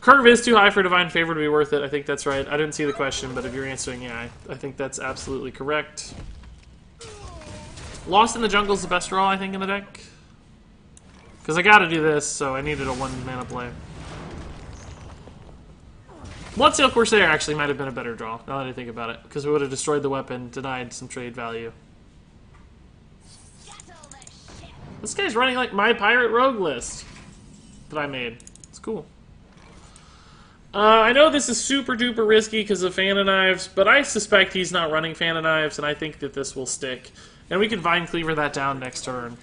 Curve is too high for Divine Favor to be worth it. I think that's right. I didn't see the question, but if you're answering, yeah, I think that's absolutely correct. Lost in the Jungle is the best draw, I think, in the deck. Because I gotta do this, so I needed a 1-mana play. Bloodsail Corsair actually might have been a better draw, now that I think about it. Because we would have destroyed the weapon, denied some trade value. This guy's running like my Pirate Rogue list that I made. It's cool. I know this is super duper risky because of Fan of Knives, but I suspect he's not running Fan of Knives, and I think that this will stick. And we can Vine Cleaver that down next turn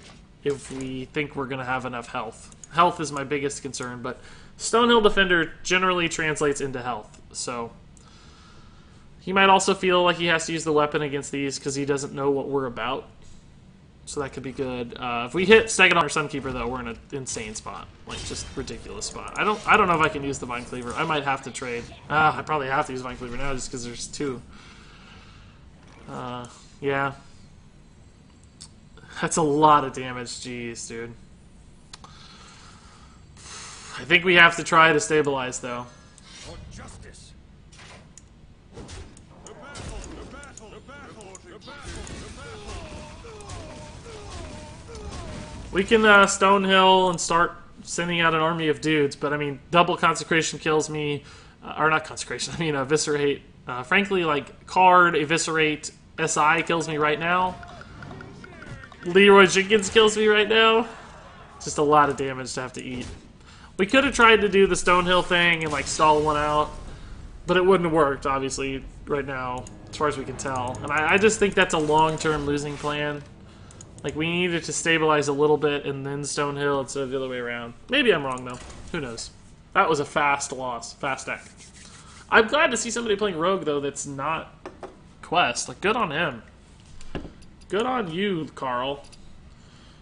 if we think we're going to have enough health. Health is my biggest concern, but Stonehill Defender generally translates into health, so he might also feel like he has to use the weapon against these because he doesn't know what we're about. So that could be good. If we hit Stegadon or Sunkeeper, though, we're in an insane spot. Like, just ridiculous spot. I don't know if I can use the Vine Cleaver. I might have to trade. I probably have to use Vine Cleaver now just because there's 2. Yeah. That's a lot of damage. Jeez, dude. I think we have to try to stabilize, though. For justice. The battle, the battle, the battle, the battle, the battle. We can Stonehill and start sending out an army of dudes, but I mean, double Consecration kills me, or not Consecration, I mean Eviscerate. Frankly, like, Card, Eviscerate, SI kills me right now. Leroy Jenkins kills me right now. Just a lot of damage to have to eat. We could have tried to do the Stonehill thing and, like, stall one out, but it wouldn't have worked, obviously, right now, as far as we can tell. And I just think that's a long-term losing plan. Like, we needed to stabilize a little bit and then Stonehill instead of the other way around. Maybe I'm wrong, though. Who knows? That was a fast loss. Fast deck. I'm glad to see somebody playing Rogue, though, that's not Quest. Like, good on him. Good on you, Carl.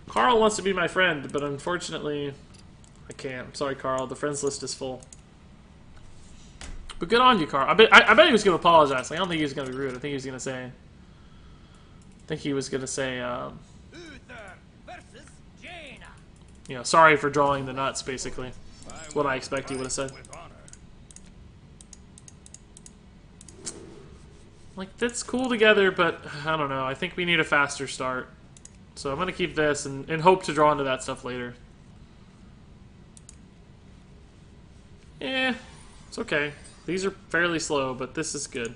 Carl wants to be my friend, but unfortunately, I can't. I'm sorry, Carl. The friends list is full. But good on you, Carl. I bet he was going to apologize. Like, I don't think he was going to be rude. I think he was going to say... Uther versus Jaina. you know, sorry for drawing the nuts, basically. That's what I expect he would have said. With honor. Like, that's cool together, but I don't know. I think we need a faster start. So I'm going to keep this and hope to draw into that stuff later. It's okay. These are fairly slow, but this is good.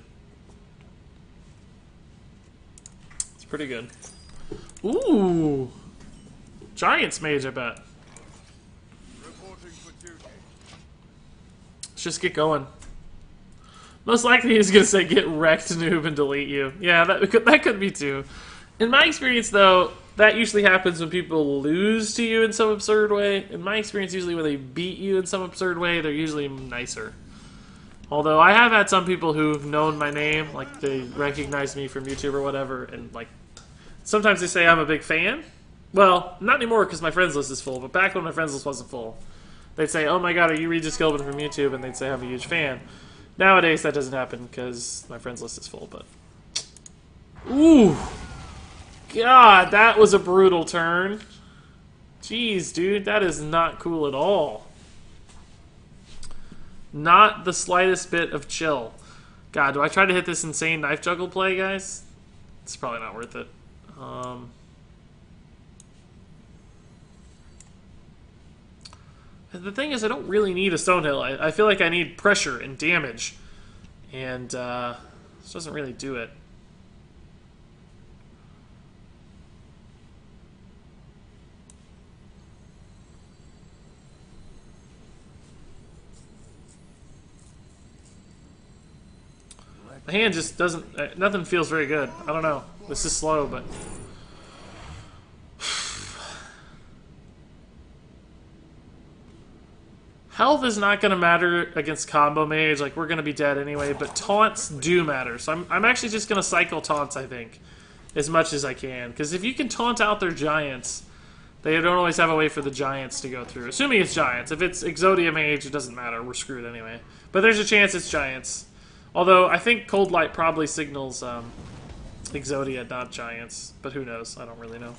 It's pretty good. Ooh! Giants Mage, I bet. Reporting for duty. Let's just get going. Most likely he's going to say, get wrecked, noob, and delete you. Yeah, that could be too. In my experience, though, that usually happens when people lose to you in some absurd way. In my experience, usually when they beat you in some absurd way, they're usually nicer. Although, I have had some people who've known my name, like, they recognize me from YouTube or whatever, and, like, sometimes they say I'm a big fan. Well, not anymore because my friends list is full, but back when my friends list wasn't full, they'd say, oh my god, are you RegisKillbin from YouTube? And they'd say I'm a huge fan. Nowadays, that doesn't happen because my friends list is full, but... Ooh! God, that was a brutal turn. Jeez, dude, that is not cool at all. Not the slightest bit of chill. God, do I try to hit this insane knife juggle play, guys? It's probably not worth it. The thing is, I don't really need a Stonehill. I feel like I need pressure and damage. And this doesn't really do it. The hand just doesn't... nothing feels very good. I don't know. This is slow, but... Health is not going to matter against combo mage. Like, we're going to be dead anyway, but taunts do matter. So I'm actually just going to cycle taunts, I think, as much as I can. Because if you can taunt out their giants, they don't always have a way for the giants to go through. Assuming it's giants. If it's Exodia mage, it doesn't matter. We're screwed anyway. But there's a chance it's giants. Although, I think Cold Light probably signals Exodia, not giants. But who knows? I don't really know.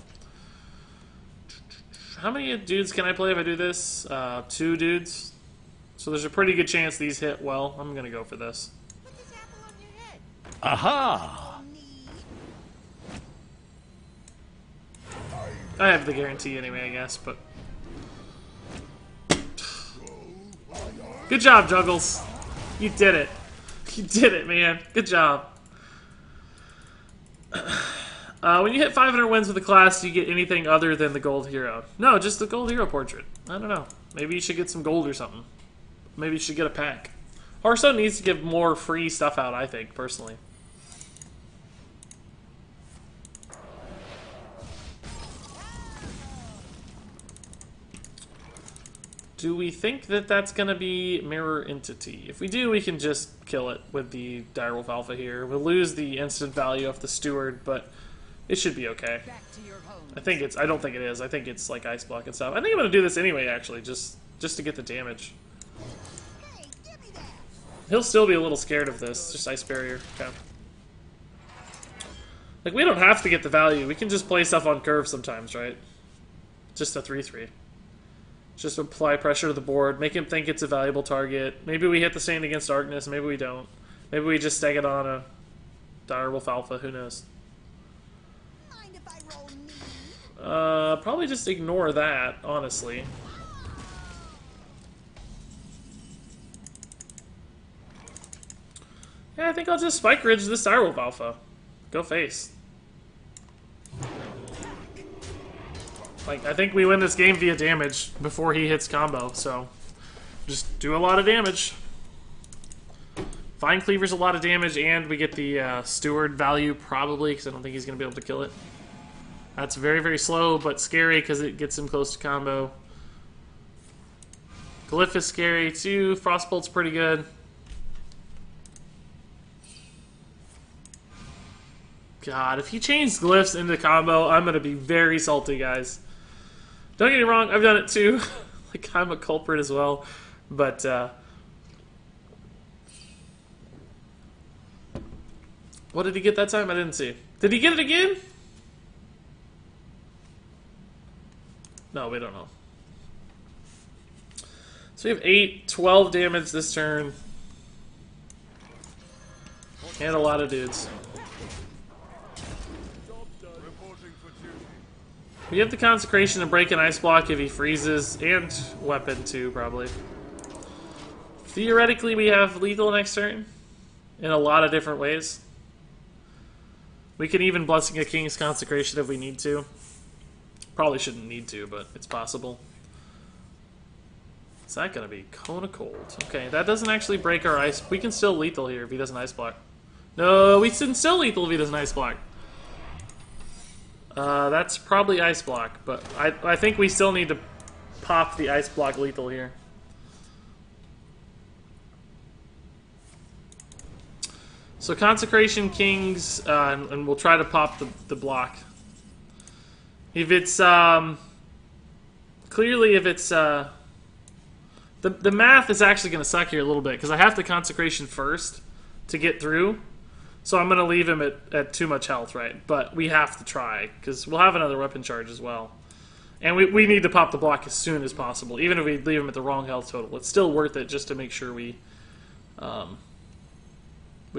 How many dudes can I play if I do this? 2 dudes. So there's a pretty good chance these hit well. I'm going to go for this. Aha! I have the guarantee anyway, I guess, but... Good job, Juggles. You did it. You did it, man. Good job. When you hit 500 wins with the class, do you get anything other than the gold hero? No, just the gold hero portrait. I don't know. Maybe you should get some gold or something. Maybe you should get a pack. Hearthstone needs to give more free stuff out, I think, personally. Do we think that that's going to be Mirror Entity? If we do, we can just kill it with the Direwolf Alpha here. We'll lose the instant value of the Steward, but it should be okay. I think it's... I don't think it is. I think it's like Ice Block and stuff. I think I'm going to do this anyway, actually, just to get the damage. He'll still be a little scared of this. Just Ice Barrier. Okay. Like, we don't have to get the value. We can just play stuff on curve sometimes, right? Just a 3-3. Just apply pressure to the board, make him think it's a valuable target. Maybe we hit the Stand Against Darkness, maybe we don't. Maybe we just stag it on a Direwolf Alpha, who knows. Mind if I roll me? Probably just ignore that, honestly. Yeah, I think I'll just Spike Ridge this Direwolf Alpha. Go face. Like, I think we win this game via damage before he hits combo, so just do a lot of damage. Vine Cleaver's a lot of damage, and we get the Steward value, probably, because I don't think he's going to be able to kill it. That's very, very slow, but scary, because it gets him close to combo. Glyph is scary, too. Frostbolt's pretty good. God, if he changed Glyphs into combo, I'm going to be very salty, guys. Don't get me wrong, I've done it too. Like, I'm a culprit as well. But, what did he get that time? I didn't see. Did he get it again? No, we don't know. So we have 8, 12 damage this turn. And a lot of dudes. We have the Consecration to break an Ice Block if he freezes, and Weapon too, probably. Theoretically, we have lethal next turn in a lot of different ways. We can even Blessing a King's Consecration if we need to. Probably shouldn't need to, but it's possible. Is that going to be Cone of Cold? Okay, that doesn't actually break our ice. We can still lethal here if he doesn't Ice Block. No, we can still lethal if he doesn't Ice Block. That's probably Ice Block, but I think we still need to pop the Ice Block lethal here. So Consecration Kings, and we'll try to pop the block. If it's, clearly if it's, the math is actually going to suck here a little bit, because I have to Consecration first to get through. So I'm going to leave him at too much health, right? But we have to try, because we'll have another weapon charge as well. And we need to pop the block as soon as possible. Even if we leave him at the wrong health total, it's still worth it just to make sure we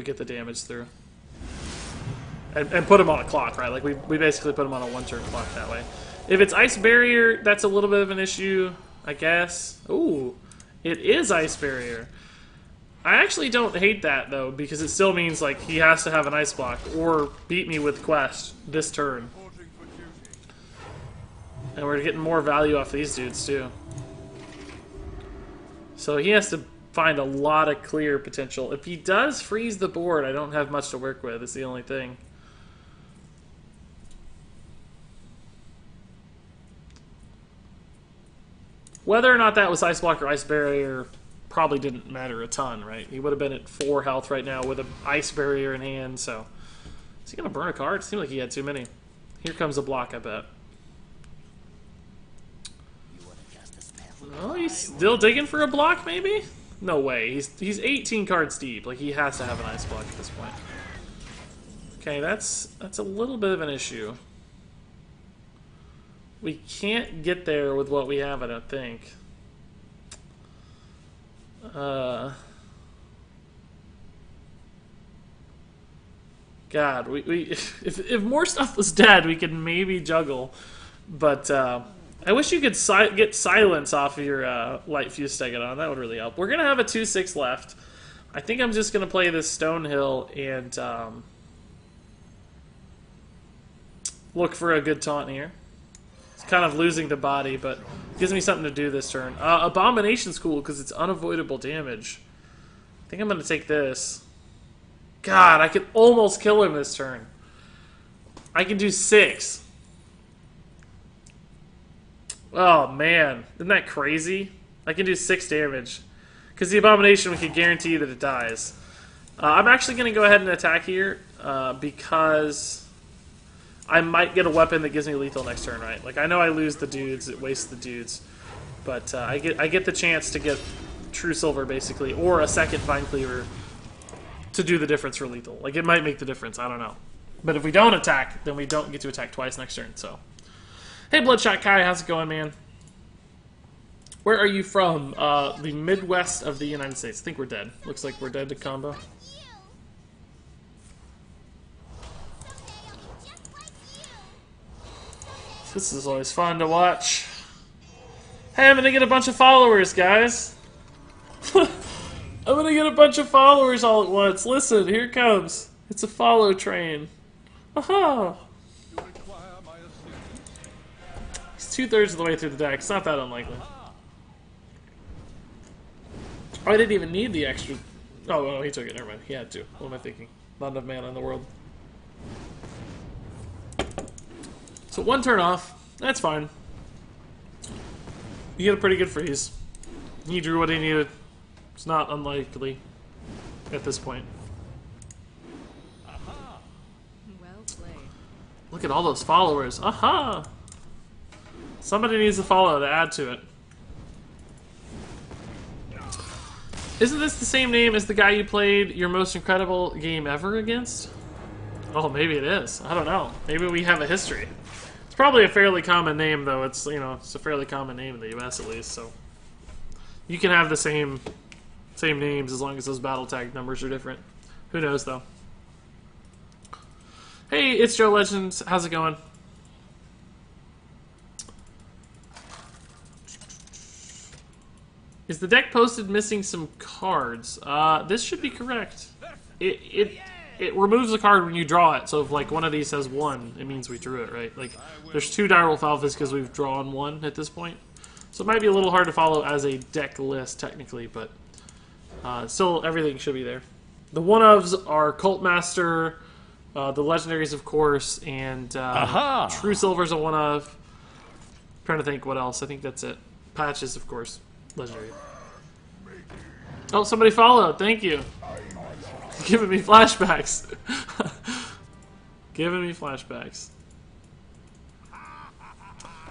get the damage through. And put him on a clock, right? Like, we basically put him on a one-turn clock that way. If it's Ice Barrier, that's a little bit of an issue, I guess. Ooh, it is Ice Barrier. I actually don't hate that, though, because it still means, like, he has to have an Ice Block or beat me with Quest this turn. And we're getting more value off these dudes, too. So he has to find a lot of clear potential. If he does freeze the board, I don't have much to work with. It's the only thing. Whether or not that was Ice Block or Ice Barrier probably didn't matter a ton, right? He would have been at 4 health right now with an Ice Barrier in hand, so... Is he going to burn a card? It seemed like he had too many. Here comes a block, I bet. Oh, he's still digging for a block, maybe? No way. He's 18 cards deep. Like, he has to have an Ice Block at this point. Okay, that's a little bit of an issue. We can't get there with what we have, I don't think. God, if more stuff was dead, we could maybe juggle. But I wish you could get silence off of your Light Fuse Stegodon. That would really help. We're going to have a 2-6 left. I think I'm just going to play this Stonehill and look for a good taunt here. It's kind of losing the body, but gives me something to do this turn. Abomination's cool because it's unavoidable damage. I think I'm going to take this. God, I could almost kill him this turn. I can do 6. Oh, man. Isn't that crazy? I can do 6 damage. Because the Abomination, we can guarantee that it dies. I'm actually going to go ahead and attack here because I might get a weapon that gives me lethal next turn, right? Like, I know I lose the dudes, it wastes the dudes. But I get the chance to get True Silver, basically, or a second Vine Cleaver to do the difference for lethal. Like, it might make the difference, I don't know. But if we don't attack, then we don't get to attack twice next turn, so... Hey, Bloodshot Kai, how's it going, man? Where are you from? The Midwest of the United States. I think we're dead. Looks like we're dead to combo. This is always fun to watch. Hey, I'm gonna get a bunch of followers, guys. I'm gonna get a bunch of followers all at once. Listen, here it comes. It's a follow train. Aha! He's 2/3 of the way through the deck. It's not that unlikely. Oh, I didn't even need the extra. Oh, no, he took it. Never mind. He had to. What am I thinking? Not enough mana in the world. So 1 turn off. That's fine. You get a pretty good freeze. He drew what he needed. It's not unlikely at this point. Well played. Look at all those followers. Aha! Somebody needs to follow to add to it. Isn't this the same name as the guy you played your most incredible game ever against? Oh, maybe it is. I don't know. Maybe we have a history. It's probably a fairly common name, though. It's, you know, it's a fairly common name in the U.S. at least, so you can have the same names as long as those battle tag numbers are different. Who knows, though? Hey, it's Joe Legends. How's it going? Is the deck posted missing some cards? This should be correct. It removes a card when you draw it, so if like one of these has 1, it means we drew it, right? Like, there's 2 Direwolf Alphas because we've drawn 1 at this point. So it might be a little hard to follow as a deck list, technically, but still everything should be there. The one-ofs are Cult Master, the legendaries, of course, and True Silver's a one-of. Trying to think what else. I think that's it. Patches, of course. Legendary. Oh, somebody followed. Thank you. Giving me flashbacks. Giving me flashbacks.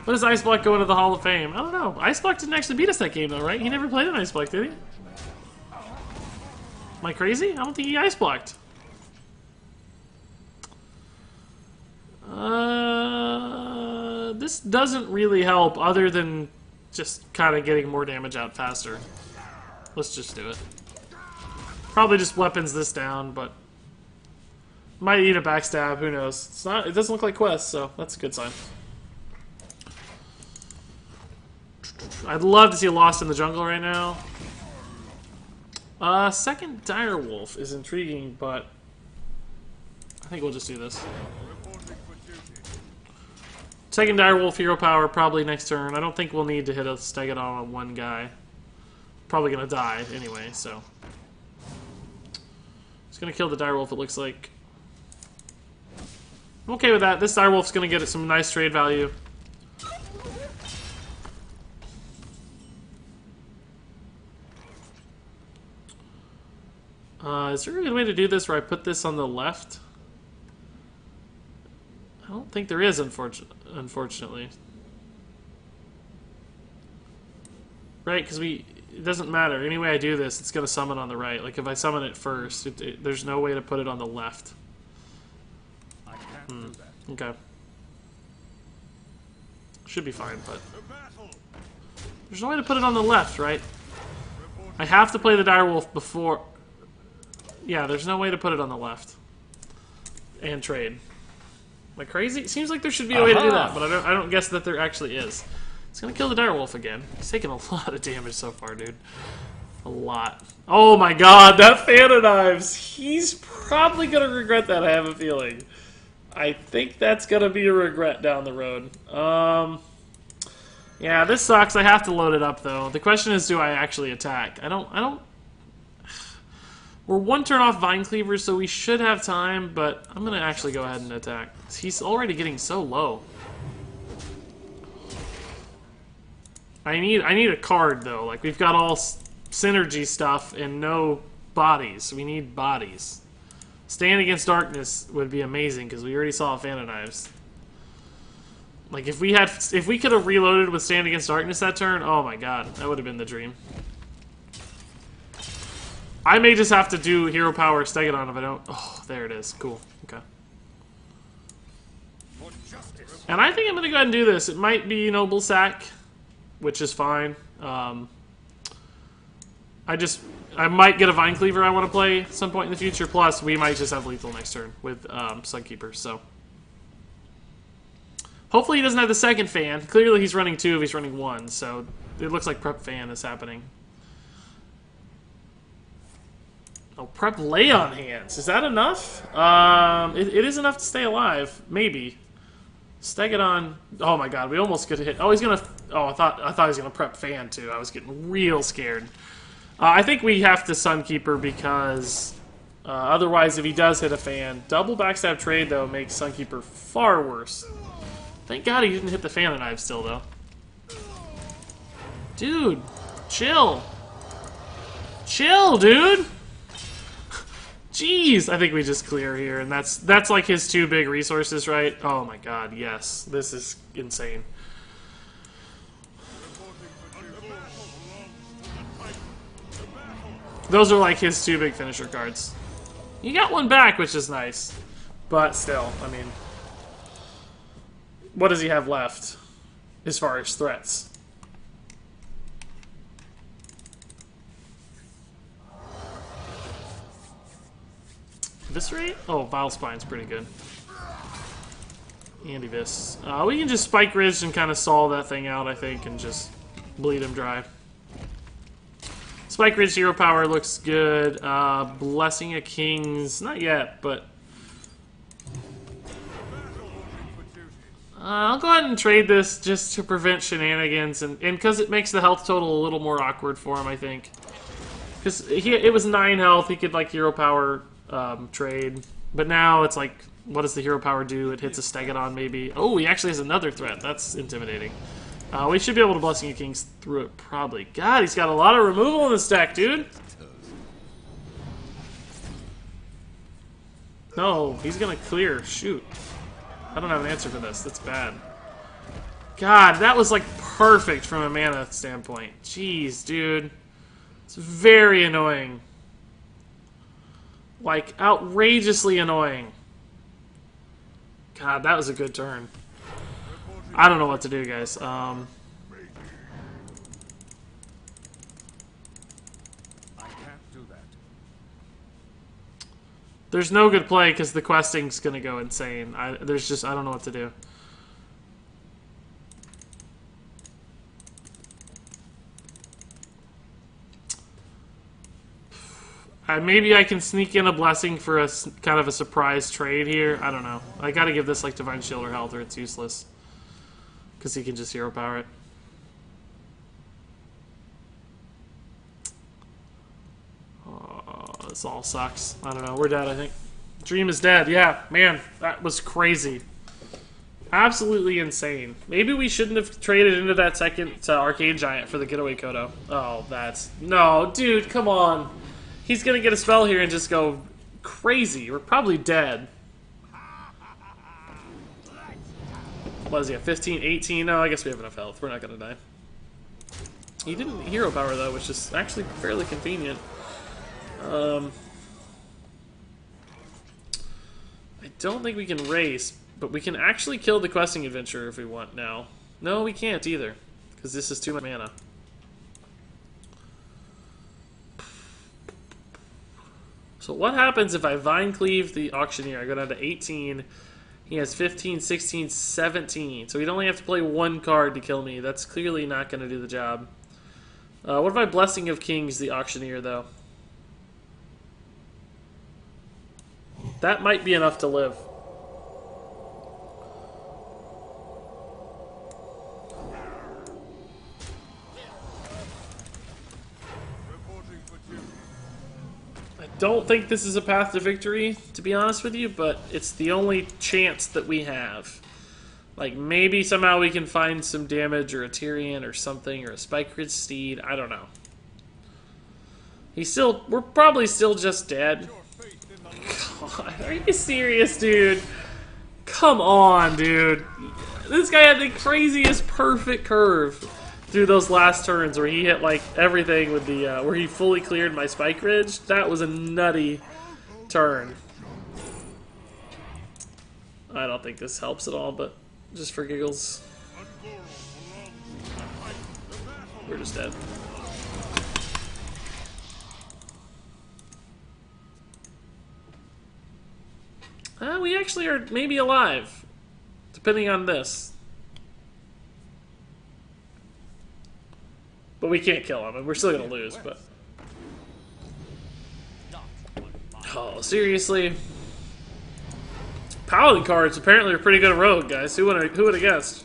When does Ice Block go into the Hall of Fame? I don't know. Ice Block didn't actually beat us that game, though, right? He never played an Ice Block, did he? Am I crazy? I don't think he Ice Blocked. this doesn't really help other than just kind of getting more damage out faster. Let's just do it. Probably just weapons this down, but might eat a backstab, who knows. It's not, it doesn't look like Quest, so that's a good sign. I'd love to see a Lost in the Jungle right now. Second Direwolf is intriguing, but I think we'll just do this. Second Direwolf, hero power, probably next turn. I don't think we'll need to hit a Stegadon on one guy. Probably gonna die anyway, so. It's gonna kill the Direwolf, it looks like. I'm okay with that. This Direwolf's gonna get some nice trade value. Is there a good way to do this where I put this on the left? I don't think there is, unfortunately. Right, because it doesn't matter. Any way I do this, it's going to summon on the right. Like, if I summon it first, there's no way to put it on the left. Okay. Should be fine, but... There's no way to put it on the left, right? I have to play the Direwolf before... Yeah, there's no way to put it on the left. And trade. Am I crazy? It seems like there should be a way to do that, but I don't guess that there actually is. It's gonna kill the Direwolf again. He's taking a lot of damage so far, dude. A lot. Oh my god, that Fan of Knives! He's probably gonna regret that, I have a feeling. I think that's gonna be a regret down the road. Yeah, this sucks. I have to load it up, though. The question is, do I actually attack? I don't... We're one turn off Vine Cleaver, so we should have time, but I'm going to actually go ahead and attack. He's already getting so low. I need a card, though. Like, we've got all synergy stuff and no bodies. We need bodies. Stand Against Darkness would be amazing, because we already saw a Fan of Knives. Like, if we could have reloaded with Stand Against Darkness that turn, oh my god, that would have been the dream. I may just have to do Hero Power Stegadon if I don't... Oh, there it is. Cool. Okay. And I think I'm going to go ahead and do this. It might be Noble Sack, which is fine. I might get a Vine Cleaver I want to play at some point in the future. Plus, we might just have lethal next turn with Sunkeeper, so... Hopefully he doesn't have the second fan. Clearly he's running 2 if he's running 1, so it looks like Prep Fan is happening. Oh, Prep Lay on Hands. Is that enough? It is enough to stay alive. Maybe. Stegadon. Oh my god, we almost could hit. Oh, he's gonna. Oh, I thought he was gonna Prep Fan too. I was getting real scared. I think we have to Sunkeeper because otherwise, if he does hit a fan, double backstab trade though makes Sunkeeper far worse. Thank god he didn't hit the Fan of Knives still though. Dude, chill. Chill, dude. Jeez, I think we just clear here, and that's like his 2 big resources, right? Oh my god, yes. This is insane. Those are like his 2 big finisher cards. You got 1 back, which is nice. But still, I mean... What does he have left as far as threats? Eviscerate? Oh, Vile Spine's pretty good. Antivis. We can just Spike Ridge and kind of solve that thing out, I think, and just bleed him dry. Spike Ridge Hero Power looks good. Blessing of Kings, not yet, but... I'll go ahead and trade this just to prevent shenanigans, and because it makes the health total a little more awkward for him, I think. Because it was 9 health, he could, like, Hero Power... trade, but now it's like, what does the Hero Power do? It hits a Stegadon maybe. Oh, he actually has another threat. That's intimidating. We should be able to Blessing of Kings through it probably. God, he's got a lot of removal in this deck, dude. No, he's gonna clear. Shoot. I don't have an answer for this. That's bad. God, that was like perfect from a mana standpoint. Jeez, dude. It's very annoying. Like, outrageously annoying. God, that was a good turn. I don't know what to do, guys. I can't do that. There's no good play because the questing's gonna go insane. I don't know what to do. Maybe I can sneak in a blessing for a kind of a surprise trade here. I don't know. I gotta give this like Divine Shield or Health or it's useless. Because he can just hero power it. Oh, this all sucks. I don't know. We're dead, I think. Dream is dead. Yeah, man. That was crazy. Absolutely insane. Maybe we shouldn't have traded into that second Arcane Giant for the Getaway Kodo. Oh, that's... No, dude, come on. He's gonna get a spell here and just go crazy. We're probably dead. What is he at? 15, 18? No, I guess we have enough health. We're not gonna die. He didn't hero power though, which is actually fairly convenient. I don't think we can race, but we can actually kill the questing adventurer if we want now. No, we can't either, because this is too much mana. So what happens if I Vine Cleave the Auctioneer? I go down to 18. He has 15, 16, 17. So he'd only have to play one card to kill me. That's clearly not going to do the job. What if I Blessing of Kings the Auctioneer, though? That might be enough to live. Don't think this is a path to victory, to be honest with you, but it's the only chance that we have. Like, maybe somehow we can find some damage, or a Tyrion, or something, or a Spikerid Steed, I don't know. We're probably still just dead. God, are you serious, dude? Come on, dude. This guy had the craziest perfect curve through those last turns where he hit like everything with the where he fully cleared my Spike Ridge. That was a nutty turn. I don't think this helps at all, but just for giggles. We're just dead. We actually are maybe alive, depending on this. But we can't kill him, and we're still gonna lose, but... Oh, seriously? Paladin cards apparently are pretty good at Rogue, guys. Who would have guessed?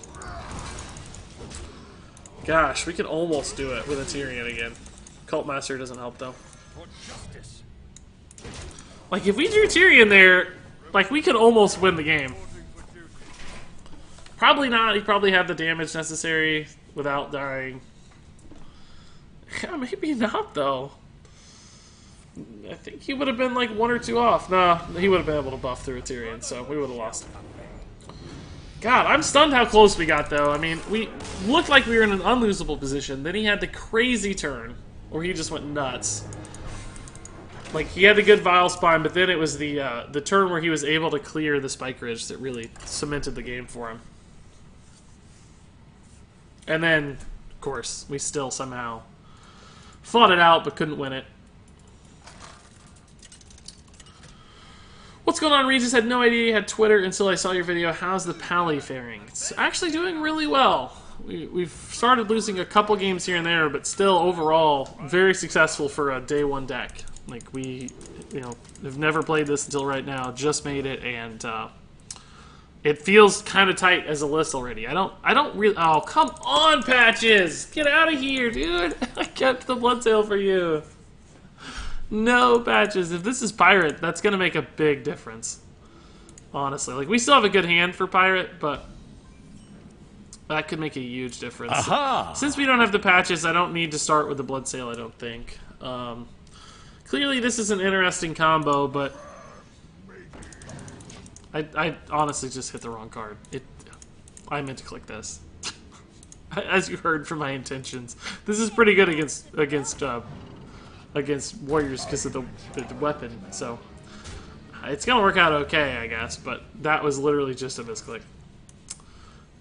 Gosh, we can almost do it with a Tyrion again. Cult Master doesn't help, though. Like, if we drew Tyrion there, like, we could almost win the game. Probably not. He probably had the damage necessary without dying. Yeah, maybe not, though. I think he would have been like 1 or 2 off. Nah, he would have been able to buff through a Tyrion, so we would have lost. God, I'm stunned how close we got, though. I mean, we looked like we were in an unlosable position. Then he had the crazy turn, where he just went nuts. Like, he had the good Vile Spine, but then it was the turn where he was able to clear the Spike Ridge that really cemented the game for him. And then, of course, we still somehow fought it out, but couldn't win it. What's going on, Regis? Had no idea you had Twitter until I saw your video. How's the Pally faring? It's actually doing really well. We've started losing a couple games here and there, but still, overall, very successful for a day 1 deck. Like, we, have never played this until right now, just made it, and it feels kind of tight as a list already. I don't really... Oh, come on, Patches! Get out of here, dude! I kept the Bloodsail for you. No, Patches. If this is Pirate, that's going to make a big difference. Honestly. Like, we still have a good hand for Pirate, but that could make a huge difference. Aha! Since we don't have the Patches, I don't need to start with the Bloodsail, I don't think. Clearly, this is an interesting combo, but I honestly just hit the wrong card. I meant to click this. As you heard from my intentions. This is pretty good against Warriors because of the weapon, so it's gonna work out okay, I guess, but that was literally just a misclick.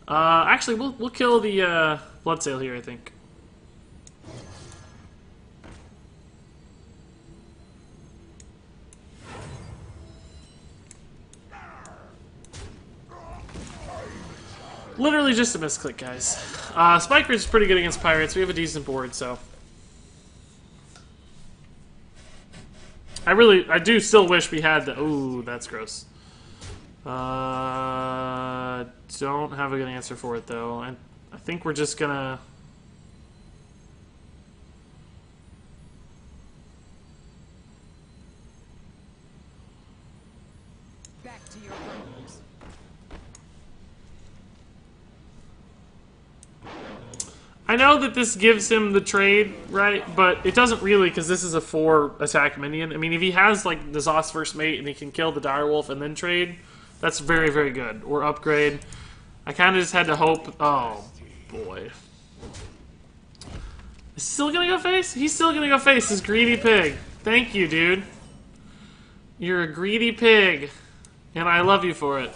Actually, we'll kill the Bloodsail here, I think. Literally just a misclick, guys. Spike Ridge is pretty good against pirates. We have a decent board, so. I do still wish we had the. Ooh, that's gross. Don't have a good answer for it though. I think we're just gonna. Back to your rooms. I know that this gives him the trade, right? But it doesn't really, because this is a 4 attack minion. I mean, if he has like the Zos first mate and he can kill the Direwolf and then trade, that's very, very good. Or upgrade. I kind of just had to hope. Oh boy, is he still gonna go face? He's still gonna go face. This greedy pig. Thank you, dude. You're a greedy pig, and I love you for it.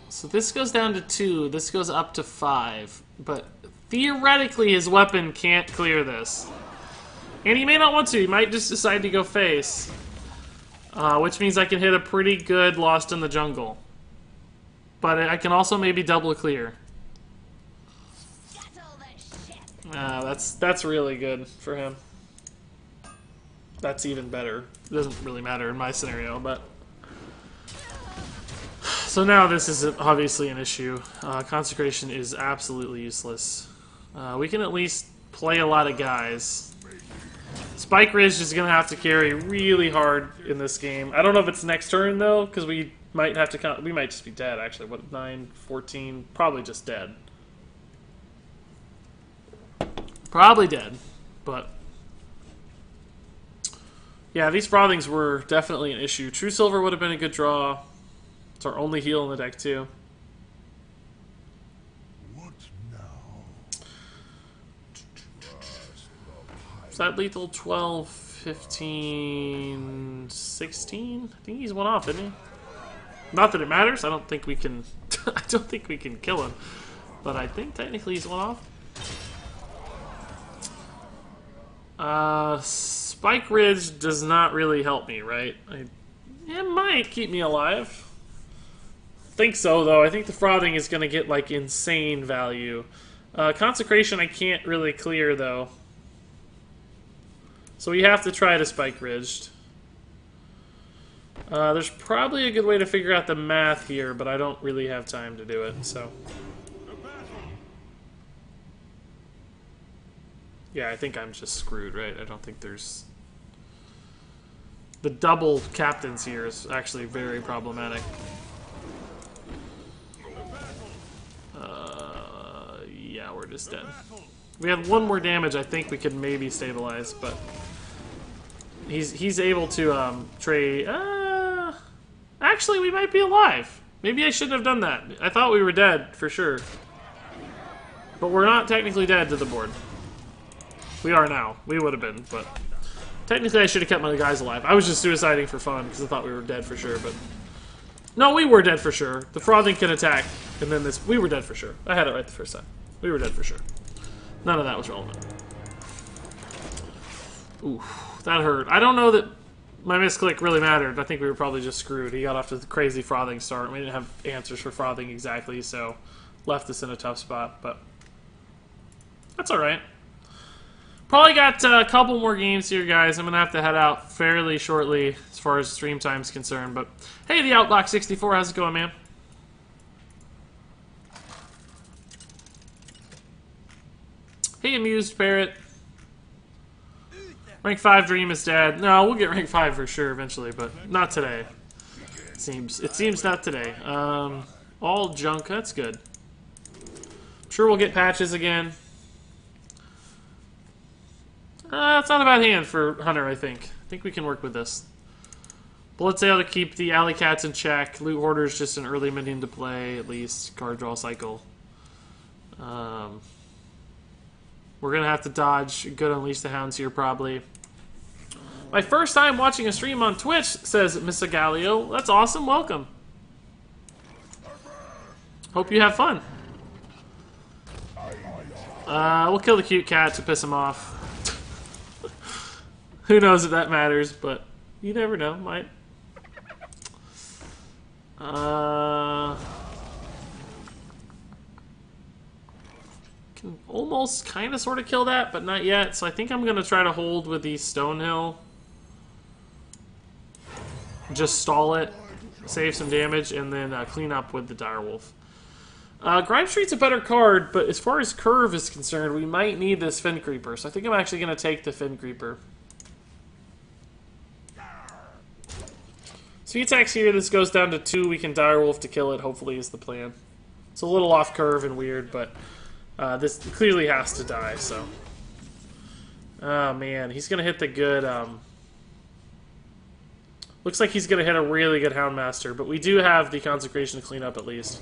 So this goes down to 2, this goes up to 5, but theoretically his weapon can't clear this. And he may not want to, he might just decide to go face. Which means I can hit a pretty good Lost in the Jungle. But I can also maybe double clear. That's really good for him. That's even better. It doesn't really matter in my scenario, but... So now this is obviously an issue. Consecration is absolutely useless. We can at least play a lot of guys. Spike Ridge is going to have to carry really hard in this game. I don't know if it's next turn though, because we might have to we might just be dead actually. What, 9, 14? Probably just dead. Probably dead, but... Yeah, these Frothings were definitely an issue. True Silver would have been a good draw. It's our only heal in the deck, too. What now? Is that lethal 12, 15, 16? I think he's one off, isn't he? Not that it matters. I don't think we can... I don't think we can kill him. But I think technically he's one off. Spike Ridge does not really help me, right? It might keep me alive. Think so, though. I think the Frothing is going to get, like, insane value. Consecration I can't really clear, though. So we have to try to Spike Ridged. There's probably a good way to figure out the math here, but I don't really have time to do it, so... Yeah, I think I'm just screwed, right? I don't think there's... The double captains here is actually very problematic. Yeah, we're just dead. We had 1 more damage, I think we could maybe stabilize, but... He's able to, trade... Actually, we might be alive. Maybe I shouldn't have done that. I thought we were dead, for sure. But we're not technically dead to the board. We are now. We would have been, but... Technically, I should have kept my guys alive. I was just suiciding for fun, because I thought we were dead for sure, but... No, we were dead for sure. The Frothing can attack, and then this... We were dead for sure. I had it right the first time. We were dead for sure. None of that was relevant. Ooh, that hurt. I don't know that my misclick really mattered. I think we were probably just screwed. He got off to the crazy Frothing start. We didn't have answers for Frothing exactly, so... Left us in a tough spot, but... That's alright. Probably got a couple more games here, guys. I'm going to have to head out fairly shortly as far as stream time's concerned. But hey, the Outlock64, how's it going, man? Hey, Amused Parrot. Rank 5 Dream is dead. No, we'll get rank 5 for sure eventually, but not today. It seems not today. All junk, that's good. I'm sure we'll get patches again. It's not a bad hand for Hunter, I think. I think we can work with this. Bloodsail to keep the alley cats in check. Loot Hoarder's just an early minion to play, at least. Card draw cycle. We're going to have to dodge Good Unleash the Hounds here, probably. My first time watching a stream on Twitch, says Miss Galio. That's awesome. Welcome. Hope you have fun. We'll kill the cute cat to piss him off. Who knows if that matters, but you never know. Might. Can almost kind of sort of kill that, but not yet. So I think I'm going to try to hold with the Stonehill. Just stall it, save some damage, and then clean up with the Direwolf. Grime Street's a better card, but as far as curve is concerned, we might need this Fin Creeper. So I think I'm actually going to take the Fin Creeper. So he attacks here, this goes down to 2, we can Direwolf to kill it, hopefully is the plan. It's a little off curve and weird, but this clearly has to die, so. Oh man, he's going to hit the good, looks like he's going to hit a really good Houndmaster, but we do have the Consecration to clean up at least.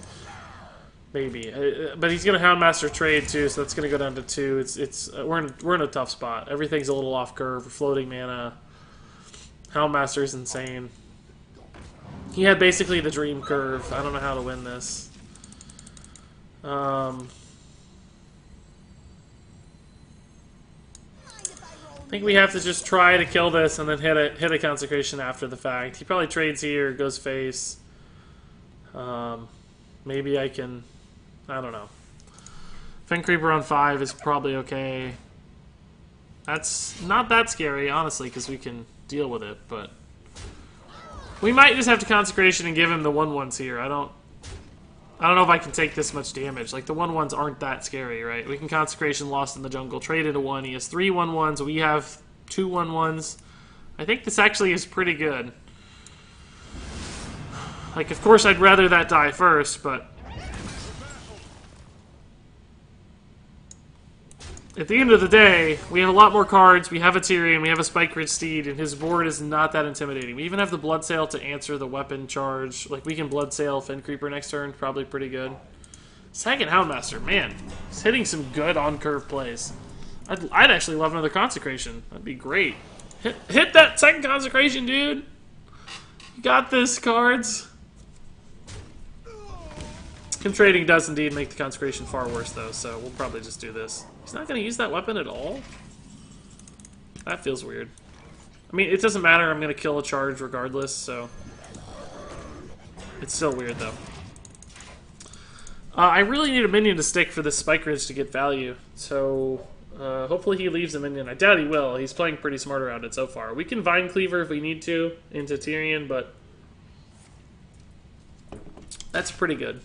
Maybe. But he's going to Houndmaster trade too, so that's going to go down to 2. We're in a tough spot. Everything's a little off curve, floating mana. Houndmaster's insane. He had basically the dream curve. I don't know how to win this. I think we have to just try to kill this and then hit a Consecration after the fact. He probably trades here, goes face. Maybe I can... I don't know. Fin Creeper on 5 is probably okay. That's not that scary, honestly, because we can deal with it, but... We might just have to Consecration and give him the 1/1s here. I don't know if I can take this much damage. Like, the 1/1s aren't that scary, right? We can Consecration Lost in the Jungle, trade into 1. He has 3 1/1s. We have 2 1/1s. I think this actually is pretty good. Like, of course, I'd rather that die first, but... At the end of the day, we have a lot more cards, we have a Tyrion, we have a Spike Ridge Steed, and his board is not that intimidating. We even have the Bloodsail to answer the weapon charge. Like, we can Bloodsail Fin Creeper next turn, probably pretty good. Second Houndmaster, man, he's hitting some good on-curve plays. I'd actually love another Consecration. That'd be great. Hit that second Consecration, dude! You got this, cards. Trading does indeed make the Consecration far worse, though, so we'll probably just do this. He's not going to use that weapon at all? That feels weird. I mean, it doesn't matter. I'm going to kill a charge regardless, so... It's still weird, though. I really need a minion to stick for this Spike Ridge to get value, so... hopefully he leaves a minion. I doubt he will. He's playing pretty smart around it so far. We can Vine Cleaver if we need to into Tyrion, but... That's pretty good.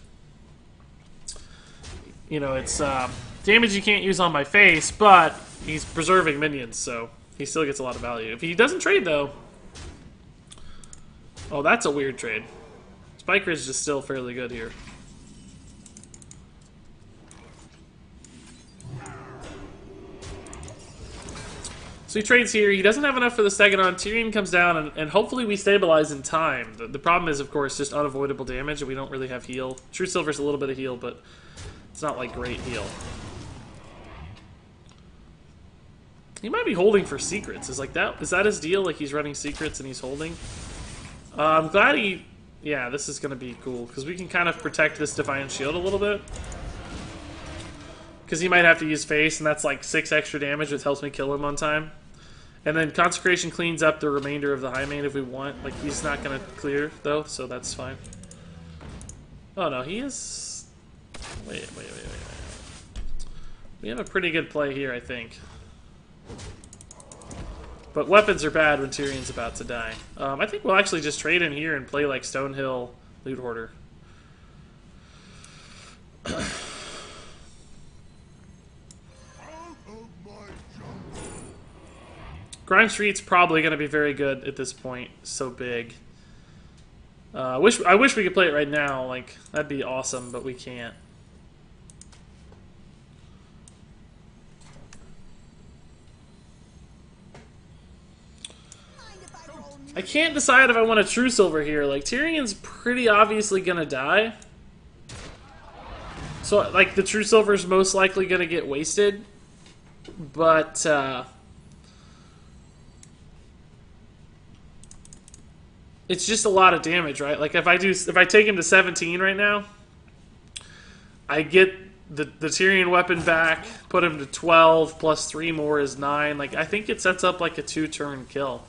You know, it's damage you can't use on my face, but he's preserving minions, so he still gets a lot of value. If he doesn't trade, though... Oh, that's a weird trade. Spike Ridge is still fairly good here. So he trades here. He doesn't have enough for the Stegodon. Tyrion comes down, and hopefully we stabilize in time. The problem is, of course, just unavoidable damage, and we don't really have heal. True Silver's a little bit of heal, but it's not like great heal. He might be holding for secrets. Is that his deal? Like he's running secrets and he's holding? I'm glad he... Yeah, this is going to be cool, because we can kind of protect this Defiant Shield a little bit. Because he might have to use face, and that's like 6 extra damage, which helps me kill him on time. And then Consecration cleans up the remainder of the high main if we want. Like, he's not going to clear, though, so that's fine. Oh, no, he is... Wait. We have a pretty good play here, I think. But weapons are bad when Tyrion's about to die. I think we'll actually just trade in here and play like Stonehill Loot Hoarder. Grime Street's probably going to be very good at this point. So big. I wish we could play it right now. Like, that'd be awesome, but we can't. I can't decide if I want a True Silver here. Like, Tyrion's pretty obviously gonna die. So, like, the True Silver's most likely gonna get wasted. But, it's just a lot of damage, right? Like if I take him to 17 right now, I get the Tyrion weapon back, put him to 12 plus 3 more is 9. Like I think it sets up like a 2-turn kill.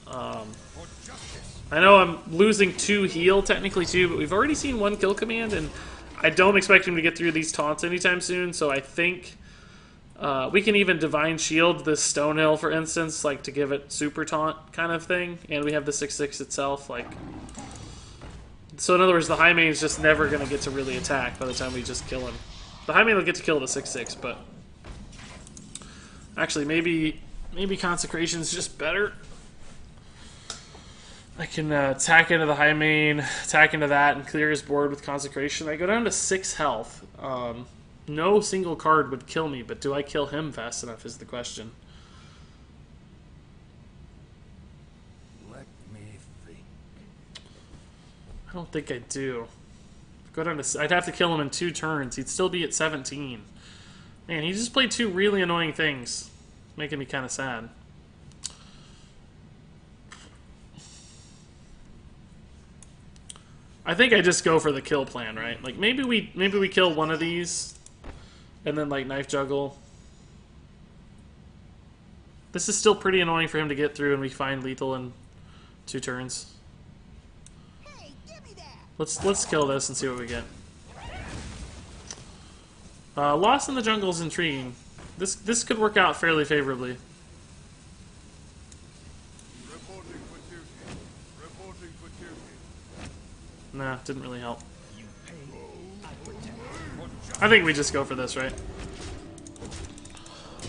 I know I'm losing 2 heal technically too, but we've already seen 1 kill command, and I don't expect him to get through these taunts anytime soon. So I think we can even Divine Shield this Stonehill, for instance, like to give it super taunt kind of thing, and we have the 6/6 itself. Like, so in other words, the High Main's just never going to get to really attack by the time we just kill him. The High Main will get to kill the 6/6, but actually maybe Consecration's just better. I can attack into the High Main, attack into that, and clear his board with Consecration. I go down to 6 health. No single card would kill me, but do I kill him fast enough is the question. Let me think. I don't think I do. Go down to. I'd have to kill him in 2 turns. He'd still be at 17. Man, he just played 2 really annoying things, making me kind of sad. I think I just go for the kill plan, right? Like maybe we kill one of these, and then like knife juggle. This is still pretty annoying for him to get through, and we find lethal in 2 turns. Hey, give me that. Let's kill this and see what we get. Lost in the jungle is intriguing. This could work out fairly favorably. Reporting for duty. Reporting for duty. Nah, didn't really help. I think we just go for this, right?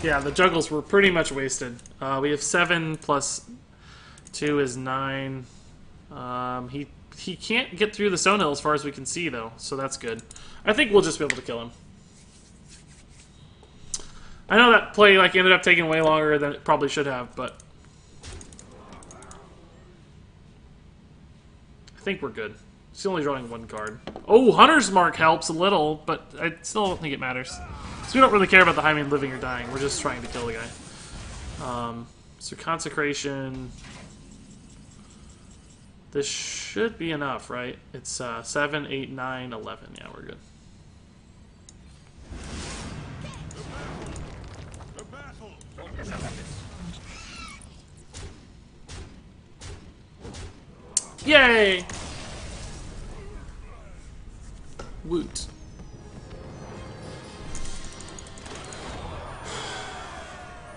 Yeah, the juggles were pretty much wasted. We have 7 plus 2 is 9. He can't get through the Stonehill as far as we can see, though, so that's good. I think we'll just be able to kill him. I know that play like ended up taking way longer than it probably should have, but I think we're good. Still only drawing 1 card. Oh, Hunter's Mark helps a little, but I still don't think it matters. So we don't really care about the High Main living or dying. We're just trying to kill the guy. So Consecration. This should be enough, right? It's 7, 8, 9, 11. Yeah, we're good. The battle. Yay! Woot.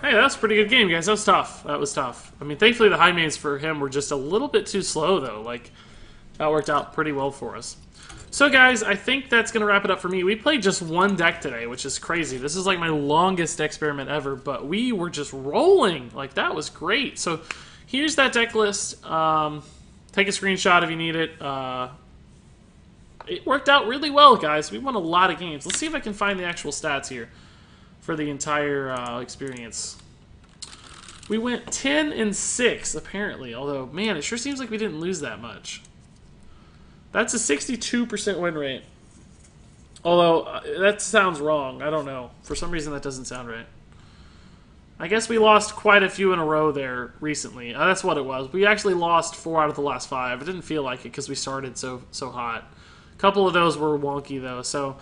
Hey, that was a pretty good game, guys. That was tough. That was tough. I mean, thankfully the High Mains for him were just a little bit too slow, though. Like, that worked out pretty well for us. So, guys, I think that's going to wrap it up for me. We played just 1 deck today, which is crazy. This is like my longest experiment ever, but we were just rolling. Like, that was great. So, here's that deck list. Take a screenshot if you need it. It worked out really well, guys. We won a lot of games. Let's see if I can find the actual stats here for the entire experience. We went 10-6, apparently. Although, man, it sure seems like we didn't lose that much. That's a 62% win rate. Although, that sounds wrong. I don't know. For some reason, that doesn't sound right. I guess we lost quite a few in a row there recently. That's what it was. We actually lost 4 out of the last 5. It didn't feel like it because we started so hot. A couple of those were wonky, though. So,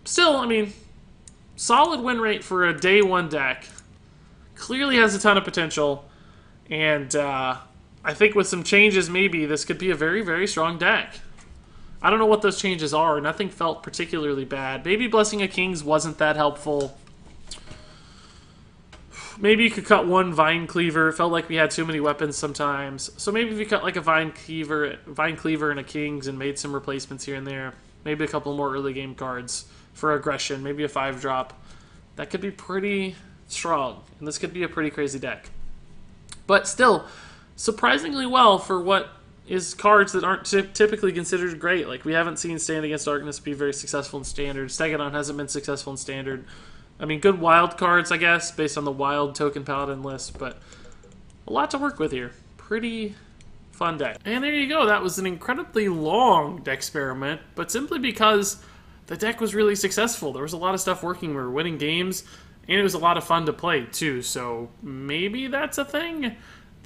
still, I mean, solid win rate for a day 1 deck. Clearly has a ton of potential. And I think with some changes, maybe, this could be a very, very strong deck. I don't know what those changes are. Nothing felt particularly bad. Maybe Blessing of Kings wasn't that helpful. Maybe you could cut 1 Vine Cleaver. It felt like we had too many weapons sometimes. So maybe if you cut like a Vine Cleaver and a Kings and made some replacements here and there. Maybe a couple more early game cards for aggression. Maybe a 5-drop. That could be pretty strong. And this could be a pretty crazy deck. But still, surprisingly well for what is cards that aren't typically considered great. Like, we haven't seen Stand Against Darkness be very successful in Standard. Stegadon hasn't been successful in Standard. I mean, good wild cards, I guess, based on the wild token paladin list, but a lot to work with here. Pretty fun deck. And there you go. That was an incredibly long deck experiment, but simply because the deck was really successful. There was a lot of stuff working. We were winning games, and it was a lot of fun to play, too. So maybe that's a thing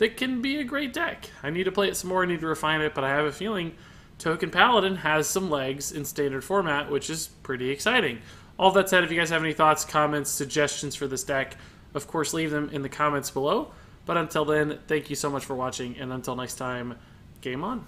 that can be a great deck. I need to play it some more, I need to refine it, but I have a feeling Token Paladin has some legs in standard format, which is pretty exciting. All that said, if you guys have any thoughts, comments, suggestions for this deck, of course leave them in the comments below. But until then, thank you so much for watching, and until next time, game on.